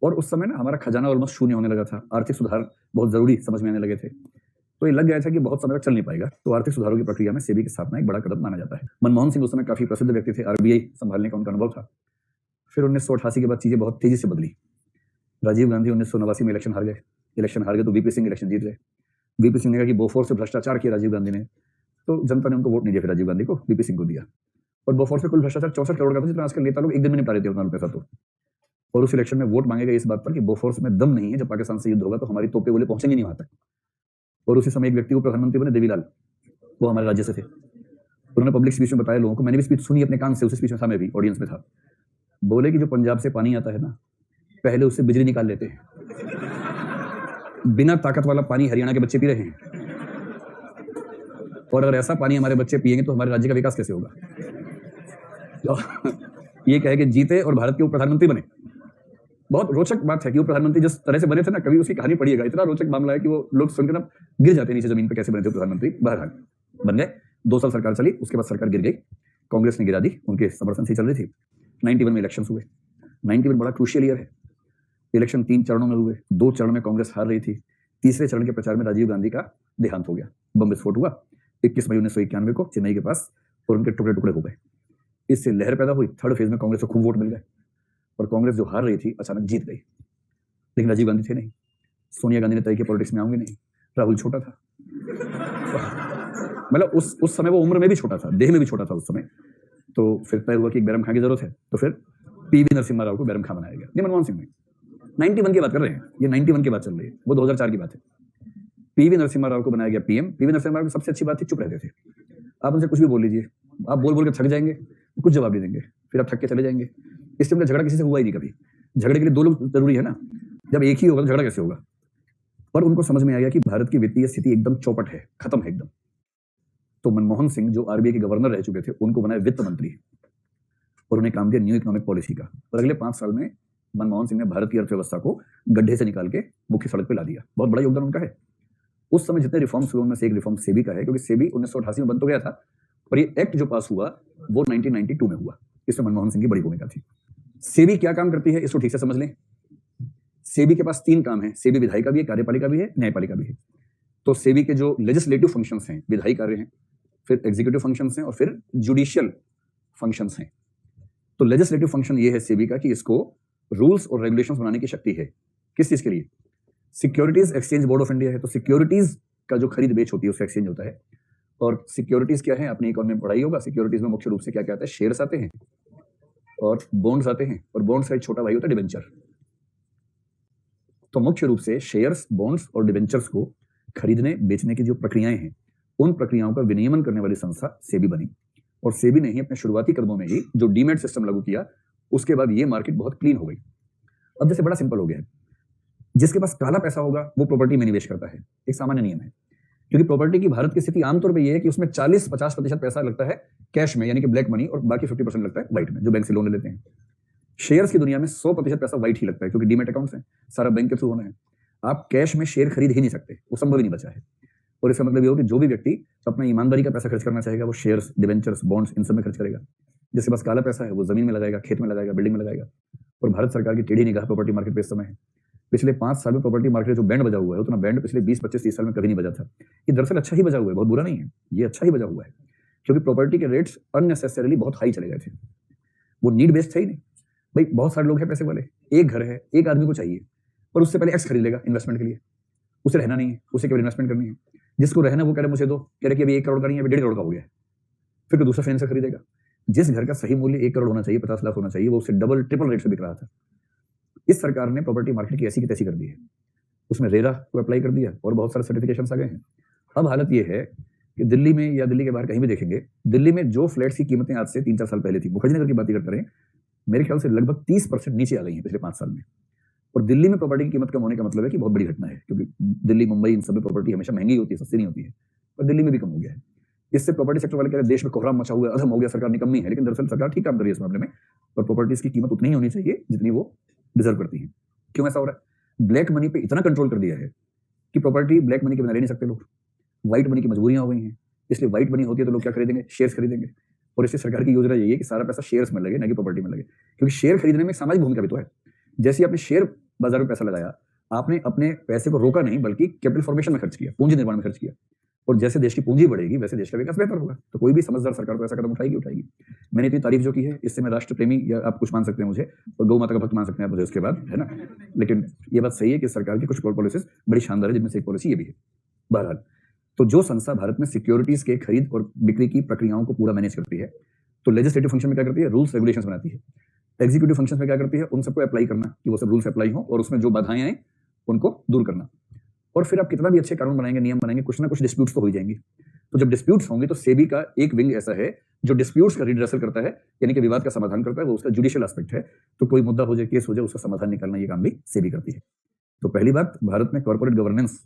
Speaker 1: और उस समय ना हमारा खजाना ऑलमोस्ट शून्य होने लगा था। आर्थिक सुधार बहुत जरूरी समझ में आने लगे थे, तो ये लग गया था कि बहुत समय तक चल नहीं पाएगा। तो आर्थिक सुधारों की प्रक्रिया में सेबी की स्थापना एक बड़ा कदम माना जाता है। मनमोहन सिंह उस समय काफी प्रसिद्ध व्यक्ति थे, RBI संभालने का उनका अनुभव था। फिर 1988 के बाद चीजें बहुत तेजी से बदली। राजीव गांधी 1989 में इलेक्शन हार गए तो VP सिंह इलेक्शन जीत गए। VP सिंह ने कहा कि बोफोर्स से भ्रष्टाचार किया राजीव गांधी ने, तो जनता ने उनको वोट नहीं दिया, फिर राजीव गांधी को VP सिंह को दिया। और बोफोर्स में कुल भ्रष्टाचार 64 करोड़ का था, जितना आजकल नेता लोग एक दिन में निपटा देते हैं उतना पैसा। तो और उस इलेक्शन में वोट मांगे गए इस बात पर कि बोफोर्स में दम नहीं है, जब पाकिस्तान से युद्ध होगा तो हमारी तोपे गोले पहुंचेंगे नहीं वहां तक। और उसी समय एक व्यक्ति को प्रधानमंत्री बने, देवीलाल, वो हमारे राज्य से थे। उन्होंने पब्लिक स्पीच में बताया लोगों को, मैंने भी स्पीच सुनी अपने कान से, उस स्पीच में था, मैं भी ऑडियंस में था। बोले कि जो पंजाब से पानी आता है ना, पहले उससे बिजली निकाल लेते हैं। बिना ताकत वाला पानी हरियाणा के बच्चे पी रहे हैं, और अगर ऐसा पानी हमारे बच्चे पिएंगे तो हमारे राज्य का विकास कैसे होगा। तो ये कहे कि जीते और भारत के प्रधानमंत्री बने। बहुत रोचक बात है कि वो प्रधानमंत्री जिस तरह से बने थे ना, कभी उसकी कहानी पढ़िएगा, इतना रोचक मामला है कि वो लोग सुनकर ना गिर जाते हैं नीचे जमीन पे, कैसे बने थे प्रधानमंत्री। बहरहाल बन गए, 2 साल सरकार चली, उसके बाद सरकार गिर गई, कांग्रेस ने गिरा दी, उनके समर्थन से चल रही थी। 91 में इलेक्शन हुए। 91 बड़ा क्रूशियल ईयर है। इलेक्शन 3 चरणों में हुए, 2 चरण में कांग्रेस हार रही थी। तीसरे चरण के प्रचार में राजीव गांधी का देहांत हो गया, बम विस्फोट हुआ 21 मई 1991 को चेन्नई के पास, और उनके टुकड़े टुकड़े हो गए। इससे लहर पैदा हुई। थर्ड फेज में कांग्रेस को खूब वोट मिल गए और कांग्रेस जो हार रही थी अचानक जीत गई। लेकिन राजीव गांधी थे नहीं, सोनिया गांधी ने तय किया पॉलिटिक्स में आऊंगी नहीं, राहुल छोटा था, मतलब उस समय वो उम्र में भी छोटा था, देह में भी छोटा था उस समय। तो फिर तय हुआ कि एक बैरम खां की जरूरत है, तो फिर पीवी नरसिम्हा राव को बैरम खां बनाया गया। ये मनमोहन सिंह ने 91 की बात कर रहे हैं, ये 91 की बात चल रही है, वो 2004 की बात है। पीवी नरसिम्हा राव को बनाया गया पीएम। पीवी नरसिम्हा राव की सबसे अच्छी बात थी, चुप रहते थे। आप उनसे कुछ भी बोल लीजिए, आप बोल बोल के थक जाएंगे, कुछ जवाब नहीं देंगे, फिर आप थक के चले जाएंगे। इसलिए उनका झगड़ा किसी से हुआ ही नहीं कभी। झगड़े के लिए 2 लोग जरूरी है ना, जब एक ही होगा तो झगड़ा कैसे होगा। पर उनको समझ में आ गया कि भारत की वित्तीय स्थिति एकदम चौपट है, खत्म है एकदम। तो मनमोहन सिंह जो आरबीआई के गवर्नर रह चुके थे, उनको बनाया वित्त मंत्री और उन्हें काम दिया न्यू इकोनॉमिक पॉलिसी का। और अगले 5 साल में मनमोहन सिंह ने भारत की अर्थव्यवस्था को गड्ढे से निकाल के मुख्य सड़क पर ला दिया। बहुत बड़ा योगदान उनका है। उस समय जितने रिफॉर्म्स हुए उनमें से एक रिफॉर्म सेबी का है, क्योंकि सेबी 1988 में बंद तो गया था, पर ये एक्ट जो पास हुआ वो 1992 में हुआ। इसमें मनमोहन सिंह की बड़ी भूमिका थी। सेबी क्या काम करती है इसको ठीक से समझ लें। सेबी के पास 3 काम है। सेबी विधायिका भी है, कार्यपालिका भी है, न्यायपालिका भी है। तो सेबी के जो लेजिस्लेटिव फंक्शंस हैं, विधायी कार्य हैं, फिर एग्जीक्यूटिव फंक्शंस हैं और फिर जुडिशियल फंक्शंस हैं। तो लेजिस्लेटिव फंक्शन ये है सेबी का कि इसको रूल्स और रेगुलेशंस बनाने की शक्ति है। किस चीज के लिए? Securities exchange board of India है, तो सिक्योरिटीज का जो खरीद बेच होती है उसका एक्सचेंज होता है। और सिक्योरिटीज क्या है, अपनी इकोनॉमी में पढ़ाई होगा। सिक्योरिटीज में मुख्य रूप से क्या क्या आता है, शेयर्स आते हैं और बॉन्ड्स आते हैं, और बॉन्ड्स का एक छोटा भाई होता है डिबेंचर। तो मुख्य रूप से शेयर्स, बॉन्ड्स और डिबेंचर्स को खरीदने बेचने की जो प्रक्रियाएं हैं, उन प्रक्रियाओं का विनियमन करने वाली संस्था सेबी बनी। और सेबी ने ही अपने शुरुआती कदमों में ही जो डीमैट सिस्टम लागू किया, उसके बाद ये मार्केट बहुत क्लीन हो गई। अब जैसे बड़ा सिंपल हो गया है, जिसके पास काला पैसा होगा वो प्रॉपर्टी में निवेश करता है, एक सामान्य नियम है। क्योंकि प्रॉपर्टी की भारत की स्थिति आमतौर पर यह है कि उसमें 40-50% पैसा लगता है कैश में, यानी कि ब्लैक मनी, और बाकी 50% लगता है व्हाइट में, जो बैंक से लोन ले लेते हैं। शेयर्स की दुनिया में 100% पैसा व्हाइट ही लगता है, क्योंकि डीमैट अकाउंट्स हैं, सारा बैंक के थ्रू होना है। आप कैश में शेयर खरीद ही नहीं सकते, वो संभव ही नहीं बचा है। और इसका मतलब ये हो कि जो भी व्यक्ति अपना ईमानदारी का पैसा खर्च करना चाहेगा वो शेयर्स, डिबेंचर्स, बॉन्ड्स, इन सब में खर्च करेगा। जिसके पास काला पैसा है वो जमीन में लगाएगा, खेत में लगाएगा, बिल्डिंग में लगाएगा। और भारत सरकार की टेढ़ी निगाह प्रॉपर्टी मार्केट पे इस समय है। पिछले 5 साल में प्रॉपर्टी मार्केट जो बैंड बजा हुआ है, उतना बैंड पिछले 20-25-30 साल में कभी नहीं बजा था। ये दरअसल अच्छा ही बजा हुआ है, बहुत बुरा नहीं है, ये अच्छा ही बजा हुआ है। क्योंकि प्रॉपर्टी के रेट्स अननेसेसरीली बहुत हाई चले गए थे। वो नीड बेस्ड थे ही नहीं। भाई बहुत सारे लोग हैं पैसे वाले, एक घर है, एक आदमी को चाहिए, और उससे पहले एक्स खरीद लेगा इन्वेस्टमेंट के लिए। उसे रहना नहीं है, उसे केवल इन्वेस्टमेंट करनी है। जिसको रहना वो कह रहे मुझे दो, कह रहे कि अभी 1 करोड़ का नहीं है, अभी 1.5 करोड़ का हो गया है। फिर कोई दूसरा फाइनेंसर खरीदेगा। जिस घर का सही मूल्य 1 करोड़ होना चाहिए, 50 लाख होना चाहिए, वो उससे डबल ट्रिपल रेट से बिक रहा था। इस सरकार ने प्रॉपर्टी मार्केट की ऐसी की तैसी कर दी है। उसमें रेरा को अप्लाई कर दिया और बहुत सारे सर्टिफिकेशंस आ गए हैं। अब हालत ये है कि दिल्ली में या दिल्ली के बाहर कहीं भी देखेंगे, दिल्ली में जो फ्लैट्स की कीमतें आज से 3-4 साल पहले थी, मुखर्जी नगर की बात करते रहे, मेरे ख्याल से लगभग 30% नीचे आ गई है पिछले 5 साल में। और दिल्ली में प्रॉपर्टी की कीमत कम होने का मतलब है कि बहुत बड़ी घटना है, क्योंकि दिल्ली, मुंबई, इन सब में प्रॉपर्टी हमेशा महंगी होती है, सस्ती नहीं होती है, पर दिल्ली में भी कम हो गया है। इससे प्रॉपर्टी सेक्टर वाले कह रहे देश में कोहराम मचा हुआ है, अधम हो गया, सरकार निकम्मी है। लेकिन दरअसल सरकार ठीक काम कर रही है इस मामले में, और प्रॉपर्टीज की कीमत उतनी ही होनी चाहिए जितनी वो डिजर्व करती है। क्यों ऐसा हो रहा है? ब्लैक मनी पे इतना कंट्रोल कर दिया है कि प्रॉपर्टी ब्लैक मनी के बिना रह नहीं सकते लोग। व्हाइट मनी की मजबूरियां हो गई हैं, इसलिए व्हाइट मनी होती है तो लोग क्या खरीदेंगे? शेयर्स खरीदेंगे। और इससे सरकार की योजना यही है कि सारा पैसा शेयर्स में लगे, ना कि प्रॉपर्टी में लगे। क्योंकि शेयर खरीदने में एक सामाजिक भूमिका भी तो है। जैसे ही आपने शेयर बाजार में पैसा लगाया, आपने अपने पैसे को रोका नहीं, बल्कि कैपिटल फॉर्मेशन में खर्च किया, पूंजी निर्माण में खर्च किया। और जैसे देश की पूंजी बढ़ेगी वैसे देश का विकास बेहतर होगा। तो कोई भी समझदार सरकार तो ऐसा कदम उठाएगी। मैंने इतनी तारीफ जो की है, इससे मैं राष्ट्र प्रेमी या आप कुछ मान सकते हैं मुझे, और गौ माता का भक्त मान सकते हैं आप मुझे उसके बाद, है ना। लेकिन ये बात सही है कि सरकार की कुछ पॉलिसीज बड़ी शानदार है, जिनमें से एक पॉलिसी ये भी है। बहरहाल, तो जो संस्था भारत में सिक्योरिटीज के खरीद और बिक्री की प्रक्रियाओं को पूरा मैनेज करती है, तो लेजिस्लेटिव फंक्शन में क्या करती है? रूल्स रेगुलेशंस बनाती है। एग्जीक्यूटिव फंक्शन में क्या करती है? उन सबको अप्लाई करना, कि वो सब रूल्स अप्लाई हो, और उसमें जो बाधाएं आए उनको दूर करना। और फिर आप कितना भी अच्छे कानून बनाएंगे, नियम बनाएंगे, कुछ ना कुछ डिस्प्यूट्स तो हो ही जाएंगे। तो जब डिस्प्यूट्स होंगे तो सेबी का एक विंग ऐसा है जो डिस्प्यूट्स का रिड्रेसल करता है, यानी कि विवाद का समाधान करता है। वो उसका जुडिशियल एस्पेक्ट है। तो कोई मुद्दा हो जाए, केस हो जाए, उसका समाधान निकालना, ये काम भी सेबी करती है। तो पहली बात, भारत में कॉर्पोरेट गवर्नेंस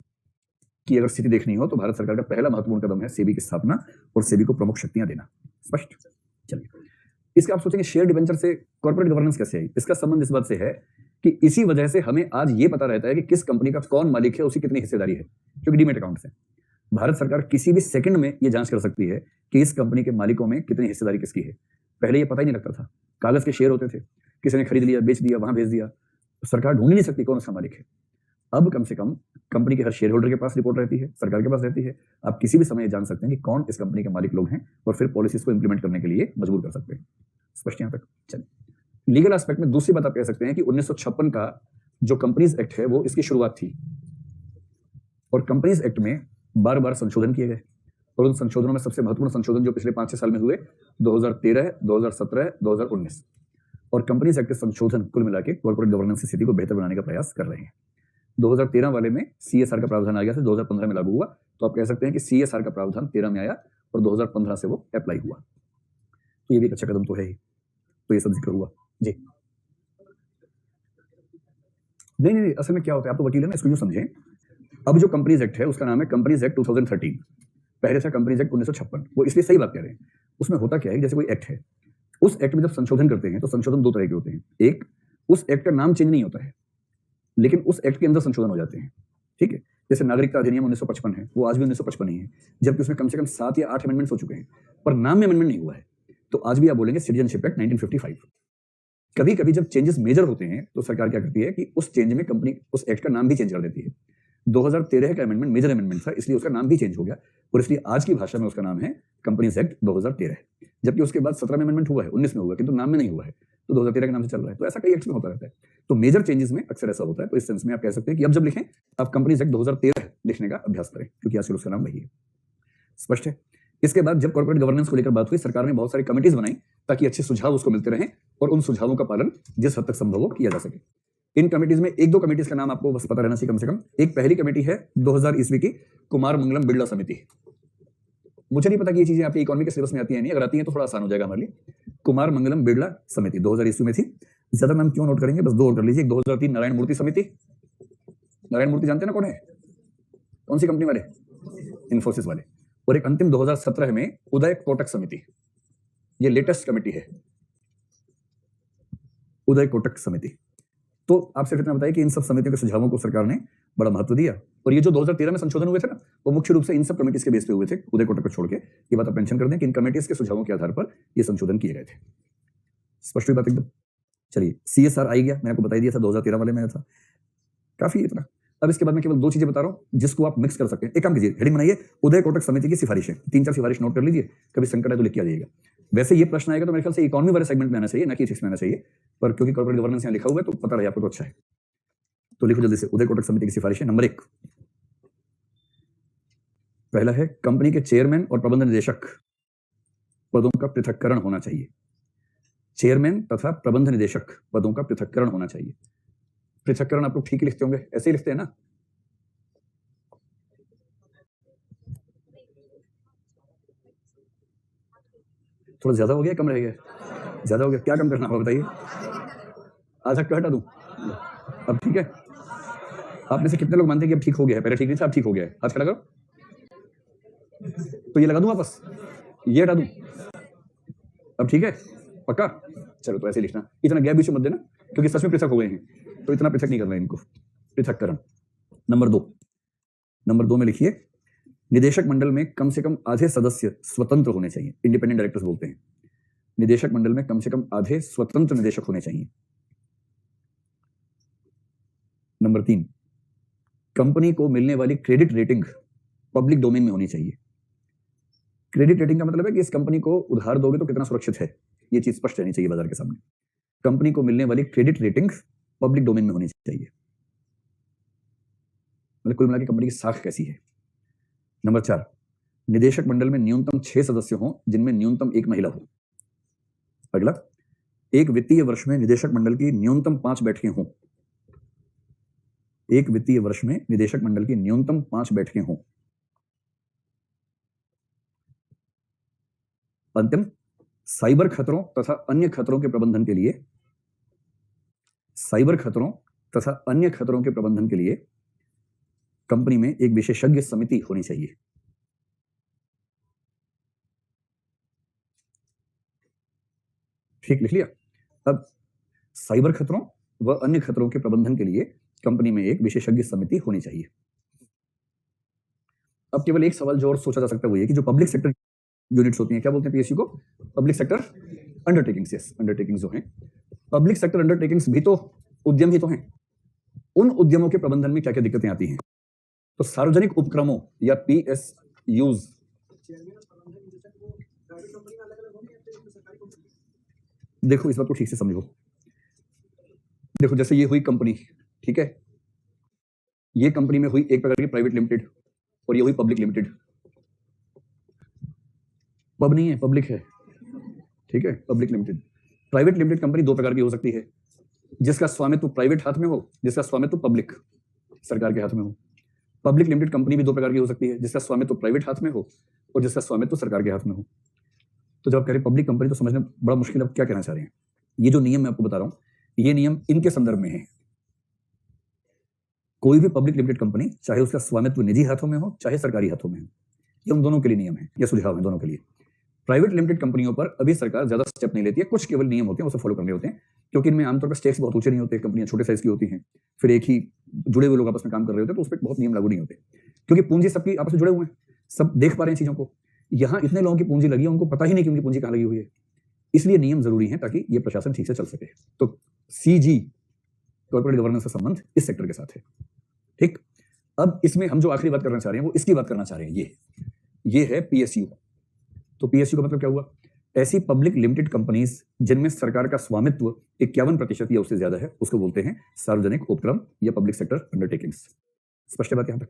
Speaker 1: की अगर स्थिति देखनी हो तो भारत सरकार का पहला महत्वपूर्ण कदम है सेबी की स्थापना और सेबी को प्रमुख शक्तियां देना। स्पष्ट? चलिए, इसका आप सोचेंगे शेयर डिबेंचर से कॉर्पोरेट गवर्नेंस कैसे आई? इसका संबंध इस बात से है कि इसी वजह से हमें आज ये पता रहता है कि किस कंपनी का कौन मालिक है, उसकी कितनी हिस्सेदारी है, क्योंकि डीमेट अकाउंट से भारत सरकार किसी भी सेकंड में ये जांच कर सकती है कि इस कंपनी के मालिकों में कितनी हिस्सेदारी किसकी है। पहले ये पता ही नहीं लगता था, कागज के शेयर होते थे, किसी ने खरीद लिया, बेच दिया, वहां भेज दिया, तो सरकार ढूंढ ही नहीं सकती कौन उसका मालिक है। अब कम से कम कंपनी के हर शेयर होल्डर के पास रिपोर्ट रहती है, सरकार के पास रहती है, आप किसी भी समय जान सकते हैं कि कौन इस कंपनी के मालिक लोग हैं और फिर पॉलिसीज को इंप्लीमेंट करने के लिए मजबूर कर सकते हैं। स्पष्ट यहां तक? चलिए, लीगल एस्पेक्ट में दूसरी बात आप कह सकते हैं कि 1956 का जो कंपनीज एक्ट है वो इसकी शुरुआत थी, और कंपनीज एक्ट में बार बार संशोधन किए गए, और उन संशोधनों में सबसे महत्वपूर्ण संशोधन जो पिछले 5-6 साल में हुए 2013, 2017, 2019, और कंपनीज एक्ट के संशोधन कुल मिला के कॉर्पोरेट गवर्नेंस की स्थिति को बेहतर बनाने का प्रयास कर रहे हैं। 2013 वाले में सीएसआर का प्रावधान आ गया था, 2015 में लागू हुआ, तो आप कह सकते हैं कि सीएसआर का प्रावधान 13 में आया और 2015 से वो अप्लाई हुआ, तो ये भी एक अच्छा कदम तो है ही। तो ये सब जिक्र हुआ जी। नहीं, असल में क्या होता है, आप तो वकील है ना, इसको यूं समझें, अब जो कंपनीज एक्ट है उसका नाम है कंपनीज एक्ट 2013, पहले था कंपनीज एक्ट 1956। वो इसलिए सही बात कह रहे हैं। उसमें होता क्या है, जैसे कोई एक्ट है, उस एक्ट में जब संशोधन करते हैं तो संशोधन दो तरह के होते हैं। एक, उस एक्ट का नाम चेंज नहीं होता है, लेकिन उस एक्ट के अंदर संशोधन हो जाते हैं। ठीक है, जैसे नागरिकता अधिनियम 1955 है, वो आज भी 1955 ही है, जबकि उसमें कम से कम 7 या 8 अमेंडमेंट्स हो चुके हैं, पर नाम में अमेंडमेंट नहीं हुआ है। तो आज भी आप बोलेंगे सिटीजनशिप एक्ट 1955। कभी कभी जब चेंजेस मेजर होते हैं तो सरकार क्या करती है कि उस चेंज में कंपनी उस एक्ट का नाम भी चेंज कर देती है। 2013 का अमेंडमेंट मेजर अमेंडमेंट था, इसलिए उसका नाम भी चेंज हो गया, और इसलिए आज की भाषा में उसका नाम है कंपनीज एक्ट 2013। जबकि उसके बाद 17 में अमेंडमेंट हुआ है, 19 में हुआ, किंतु नाम में नहीं हुआ है, तो 2013 के नाम से चल रहा है। तो ऐसा कई एक्ट्स में होता रहता है, तो मेजर चेंजेस में अक्सर ऐसा होता है। तो इस सेंस में आप कह सकते हैं कि अब जब लिखें आप कंपनीज एक्ट 2013 लिखने का अभ्यास करें, क्योंकि आजकल उसका नाम वही है। स्पष्ट है? इसके बाद जब कॉर्पोरेट गवर्नेंस को लेकर बात हुई, सरकार ने बहुत सारी कमिटीज बनाई ताकि अच्छे सुझाव उसको मिलते रहें और उन सुझावों का पालन जिस हद तक संभव हो किया जा सके। इन कमिटीज में एक दो कमिटीज का नाम आपको बस पता रहना चाहिए कम से कम। एक पहली कमेटी है 2000 ईस्वी की कुमार मंगलम बिड़ला समिति। मुझे नहीं पता कि ये चीजें आपके इकोनॉमी के सिलेबस में आती है नहीं, अगर आती हैं तो थोड़ा आसान हो जाएगा हमारे लिए। कुमार मंगलम बिड़ला समिति 2000 ईस्वी में थी। ज्यादा नाम क्यों नोट करेंगे, बस दो और कर लीजिए। 2003 नारायण मूर्ति समिति। नारायण मूर्ति जानते हैं ना कौन है, कौन सी कंपनी वाले, इन्फोसिस वाले। और एक अंतिम 2017 में उदय कोटक समिति, ये लेटेस्ट कमेटी है, उदय कोटक समिति। तो आप सिर्फ इतना बताइए कि इन सब समितियों के सुझावों को सरकार ने बड़ा महत्व दिया, और ये जो 2013 में संशोधन हुए थे ना, वो मुख्य रूप से इन सब कमेटीज के बेस पे हुए थे, उदय कोटक को छोड़ के। ये बात आप मेंशन कर दें कि इन कमेटीज के सुझावों के आधार पर ये संशोधन किए गए थे। स्पष्ट हुई बात एकदम? चलिए, सीएसआर आई गया, मैंने आपको बता दिया था 2013 वाले में था, काफी इतना। अब इसके बाद मैं केवल दो चीजें बता रहा हूं जिसको आप मिक्स कर सकते हैं। एक काम कीजिए, हेडिंग बनाइए उदय कोटक समिति की सिफारिशें, 3-4 सिफारिश नोट कर लीजिए, कभी संकट है तो लिख के आ जाइएगा। वैसे ये प्रश्न आएगा तो मेरे ख्याल से इकोनॉमी वाले सेगमेंट में आना चाहिए, ना कि इथिक्स में आना चाहिए, पर क्योंकि कॉर्पोरेट गवर्नेंस यहाँ लिखा हुआ है तो पता रहे आपको तो अच्छा है। तो लिखो जल्दी से, उदय कोटक समिति की सिफारिशें। नंबर 1, पहला है कंपनी के चेयरमैन और प्रबंध निदेशक पदों का पृथक्करण होना चाहिए। चेयरमैन तथा प्रबंध निदेशक पदों का पृथक्करण होना चाहिए। पृथक्करण आप लोग ठीक ही लिखते होंगे, ऐसे ही लिखते हैं ना? थोड़ा ज्यादा हो गया, कम रह गया? ज्यादा हो गया, क्या कम करना होगा बताइए? आधा क्यों हटा दूं? अब ठीक है? आप में से कितने लोग मानते हैं कि अब ठीक हो गया है? पहले ठीक नहीं था, अब ठीक हो गया है? हाथ खड़ा करो। तो ये लगा दूं वापस, ये हटा दूं? अब ठीक है पक्का? चलो, तो ऐसे लिखना, इतना गैप बीच में मत देना, क्योंकि सच में पृथक हो गए हैं, तो इतना पृथक नहीं करना है इनको, पृथक्करण। नंबर 2 में लिखिए, निदेशक मंडल में कम से कम आधे सदस्य स्वतंत्र होने चाहिए, इंडिपेंडेंट डायरेक्टर्स बोलते हैं। निदेशक मंडल में कम से कम आधे स्वतंत्र निदेशक होने चाहिए। नंबर 3, कंपनी को मिलने वाली क्रेडिट रेटिंग पब्लिक डोमेन में होनी चाहिए। क्रेडिट रेटिंग का मतलब है कि इस कंपनी को उधार दोगे तो कितना सुरक्षित है, ये चीज स्पष्ट रहनी चाहिए बाजार के सामने। कंपनी को मिलने वाली क्रेडिट रेटिंग पब्लिक डोमेन में होनी चाहिए, मतलब कुल मिला के कंपनी की साख कैसी है। नंबर 4, निदेशक मंडल में न्यूनतम 6 सदस्य हों जिनमें न्यूनतम 1 महिला हो। अगला, एक वित्तीय वर्ष में निदेशक मंडल की न्यूनतम 5 बैठकें हों। एक वित्तीय वर्ष में निदेशक मंडल की न्यूनतम 5 बैठकें हों। अंतिम, साइबर खतरों तथा अन्य खतरों के प्रबंधन के लिए कंपनी में एक विशेषज्ञ समिति होनी चाहिए। ठीक लिख लिया? अब साइबर खतरों व अन्य खतरों के प्रबंधन के लिए कंपनी में एक विशेषज्ञ समिति होनी चाहिए। अब केवल एक सवाल जो और सोचा जा सकता है वो ये कि जो पब्लिक सेक्टर यूनिट्स होती हैं, क्या बोलते हैं पीएसयू को? Public sector undertakings. Yes, undertakings जो हैं, पब्लिक सेक्टर अंडरटेकिंग्स भी तो उद्यम ही तो हैं। उन उद्यमों के प्रबंधन में क्या क्या दिक्कतें आती हैं? तो सार्वजनिक उपक्रमों या पीएसयूज, देखो इस बात को ठीक से समझो। देखो जैसे ये हुई कंपनी, ठीक है, ये कंपनी में हुई एक प्रकार की प्राइवेट लिमिटेड और ये हुई पब्लिक लिमिटेड। पब नहीं है, पब्लिक है, ठीक है, public limited. Private limited company दो प्रकार की हो सकती है, जिसका स्वामित्व प्राइवेट हाथ में हो, जिसका स्वामित्व पब्लिक सरकार के हाथ में हो। पब्लिक लिमिटेड कंपनी भी दो प्रकार की हो सकती है, जिसका स्वामित्व प्राइवेट हाथ में हो और जिसका स्वामित्व सरकार के हाथ में हो। तो जब आप कह रहे पब्लिक कंपनी तो समझना बड़ा मुश्किल है, आप क्या कहना चाह रहे हैं। ये जो नियम मैं आपको बता रहा हूं, ये नियम इनके संदर्भ में है। कोई भी पब्लिक लिमिटेड कंपनी, चाहे उसका स्वामित्व निजी हाथों में हो चाहे सरकारी हाथों में हो, ये उन दोनों के लिए नियम है या सुझाव है, दोनों के लिए। प्राइवेट लिमिटेड कंपनियों पर अभी सरकार ज्यादा स्टेप नहीं लेती है, कुछ केवल नियम होते हैं उसे फॉलो करने होते हैं, क्योंकि इनमें आमतौर पर स्टेक्स बहुत ऊंचे नहीं होते, कंपनियां छोटे साइज की होती हैं, फिर एक ही जुड़े हुए लोग आपस में काम कर रहे होते हैं, तो उस पर बहुत नियम लागू नहीं होते, क्योंकि पूंजी सबकी आपस में जुड़े हुए हैं, सब देख पा रहे हैं चीजों को। यहाँ इतने लोगों की पूंजी लगी है, उनको पता ही नहीं कि उनकी पूंजी कहाँ लगी हुई है, इसलिए नियम जरूरी है ताकि ये प्रशासन ठीक से चल सके। तो सीजी कॉर्पोरेट गवर्नेंस का संबंध इस सेक्टर के साथ है, ठीक। अब इसमें हम जो आखिरी बात करना चाह रहे हैं वो इसकी बात करना चाह रहे हैं, ये है पीएसयू। तो पीएसयू का मतलब क्या हुआ? ऐसी पब्लिक लिमिटेड कंपनीज जिनमें सरकार का स्वामित्व 51% या उससे ज्यादा है, उसको बोलते हैं सार्वजनिक उपक्रम या पब्लिक सेक्टर अंडरटेकिंग्स। स्पष्ट है बात यहां तक?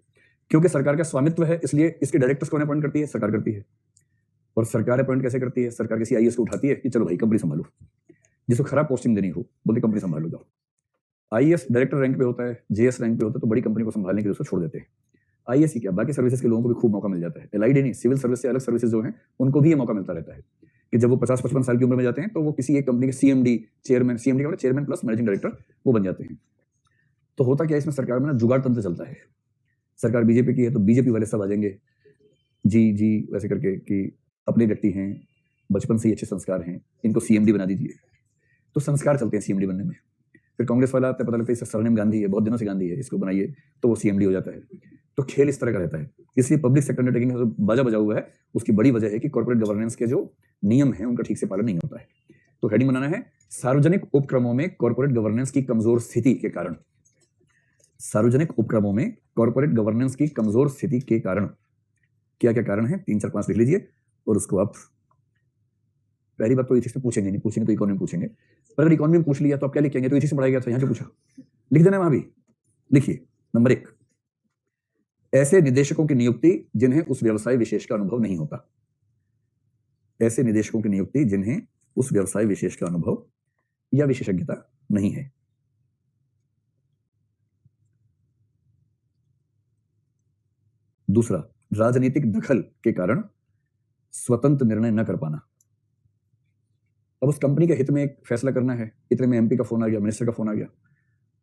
Speaker 1: क्योंकि सरकार का स्वामित्व है, इसलिए इसके डायरेक्टर्स कौन अपॉइंट करती है? सरकार करती है। और सरकार अपॉइंट कैसे करती है? सरकार किसी आईएएस को उठाती है कि चलो भाई कंपनी संभालो, जिसको खराब पोस्टिंग देनी हो बोलते कंपनी संभालो जाओ। आईएएस डायरेक्टर रैंक पे होता है, जेएस रैंक पे होता है, तो बड़ी कंपनी को संभालने के लिए उसको छोड़ देते हैं। आईएएस ही क्या, बाकी सर्विसेज के लोगों को भी खूब मौका मिल जाता है। एलआईडी नहीं, सिविल सर्विस से अलग सर्विसेज जो हैं उनको भी ये मौका मिलता रहता है कि जब वो 50-55 साल की उम्र में जाते हैं तो वो किसी एक कंपनी के सीएमडी, चेयरमैन, सीएमडी का मतलब चेयरमैन प्लस मैनेजिंग डायरेक्टर, वो बन जाते हैं। तो होता क्या है इसमें, सरकार में ना जुगाड़ तंत्र चलता है। सरकार बीजेपी की है तो बीजेपी वाले सब आ जाएंगे जी जी वैसे करके कि अपने व्यक्ति हैं, बचपन से ही अच्छे संस्कार हैं, इनको सीएमडी बना दीजिए। तो संस्कार चलते हैं सीएमडी बनने में। फिर कांग्रेस वाला आता है, पता लगता है इसका सरनेम गांधी है, बहुत दिनों से गांधी है, इसको बनाइए, तो वो सीएमडी हो जाता है। तो खेल इस तरह का रहता है। इसलिए पब्लिक सेक्टर अंडरटेकिंग का जो बाजा बजा हुआ है, उसकी बड़ी वजह है कि कॉर्पोरेट गवर्नेंस के जो नियम हैं उनका ठीक से पालन नहीं होता है। तो हेडिंग बनाना है, सार्वजनिक उपक्रमों में कॉर्पोरेट गवर्नेंस की कमजोर स्थिति के कारण। सार्वजनिक उपक्रमों में कॉर्पोरेट गवर्नेंस की कमजोर स्थिति के कारण क्या क्या कारण है? 3 4 5 लिख लीजिए और उसको आप, पहली बात तो इथिक्स में पूछेंगे नहीं, पूछेंगे तो इकोनॉमी में पूछेंगे, पर अगर इकोनॉमी में पूछ लिया तो आप क्या लिखेंगे? तो इथिक्स में पढ़ाया गया था, यहाँ क्यों पूछा? लिख देना वहां भी, लिखिए। नंबर 1, ऐसे निदेशकों की नियुक्ति जिन्हें उस व्यवसाय विशेष का अनुभव नहीं होता। ऐसे निदेशकों की नियुक्ति जिन्हें उस व्यवसाय विशेष का अनुभव या विशेषज्ञता नहीं है। दूसरा, राजनीतिक दखल के कारण स्वतंत्र निर्णय न कर पाना। अब उस कंपनी के हित में एक फैसला करना है, इतने में एमपी का फोन आ गया, मिनिस्टर का फोन आ गया,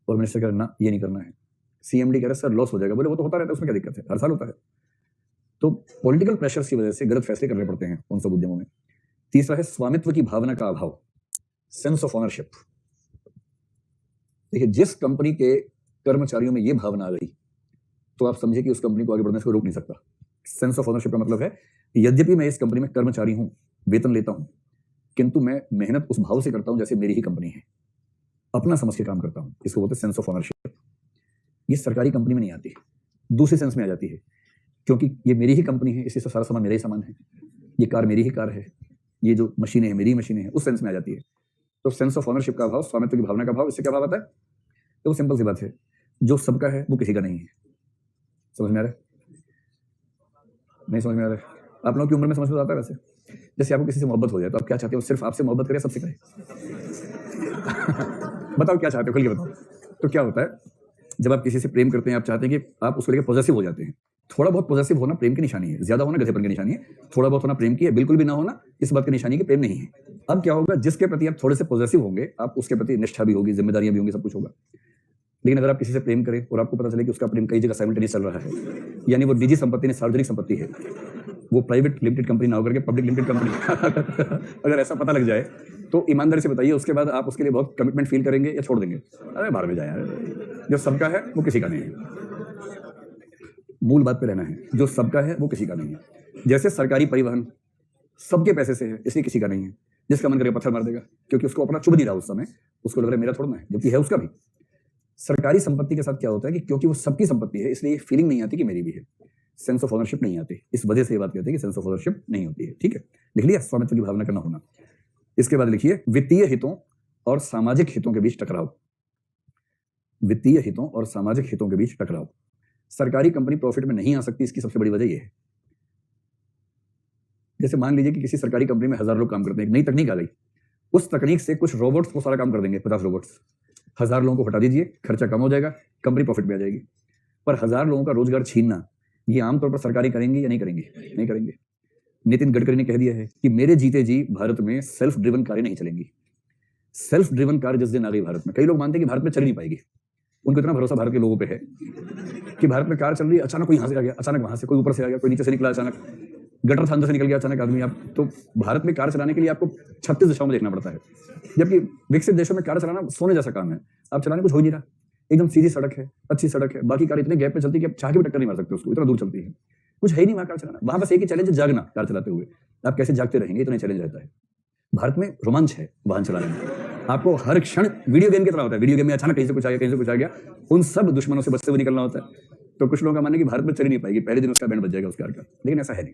Speaker 1: और मिनिस्टर कह रहा ना ये नहीं करना है, सीएमडी कह रहा सर लॉस हो जाएगा। बोले वो तो होता रहता है, उसमें क्या दिक्कत है, हर साल होता है। तो पॉलिटिकल प्रेशर की वजह से गलत फैसले करने पड़ते हैं उन सब उद्यमों में। तीसरा है स्वामित्व की भावना का अभाव, सेंस ऑफ ऑनरशिप। देखिए, जिस कंपनी के कर्मचारियों में ये भावना आ गई तो आप समझिए कि उस कंपनी को आगे बढ़ने से रोक नहीं सकता। सेंस ऑफ ऑनरशिप का मतलब है, यद्यपि मैं इस कंपनी में कर्मचारी हूं, वेतन लेता हूं, किंतु मैं मेहनत उस भाव से करता हूं जैसे मेरी ही कंपनी है, अपना समझ के काम करता हूं। इसको बोलते हैं सेंस ऑफ ऑनरशिप। ये सरकारी कंपनी में नहीं आती, दूसरे सेंस में आ जाती है, क्योंकि ये मेरी ही कंपनी है, इससे सारा सामान मेरा ही सामान है, ये कार मेरी ही कार है, ये जो मशीनें हैं मेरी ही मशीनें हैं, उस सेंस में आ जाती है। तो सेंस ऑफ ऑनरशिप का अभाव, स्वामित्व की भावना का अभाव, इससे क्या भाव आता है? तो सिंपल सी बात है, जो सबका है वो किसी का नहीं है। समझ में आ रहा है? नहीं समझ में आ रहा है? आप लोगों की उम्र में समझ में आता है? वैसे जैसे आपको किसी से मोहब्बत हो जाए तो आप क्या चाहते हो? सिर्फ आपसे मोहब्बत करे, सबसे करे? बताओ क्या चाहते हो, खुल के बताओ। तो क्या होता है, जब आप किसी से प्रेम करते हैं, आप चाहते हैं कि आप उसको लेकर पॉजेसिव हो जाते हैं। थोड़ा बहुत पॉजेसिव होना प्रेम की निशानी है, ज्यादा होना गधेपन की निशानी है। थोड़ा बहुत होना प्रेम की है, बिल्कुल भी ना होना इस बात की निशानी है कि प्रेम नहीं है। अब क्या होगा, जिसके प्रति आप थोड़े से पॉजेसिव होंगे, आप उसके प्रति निष्ठा भी होगी, जिम्मेदारियां भी होंगी, सब कुछ होगा। लेकिन अगर आप किसी से प्रेम करें और आपको पता चले कि उसका प्रेम कई जगह साइमल्टेनियस चल रहा है, यानी वो निजी संपत्ति नहीं सार्वजनिक संपत्ति है, वो प्राइवेट लिमिटेड कंपनी ना होकर के पब्लिक लिमिटेड कंपनी अगर ऐसा पता लग जाए तो ईमानदारी से बताइए, उसके बाद आप उसके लिए बहुत कमिटमेंट फील करेंगे या छोड़ देंगे? अरे बाहर में जाए यार, जो सबका है वो किसी का नहीं है। मूल बात पे रहना है, जो सबका है वो किसी का नहीं है। जैसे सरकारी परिवहन सबके पैसे से है, इसलिए किसी का नहीं है। जिसका मन करेगा पत्थर मार देगा, क्योंकि उसको अपना चुभ नहीं रहा उस समय, उसको लग रहा है मेरा थोड़ा ना है, जबकि है उसका भी। सरकारी संपत्ति के साथ क्या होता है कि क्योंकि वो सबकी संपत्ति है, इसलिए फीलिंग नहीं आती कि मेरी भी है, सेंस ऑफ ओनरशिप नहीं आती। इस वजह से ये बात कहते हैं कि सेंस ऑफ ओनरशिप नहीं होती है। ठीक है, लिख लिया, स्वामित्व की भावना करना होना। इसके बाद लिखिए वित्तीय हितों और सामाजिक हितों के बीच टकराव। वित्तीय हितों और सामाजिक हितों के बीच टकराव। सरकारी कंपनी प्रॉफिट में नहीं आ सकती, इसकी सबसे बड़ी वजह यह है। जैसे मान लीजिए कि किसी सरकारी कंपनी में 1000 लोग काम करते हैं, एक नई तकनीक आ गई, उस तकनीक से कुछ रोबोट्स वो सारा काम कर देंगे, 50 रोबोट्स। 1000 लोगों को हटा दीजिए, खर्चा कम हो जाएगा, कंपनी प्रॉफिट में आ जाएगी। पर 1000 लोगों का रोजगार छीनना, ये आमतौर पर सरकारी करेंगे या नहीं करेंगे? नहीं करेंगे। नितिन गडकरी ने कह दिया है कि मेरे जीते जी भारत में सेल्फ ड्रिवन कारें नहीं चलेंगी। सेल्फ ड्रिवन कार जिस दिन आ गई भारत में, कई लोग मानते हैं कि भारत में चल नहीं पाएगी। उनको इतना भरोसा भारत के लोगों पे है कि भारत में कार चल रही है, अचानक कोई यहाँ से आ गया, अचानक वहां से, कोई ऊपर से आ गया, कोई नीचे से निकला, अचानक गटर था अंदर से निकल गया अचानक आदमी। आप तो भारत में कार चलाने के लिए आपको 36 दिशाओं में देखना पड़ता है, जबकि विकसित देशों में कार चलाना सोने जैसा काम है। आप चलाने कुछ हो ही नहीं रहा, एकदम सीधी सड़क है, अच्छी सड़क है, बाकी कार इतने गैप पे चलती है कि आप चाह के भी टक्कर नहीं मार सकते उसको, इतना दूर चलती है। कुछ है ही नहीं वहां कार चलाना। वहां बस एक ही चैलेंज है, जागना। कार चलाते हुए आप कैसे जागते रहेंगे, इतना चैलेंज रहता है। भारत में रोमांच है वाहन चलाने में, आपको हर क्षण वीडियो गेम की तरह होता है। वीडियो गेम में अचानक कहीं से कुछ आ गया, कहीं से कुछ आ गया, उन सब दुश्मनों से बचते हुए निकलना होता है। तो कुछ लोगों का मानना है कि भारत में चल नहीं पाएगी, पहले दिन उसका बैंड बज जाएगा उस कार का, लेकिन ऐसा है नहीं,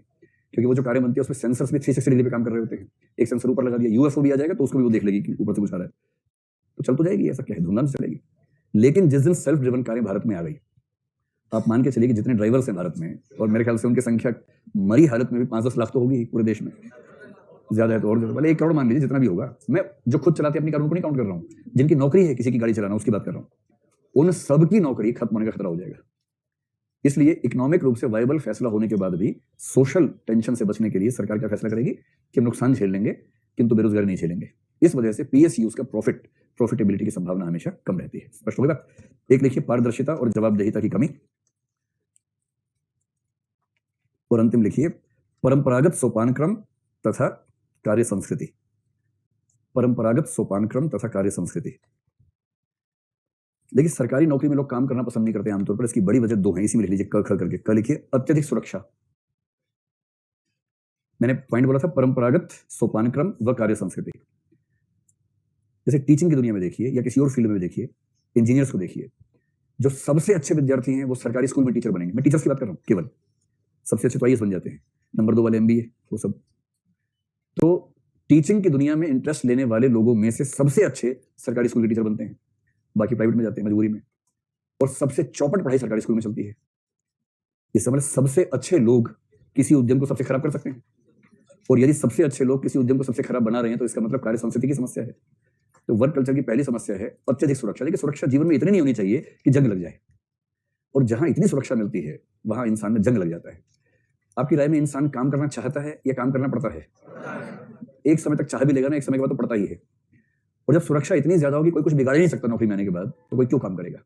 Speaker 1: क्योंकि वो जो कारें बनती है उसमें सेंसर्स भी 360 डिग्री पे काम कर रहे होते हैं। एक सेंसर ऊपर लगा दिया, यूएफओ भी आ जाएगा तो उसको भी वो देख लेगी कि ऊपर से कुछ आ रहा है, तो चल तो जाएगी। ऐसा क्या है, धूमधाम से चलेगी। लेकिन जिस दिन सेल्फ ड्रिवन कारें भारत में आ गई, आप मान के चलिए कि जितने ड्राइवर्स हैं भारत में, और मेरे ख्याल से उनकी संख्या मरी हालत में भी 5-10 लाख तो होगी पूरे देश में, ज्यादा है तो और ज्यादा, भले 1 करोड़ मान लीजिए, जितना भी होगा। मैं जो खुद चलाते अपनी कार उनको नहीं काउंट कर रहा हूँ, जिनकी नौकरी है किसी की गाड़ी चलाना, उसकी बात कर रहा हूँ। उन सबकी नौकरी खत्म होने का खतरा हो जाएगा। इसलिए इकोनॉमिक रूप से वायबल फैसला होने के बाद भी सोशल टेंशन से बचने के लिए सरकार क्या फैसला करेगी कि हम नुकसान झेल लेंगे किंतु बेरोजगारी नहीं झेलेंगे। इस वजह से पीएसयूज का प्रॉफिटेबिलिटी की संभावना हमेशा कम रहती है। स्पष्ट हो गया? एक लिखिए पारदर्शिता और जवाबदेहिता की कमी, और अंतिम लिखिए परंपरागत सोपानक्रम तथा कार्य संस्कृति। परंपरागत सोपानक्रम तथा कार्य संस्कृति। देखिए, सरकारी नौकरी में लोग काम करना पसंद नहीं करते आमतौर पर। इसकी बड़ी वजह 2 है, इसी में लिख लीजिए क ख करके। क लिखिए अत्यधिक सुरक्षा। मैंने पॉइंट बोला था परंपरागत सोपानक्रम व कार्य संस्कृति। जैसे टीचिंग की दुनिया में देखिए या किसी और फील्ड में देखिए, इंजीनियर्स को देखिए, जो सबसे अच्छे विद्यार्थी हैं वो सरकारी स्कूल में टीचर बनेंगे। मैं टीचर्स की बात कर रहा हूँ केवल, सबसे अच्छे तो आईएएस बन जाते हैं, नंबर 2 वाले एमबीए, वो सब। तो टीचिंग की दुनिया में इंटरेस्ट लेने वाले लोगों में से सबसे अच्छे सरकारी स्कूल के टीचर बनते हैं, बाकी प्राइवेट में जाते हैं मजबूरी में। और सबसे चौपट पढ़ाई सरकारी स्कूल में चलती है। इस समय सबसे अच्छे लोग किसी उद्यम को सबसे खराब कर सकते हैं, और यदि सबसे अच्छे लोग किसी उद्यम को सबसे खराब बना रहे हैं तो इसका मतलब कार्य संस्कृति की समस्या है। तो वर्क कल्चर की पहली समस्या है अत्यधिक सुरक्षा। लेकिन सुरक्षा जीवन में इतनी नहीं होनी चाहिए कि जंग लग जाए, और जहां इतनी सुरक्षा मिलती है वहां इंसान में जंग लग जाता है। आपकी राय में इंसान काम करना चाहता है या काम करना पड़ता है? एक समय तक चाह भी लेगा ना, एक समय के बाद तो पड़ता ही है। और जब सुरक्षा इतनी ज्यादा होगी, कोई कुछ बिगाड़ ही नहीं सकता नौकरी में आने के बाद, तो कोई क्यों काम करेगा?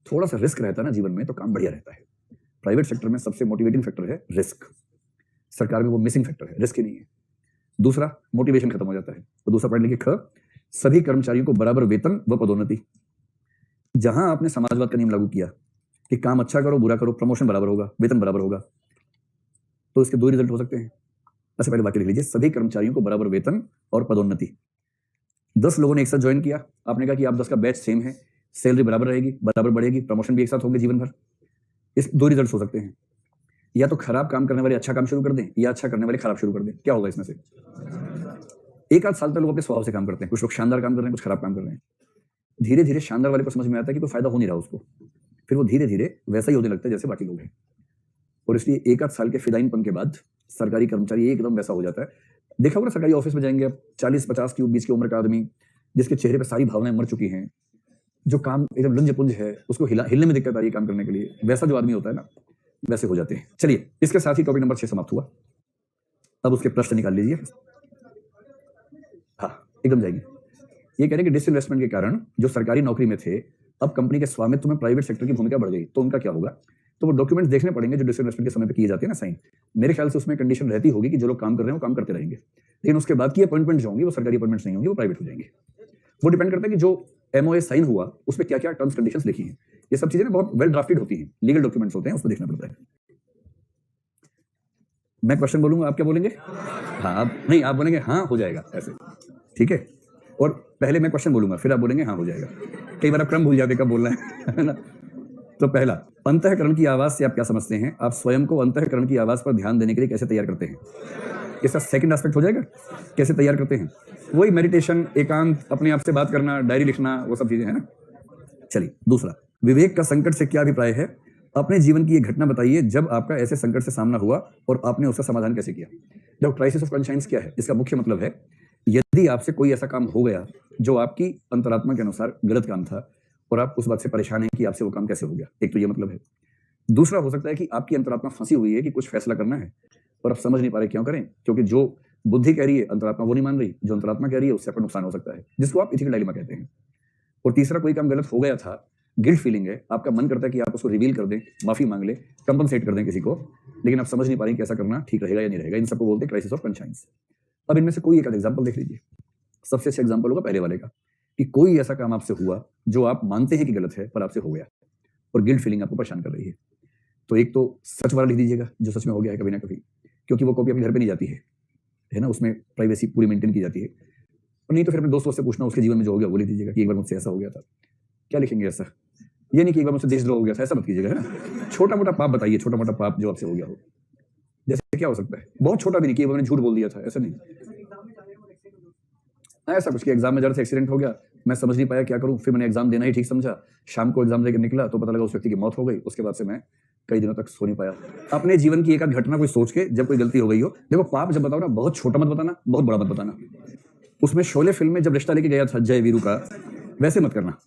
Speaker 1: थोड़ा सा रिस्क रहता है ना जीवन में, तो काम बढ़िया रहता है। प्राइवेट सेक्टर में सबसे मोटिवेटिंग फैक्टर है रिस्क, सरकार में वो मिसिंग फैक्टर है, रिस्क ही नहीं है। दूसरा, मोटिवेशन खत्म हो जाता है। तो दूसरा पॉइंट लिखिए ख, सभी कर्मचारियों को बराबर वेतन व पदोन्नति। जहां आपने समाजवाद का नियम लागू किया कि काम अच्छा करो बुरा करो, प्रमोशन बराबर होगा, वेतन बराबर होगा, तो इसके 2 रिजल्ट हो सकते हैं। ऐसे पहले वाक्य लिख लीजिए, सभी कर्मचारियों को बराबर वेतन और पदोन्नति। 10 लोगों ने एक साथ ज्वाइन किया, आपने कहा कि आप 10 का बैच सेम है, सैलरी बराबर रहेगी, बराबर बढ़ेगी, प्रमोशन भी एक साथ होंगे जीवन भर। इस 2 रिजल्ट हो सकते हैं। या तो खराब काम करने वाले अच्छा काम शुरू कर दें, या अच्छा करने वाले खराब शुरू कर दें। क्या होगा इसमें से? 1 आध साल तक लोग अपने स्वभाव से काम करते हैं, कुछ लोग शानदार काम कर रहे हैं, कुछ खराब काम कर रहे हैं। धीरे धीरे शानदार वाले को समझ में आता है कि कोई फायदा हो नहीं रहा उसको, फिर वो धीरे धीरे वैसा ही होने लगता है जैसे बाकी लोग हैं। और इसलिए 1 आध साल के फिदाइनपन के बाद सरकारी कर्मचारी एकदम वैसा हो जाता है। देखा होगा सरकारी ऑफिस में जाएंगे आप, 40-50 के बीच की उम्र का आदमी, जिसके चेहरे पर सारी भावनाएं मर चुकी हैं, जो काम एकदम लंज पुंज है, उसको हिलने में दिक्कत आ रही है काम करने के लिए, वैसा जो आदमी होता है ना, वैसे हो जाते हैं। चलिए, इसके साथ ही टॉपिक नंबर 6 समाप्त हुआ। अब उसके प्रश्न निकाल लीजिए। हाँ, एकदम जाएगी। ये कह रहे हैं कि डिसइन्वेस्टमेंट के कारण जो सरकारी नौकरी में थे, अब कंपनी के स्वामित्व में प्राइवेट सेक्टर की भूमिका बढ़ गई, तो उनका क्या होगा? तो वो डॉक्यूमेंट्स देखने पड़ेंगे जो डिस्ट्रिक्ट मजिस्ट्रेट के समय पे किए जाते हैं ना साइन। मेरे ख्याल से उसमें कंडीशन रहती होगी कि जो लोग काम कर रहे हैं वो काम करते रहेंगे, लेकिन उसके बाद की अपॉइंटमेंट जो होंगी वो सरकारी अपॉइंटमेंट्स नहीं होंगी, वो प्राइवेट हो जाएंगे। वो डिपेंड करता है कि जो एमओए साइन हुआ उसमें क्या क्या टर्म्स कंडीशंस लिखी हैं। ये सब चीजें ना बहुत वेल ड्राफ्टेड होती हैं, लीगल डॉक्यूमेंट्स होते हैं, उसको देखना पड़ता है। मैं क्वेश्चन बोलूंगा, आप क्या बोलेंगे? हाँ, आप नहीं, आप बोलेंगे हाँ हो जाएगा ऐसे, ठीक है। और पहले मैं क्वेश्चन बोलूंगा फिर आप बोलेंगे हाँ हो जाएगा। कई बार आप क्रम भूल जाते कब बोलना है ना। तो पहला, अंतःकरण की आवाज से आप क्या समझते हैं? आप स्वयं को अंतःकरण की आवाज पर ध्यान देने के लिए कैसे तैयार करते हैं? इसका सेकंड एस्पेक्ट हो जाएगा, कैसे तैयार करते हैं? वही मेडिटेशन, एकांत, अपने आप से बात करना, डायरी लिखना, वो सब चीजें है ना। चलिए दूसरा, विवेक का संकट से क्या अभिप्राय है? अपने जीवन की एक घटना बताइए जब आपका ऐसे संकट से सामना हुआ और आपने उसका समाधान कैसे किया। देखो, क्राइसिस ऑफ कॉन्शियंस क्या है? इसका मुख्य मतलब है यदि आपसे कोई ऐसा काम हो गया जो आपकी अंतरात्मा के अनुसार गलत काम था और आप उस बात से परेशान हैं कि आपसे वो काम कैसे हो गया, एक तो ये मतलब है। दूसरा हो सकता है कि आपकी अंतरात्मा फंसी हुई है कि कुछ फैसला करना है और आप समझ नहीं पा रहे क्यों करें, क्योंकि जो बुद्धि कह रही है अंतरात्मा वो नहीं मान रही, जो अंतरात्मा कह रही है उससे आपका नुकसान हो सकता है, जिसको आप इथिकल डायलेमा कहते हैं। और तीसरा, कोई काम गलत हो गया था, गिल्ट फीलिंग है, आपका मन करता है कि आप उसको रिवील कर दें, माफी मांग ले, कंपनसेट कर दें किसी को, लेकिन आप समझ नहीं पा रहे कि ऐसा करना ठीक रहेगा या नहीं रहेगा। इन सबको बोलते हैं क्राइसिस ऑफ कॉन्शियंस। अब इनमें से कोई एक एग्जांपल देख लीजिए। सबसे अच्छा एग्जांपल होगा पहले वाले का, कि कोई ऐसा काम आपसे हुआ जो आप मानते हैं कि गलत है पर आपसे हो गया और गिल्ट फीलिंग आपको परेशान कर रही है। तो एक तो सच वाला लिख दीजिएगा जो सच में हो गया है कभी ना कभी, क्योंकि वो कॉपी अपने घर पे नहीं जाती है ना, उसमें प्राइवेसी पूरी मेंटेन की जाती है। और नहीं तो फिर अपने दोस्तों से पूछना उसके जीवन में जो हो गया वो लिख दीजिएगा कि एक बार मुझसे ऐसा हो गया था। क्या लिखेंगे ऐसा? ये नहीं कि एक बार मुझसे देशद्रोह हो गया था, ऐसा मत कीजिएगा, है ना। छोटा मोटा पाप बताइए, छोटा मोटा पाप जो आपसे हो गया हो। जैसे क्या हो सकता है? बहुत छोटा भी नहीं कि मैंने झूठ बोल दिया था, ऐसा नहीं। ऐसा कुछ कि एग्जाम में जरा से एक्सीडेंट हो गया, मैं समझ नहीं पाया क्या करूं, फिर मैंने एग्जाम देना ही ठीक समझा, शाम को एग्जाम देकर निकला तो पता लगा उस व्यक्ति की मौत हो गई। उसके बाद से मैं कई दिनों तक सो नहीं पाया। अपने जीवन की एक आध घटना कोई सोच के जब कोई गलती हो गई हो, देखो पाप जब बताओ ना, बहुत छोटा मत बताना, बहुत बड़ा मत बताना। उसमें शोले फिल्म में जब रिश्ता लेके गया था जय वीरू का, वैसे मत करना,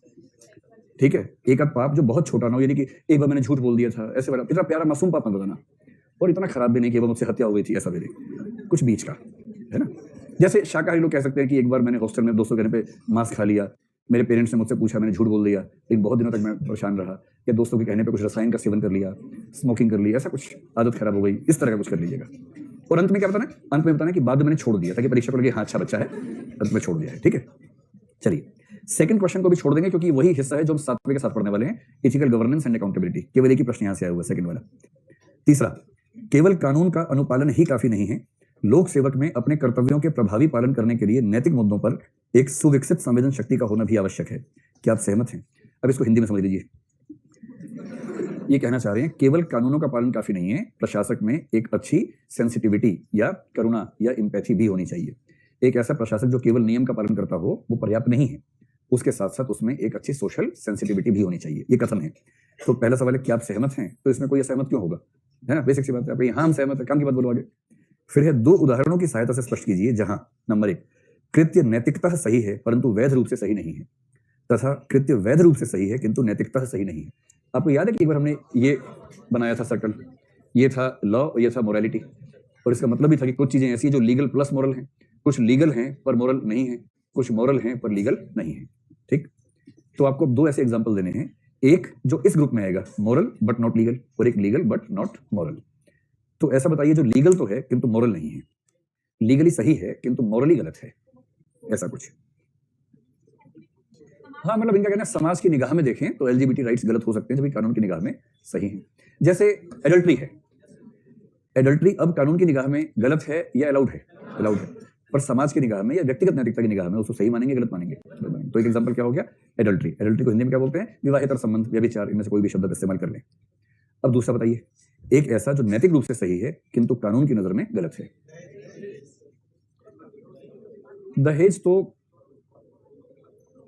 Speaker 1: ठीक है। एक आध पाप जो बहुत छोटा ना हो, यानी कि एक बार मैंने झूठ बोल दिया था, ऐसे वाला इतना प्यारा मासूम पाप मत बताना। और इतना खराब भी नहीं कि एक बार मुझसे हत्या हो गई थी, ऐसा भी नहीं, कुछ बीच का, है ना। जैसे शाकाहारी लोग कह सकते हैं कि एक बार मैंने हॉस्टल में दोस्तों के कहने पे मांस खा लिया, मेरे पेरेंट्स ने मुझसे पूछा, मैंने झूठ बोल दिया, लेकिन बहुत दिनों तक मैं परेशान रहा, या दोस्तों के कहने पे कुछ रसायन का सेवन कर लिया, स्मोकिंग कर लिया, ऐसा कुछ आदत खराब हो गई, इस तरह का कुछ कर लीजिएगा। और अंत में क्या बताना? अंत में बताना कि बाद में मैंने छोड़ दिया ताकि परीक्षा को लगे हाँ अच्छा बच्चा है, अंत में छोड़ दिया है, ठीक है। चलिए सेकंड क्वेश्चन को भी छोड़ देंगे क्योंकि वही हिस्सा है जो हम 7वें के साथ पढ़ने वाले हैं, एथिकल गवर्नेंस एंड अकाउंटेबिलिटी। केवल एक ही प्रश्न यहां से आया हुआ है, सेकंड वाला। तीसरा, केवल कानून का अनुपालन ही काफी नहीं है, लोक सेवक में अपने कर्तव्यों के प्रभावी पालन करने के लिए नैतिक मुद्दों पर एक सुविकसित संवेदन शक्ति का होना भी आवश्यक है। क्या आप सहमत हैं? अब इसको हिंदी में समझ लीजिए। ये कहना चाह रहे हैं केवल कानूनों का पालन काफी नहीं है, प्रशासक में एक अच्छी सेंसिटिविटी या करुणा या एम्पैथी भी होनी चाहिए। एक ऐसा प्रशासक जो केवल नियम का पालन करता हो वो पर्याप्त नहीं है, उसके साथ साथ उसमें एक अच्छी सोशल सेंसिटिविटी भी होनी चाहिए। ये कथन है। तो पहला सवाल है क्या आप सहमत हैं? तो इसमें कोई असहमत क्यों होगा, है ना, बेसिक सी बात है। हाँ हम सहमत है, काम की बात बोलो आगे। फिर है, 2 उदाहरणों की सहायता से स्पष्ट कीजिए जहां नंबर 1 कृत्य नैतिकतः सही है परंतु वैध रूप से सही नहीं है, तथा कृत्य वैध रूप से सही है किंतु नैतिकतः सही नहीं है। आपको याद है कि एक बार हमने ये बनाया था सर्कल, ये था लॉ और ये था मोरालिटी, और इसका मतलब भी था कि कुछ चीजें ऐसी हैं जो लीगल प्लस मोरल हैं, कुछ लीगल हैं पर मोरल नहीं है, कुछ मोरल हैं पर लीगल नहीं है, ठीक। तो आपको 2 ऐसे एग्जाम्पल देने हैं, एक जो इस ग्रुप में आएगा मोरल बट नॉट लीगल, और एक लीगल बट नॉट मोरल। तो ऐसा बताइए जो लीगल तो है किंतु मोरल नहीं है, लीगली सही है किंतु मोरली गलत है, ऐसा कुछ। हाँ मतलब इनका कहना है समाज की निगाह में देखें तो एलजीबीटी राइट्स गलत हो सकते हैं जबकि कानून की निगाह में सही हैं। जैसे एडल्ट्री है, एडल्ट्री अब कानून की निगाह में गलत है या अलाउड है? अलाउड है, पर समाज की निगाह में या व्यक्तिगत नैतिकता की निगाह में उसको सही मानेंगे गलत मानेंगे? तो एक एग्जांपल क्या हो गया? एडल्ट्री। एडल्ट्री को हिंदी में क्या बोलते हैं? विवाहेतर संबंध, व्यभिचार, इनमें से कोई भी शब्द का इस्तेमाल कर लें। अब दूसरा बताइए, एक ऐसा जो नैतिक रूप से सही है किंतु कानून की नजर में गलत है। दहेज तो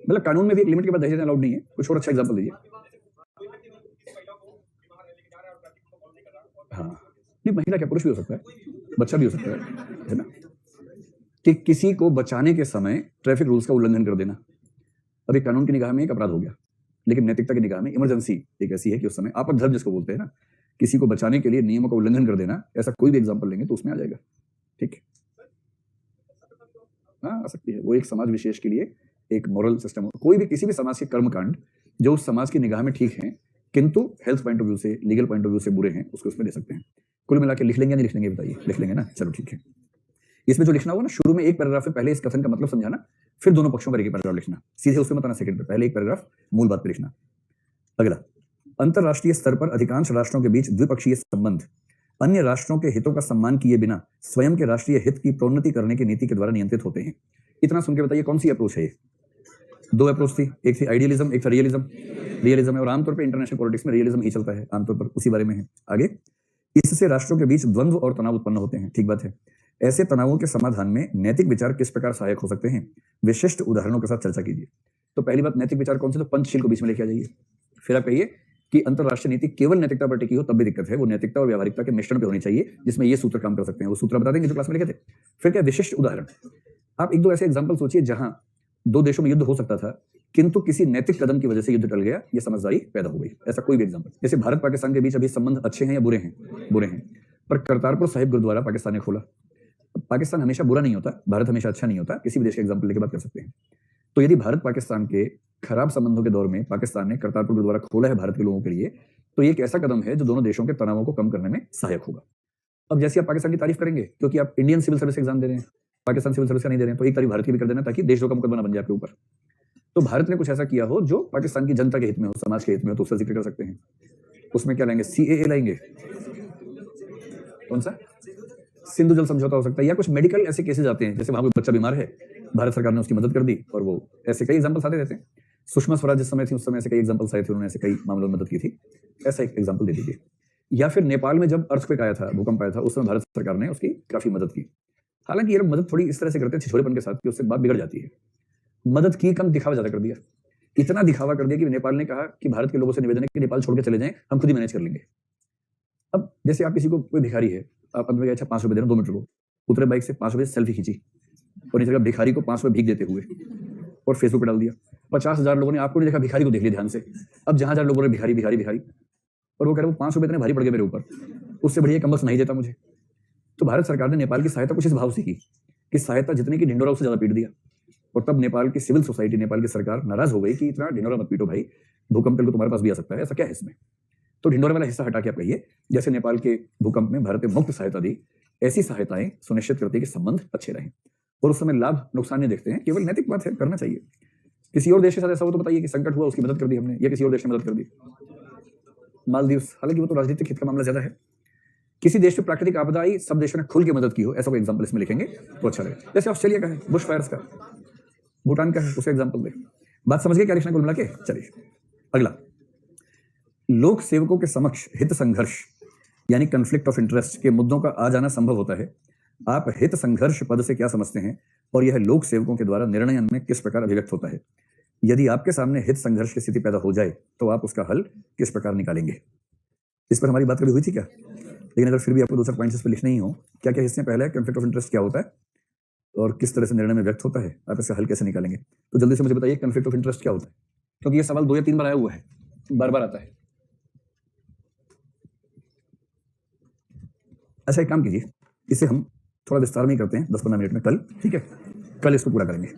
Speaker 1: मतलब कानून में भी एक लिमिट के बाद दहेज अलाउड नहीं है। कुछ और अच्छा एग्जांपल दीजिए। हाँ नहीं, महिला क्या, पुरुष भी हो सकता है, बच्चा भी हो सकता है ना। कि किसी को बचाने के समय ट्रैफिक रूल्स का उल्लंघन कर देना, अभी कानून की निगाह में एक अपराध हो गया, लेकिन नैतिकता की निगाह में इमरजेंसी एक ऐसी है कि उस समय आपातधर्म जिसको बोलते हैं ना, किसी को बचाने के लिए नियमों का उल्लंघन कर देना, ऐसा कोई भी एग्जांपल लेंगे तो उसमें आ जाएगा, ठीक है। हाँ आ सकती है, वो एक समाज विशेष के लिए एक मॉरल सिस्टम, कोई भी किसी भी समाज के कर्मकांड जो उस समाज की निगाह में ठीक है किंतु हेल्थ पॉइंट ऑफ व्यू से, लीगल पॉइंट ऑफ व्यू से बुरे हैं, उसको उसमें ले सकते हैं। कुल मिला के लिख लेंगे नहीं लिख लेंगे बताइए? लिख लेंगे ना, चलो ठीक है। इसमें जो लिखना होगा ना, शुरू में एक पैराग्राफ में पहले इस कथन का मतलब समझाना, फिर दोनों पक्षों का एक पैराग्राफ लिखना, सीधे उसमें मत आना सेकंड पे, पहले एक पैराग्राफ मूल बात पे लिखना। अगला, अंतरराष्ट्रीय स्तर पर अधिकांश राष्ट्रों के बीच द्विपक्षीय संबंध अन्य राष्ट्रों के हितों का सम्मान किए बिना स्वयं के राष्ट्रीय हित की प्रोन्नति करने की नीति के द्वारा नियंत्रित होते हैं। इतना सुन के बताइए कौन सी अप्रोच है ये? दो अप्रोच थी, एक थी आइडियलिज्म, एक था रियलिज्म। रियलिज्म है, और आमतौर पर इंटरनेशनल पॉलिटिक्स में रियलिज्म ही चलता है, आमतौर पर उसी बारे में है। आगे, इससे राष्ट्रों के बीच द्वंद्व और तनाव उत्पन्न होते हैं। ठीक बात है। ऐसे तनावों के समाधान में नैतिक विचार किस प्रकार सहायक हो सकते हैं, विशिष्ट उदाहरणों के साथ चर्चा कीजिए। तो पहली बात, नैतिक विचार कौन से? तो पंचशील को बीच में लेके आ जाइए। फिर आप कहिए कि अंतरराष्ट्रीय नीति केवल नैतिकता पर टिकी हो तब भी दिक्कत है, वो नैतिकता और व्यावहारिकता के मिश्रण पे होनी चाहिए, जिसमें ये सूत्र काम कर सकते हैं। वो सूत्र बता देंगे जो क्लास में लिखे थे। फिर क्या? विशिष्ट उदाहरण। आप एक दो ऐसे एग्जाम्पल सोचिए जहां दो देशों में युद्ध हो सकता था, किंतु किसी नैतिक कदम की वजह से युद्ध टल गया, ये समझदारी पैदा हो गई। ऐसा कोई भी एग्जाम्पल, जैसे भारत पाकिस्तान के बीच अभी संबंध अच्छे हैं या बुरे हैं? बुरे हैं। पर करतारपुर साहिब गुरुद्वारा पाकिस्तान ने खोला। पाकिस्तान हमेशा बुरा नहीं होता, भारत हमेशा अच्छा नहीं होता, किसी भी देश के एग्जाम्पल लेके बात कर सकते हैं। तो यदि भारत पाकिस्तान के खराब संबंधों के दौर में पाकिस्तान ने करतारपुर गुरुद्वारा खोला है भारत के लोगों के लिए, तो ये एक ऐसा कदम है जो दोनों देशों के तनावों को कम करने में सहायक होगा। अब जैसे आप पाकिस्तान की तारीफ करेंगे क्योंकि आप इंडियन सिविल सर्विस एग्जाम दे रहे हैं, पाकिस्तान सिविल सर्विस का नहीं दे रहे हैं, तो एक तारीफ भारत की भी कर देना ताकि देशों का मुकदमा बन जाए आपके ऊपर। तो भारत ने कुछ ऐसा किया हो जो पाकिस्तान की जनता के हित में हो, समाज के हित में हो, तो उसका जिक्र कर सकते हैं। उसमें क्या लाएंगे? CAA लाएंगे। कौन सा? सिंधु जल समझौता हो सकता है, या कुछ मेडिकल ऐसे केसेस आते हैं, जैसे वहां कोई बच्चा बीमार है, भारत सरकार ने उसकी मदद कर दी, और वो ऐसे कई एग्जाम्पल्स आते रहते हैं। सुषमा स्वराज जिस समय थी उस समय ऐसे कई एग्जाम्पल्स आए थे, उन्होंने ऐसे कई मामलों में मदद की थी। ऐसा एक एग्जाम्पल दे दीजिए। या फिर नेपाल में जब अर्थक्वेक आया था, भूकंप आया था, उस समय भारत सरकार ने उसकी काफी मदद की। हालांकि ये लोग मदद थोड़ी इस तरह से करते हैं छिछोरेपन के साथ कि उससे बात बिगड़ जाती है। मदद की कम, दिखावा ज्यादा कर दिया। इतना दिखावा कर दिया कि नेपाल ने कहा कि भारत के लोगों से निवेदन है कि नेपाल छोड़ के चले जाएं, हम खुद ही मैनेज कर लेंगे। अब जैसे आप किसी को, कोई भिखारी है, आप अंदर गए, अच्छा 5 रुपए दे रहे 2 मीटर को, उतरे बाइक से 5 रुपए सेल्फी खींची और नीचे भिखारी को 5 रुपए भीख देते हुए और फेसबुक पर डाल दिया। 50,000 लोगों ने, आपको नहीं देखा, भिखारी को देख लिया ध्यान से। अब जहां जहां लोगों ने भिखारी भिखारी भिखारी, और वो कह रहे वो 5 रुपए इतने भारी पड़ गए मेरे ऊपर, उससे बढ़िया कमबख्त नहीं देता मुझे। तो भारत सरकार ने नेपाल की सहायता कुछ इस भाव से की कि सहायता जितने की ढिंडोरा उससे ज्यादा पीट दिया। और तब नेपाल की सिविल सोसाइटी, नेपाल की सरकार नाराज हो गई कि इतना ढिंडोरा मत पीटो भाई, भूकंप को तुम्हारे पास भी आ सकता है, ऐसा क्या है इसमें? तो ढिंडोरे वाला हिस्सा हटा के आप कहिए जैसे नेपाल के भूकंप में भारत ने मुफ्त सहायता दी, ऐसी सहायताएं सुनिश्चित करती है कि संबंध अच्छे रहें, और उस समय लाभ नुकसान नहीं देखते हैं, केवल नैतिक बात है, करना चाहिए। किसी और देश के साथ ऐसा हो तो बताइए कि संकट हुआ, उसकी मदद कर दी हमने, या किसी और देश ने मदद कर दी। मालदीव, हालांकि वो तो राजनीतिक हित का मामला ज्यादा है। किसी देश में प्राकृतिक आपदा आई, सब देशों ने खुल के मदद की हो, ऐसा कोई एग्जाम्पल इसमें लिखेंगे तो अच्छा लगेगा। जैसे ऑस्ट्रेलिया का है, बुश फायर्स का, भूटान का है, उसका एग्जाम्पल दे। बात समझ गए क्या लिखना कुल मिला के? चलिए अगला, लोक सेवकों के समक्ष हित संघर्ष यानी कन्फ्लिक्ट ऑफ इंटरेस्ट के मुद्दों का आ जाना संभव होता है। आप हित संघर्ष पद से क्या समझते हैं और यह लोक सेवकों के द्वारा निर्णय में किस प्रकार अभिव्यक्त होता है? यदि आपके सामने हित संघर्ष की स्थिति पैदा हो जाए तो आप उसका हल किस प्रकार निकालेंगे? इस पर हमारी बात कभी हुई थी क्या? लेकिन अगर फिर भी आपको 2-4 पॉइंट्स पे लिखने ही हो, क्या क्या हिस्से? पहले कन्फ्लिक्ट ऑफ इंटरेस्ट क्या होता है और किस तरह से निर्णय में व्यक्त होता है, आप इसका हल कैसे निकालेंगे? तो जल्दी से मुझे बताइए कन्फ्लिक्ट ऑफ इंटरेस्ट क्या होता है, क्योंकि ये सवाल 2 या 3 बार आया हुआ है, बार बार आता है। अच्छा एक काम कीजिए, इसे हम थोड़ा विस्तार में ही करते हैं 10-15 मिनट में कल, ठीक है? कल इसको पूरा करेंगे।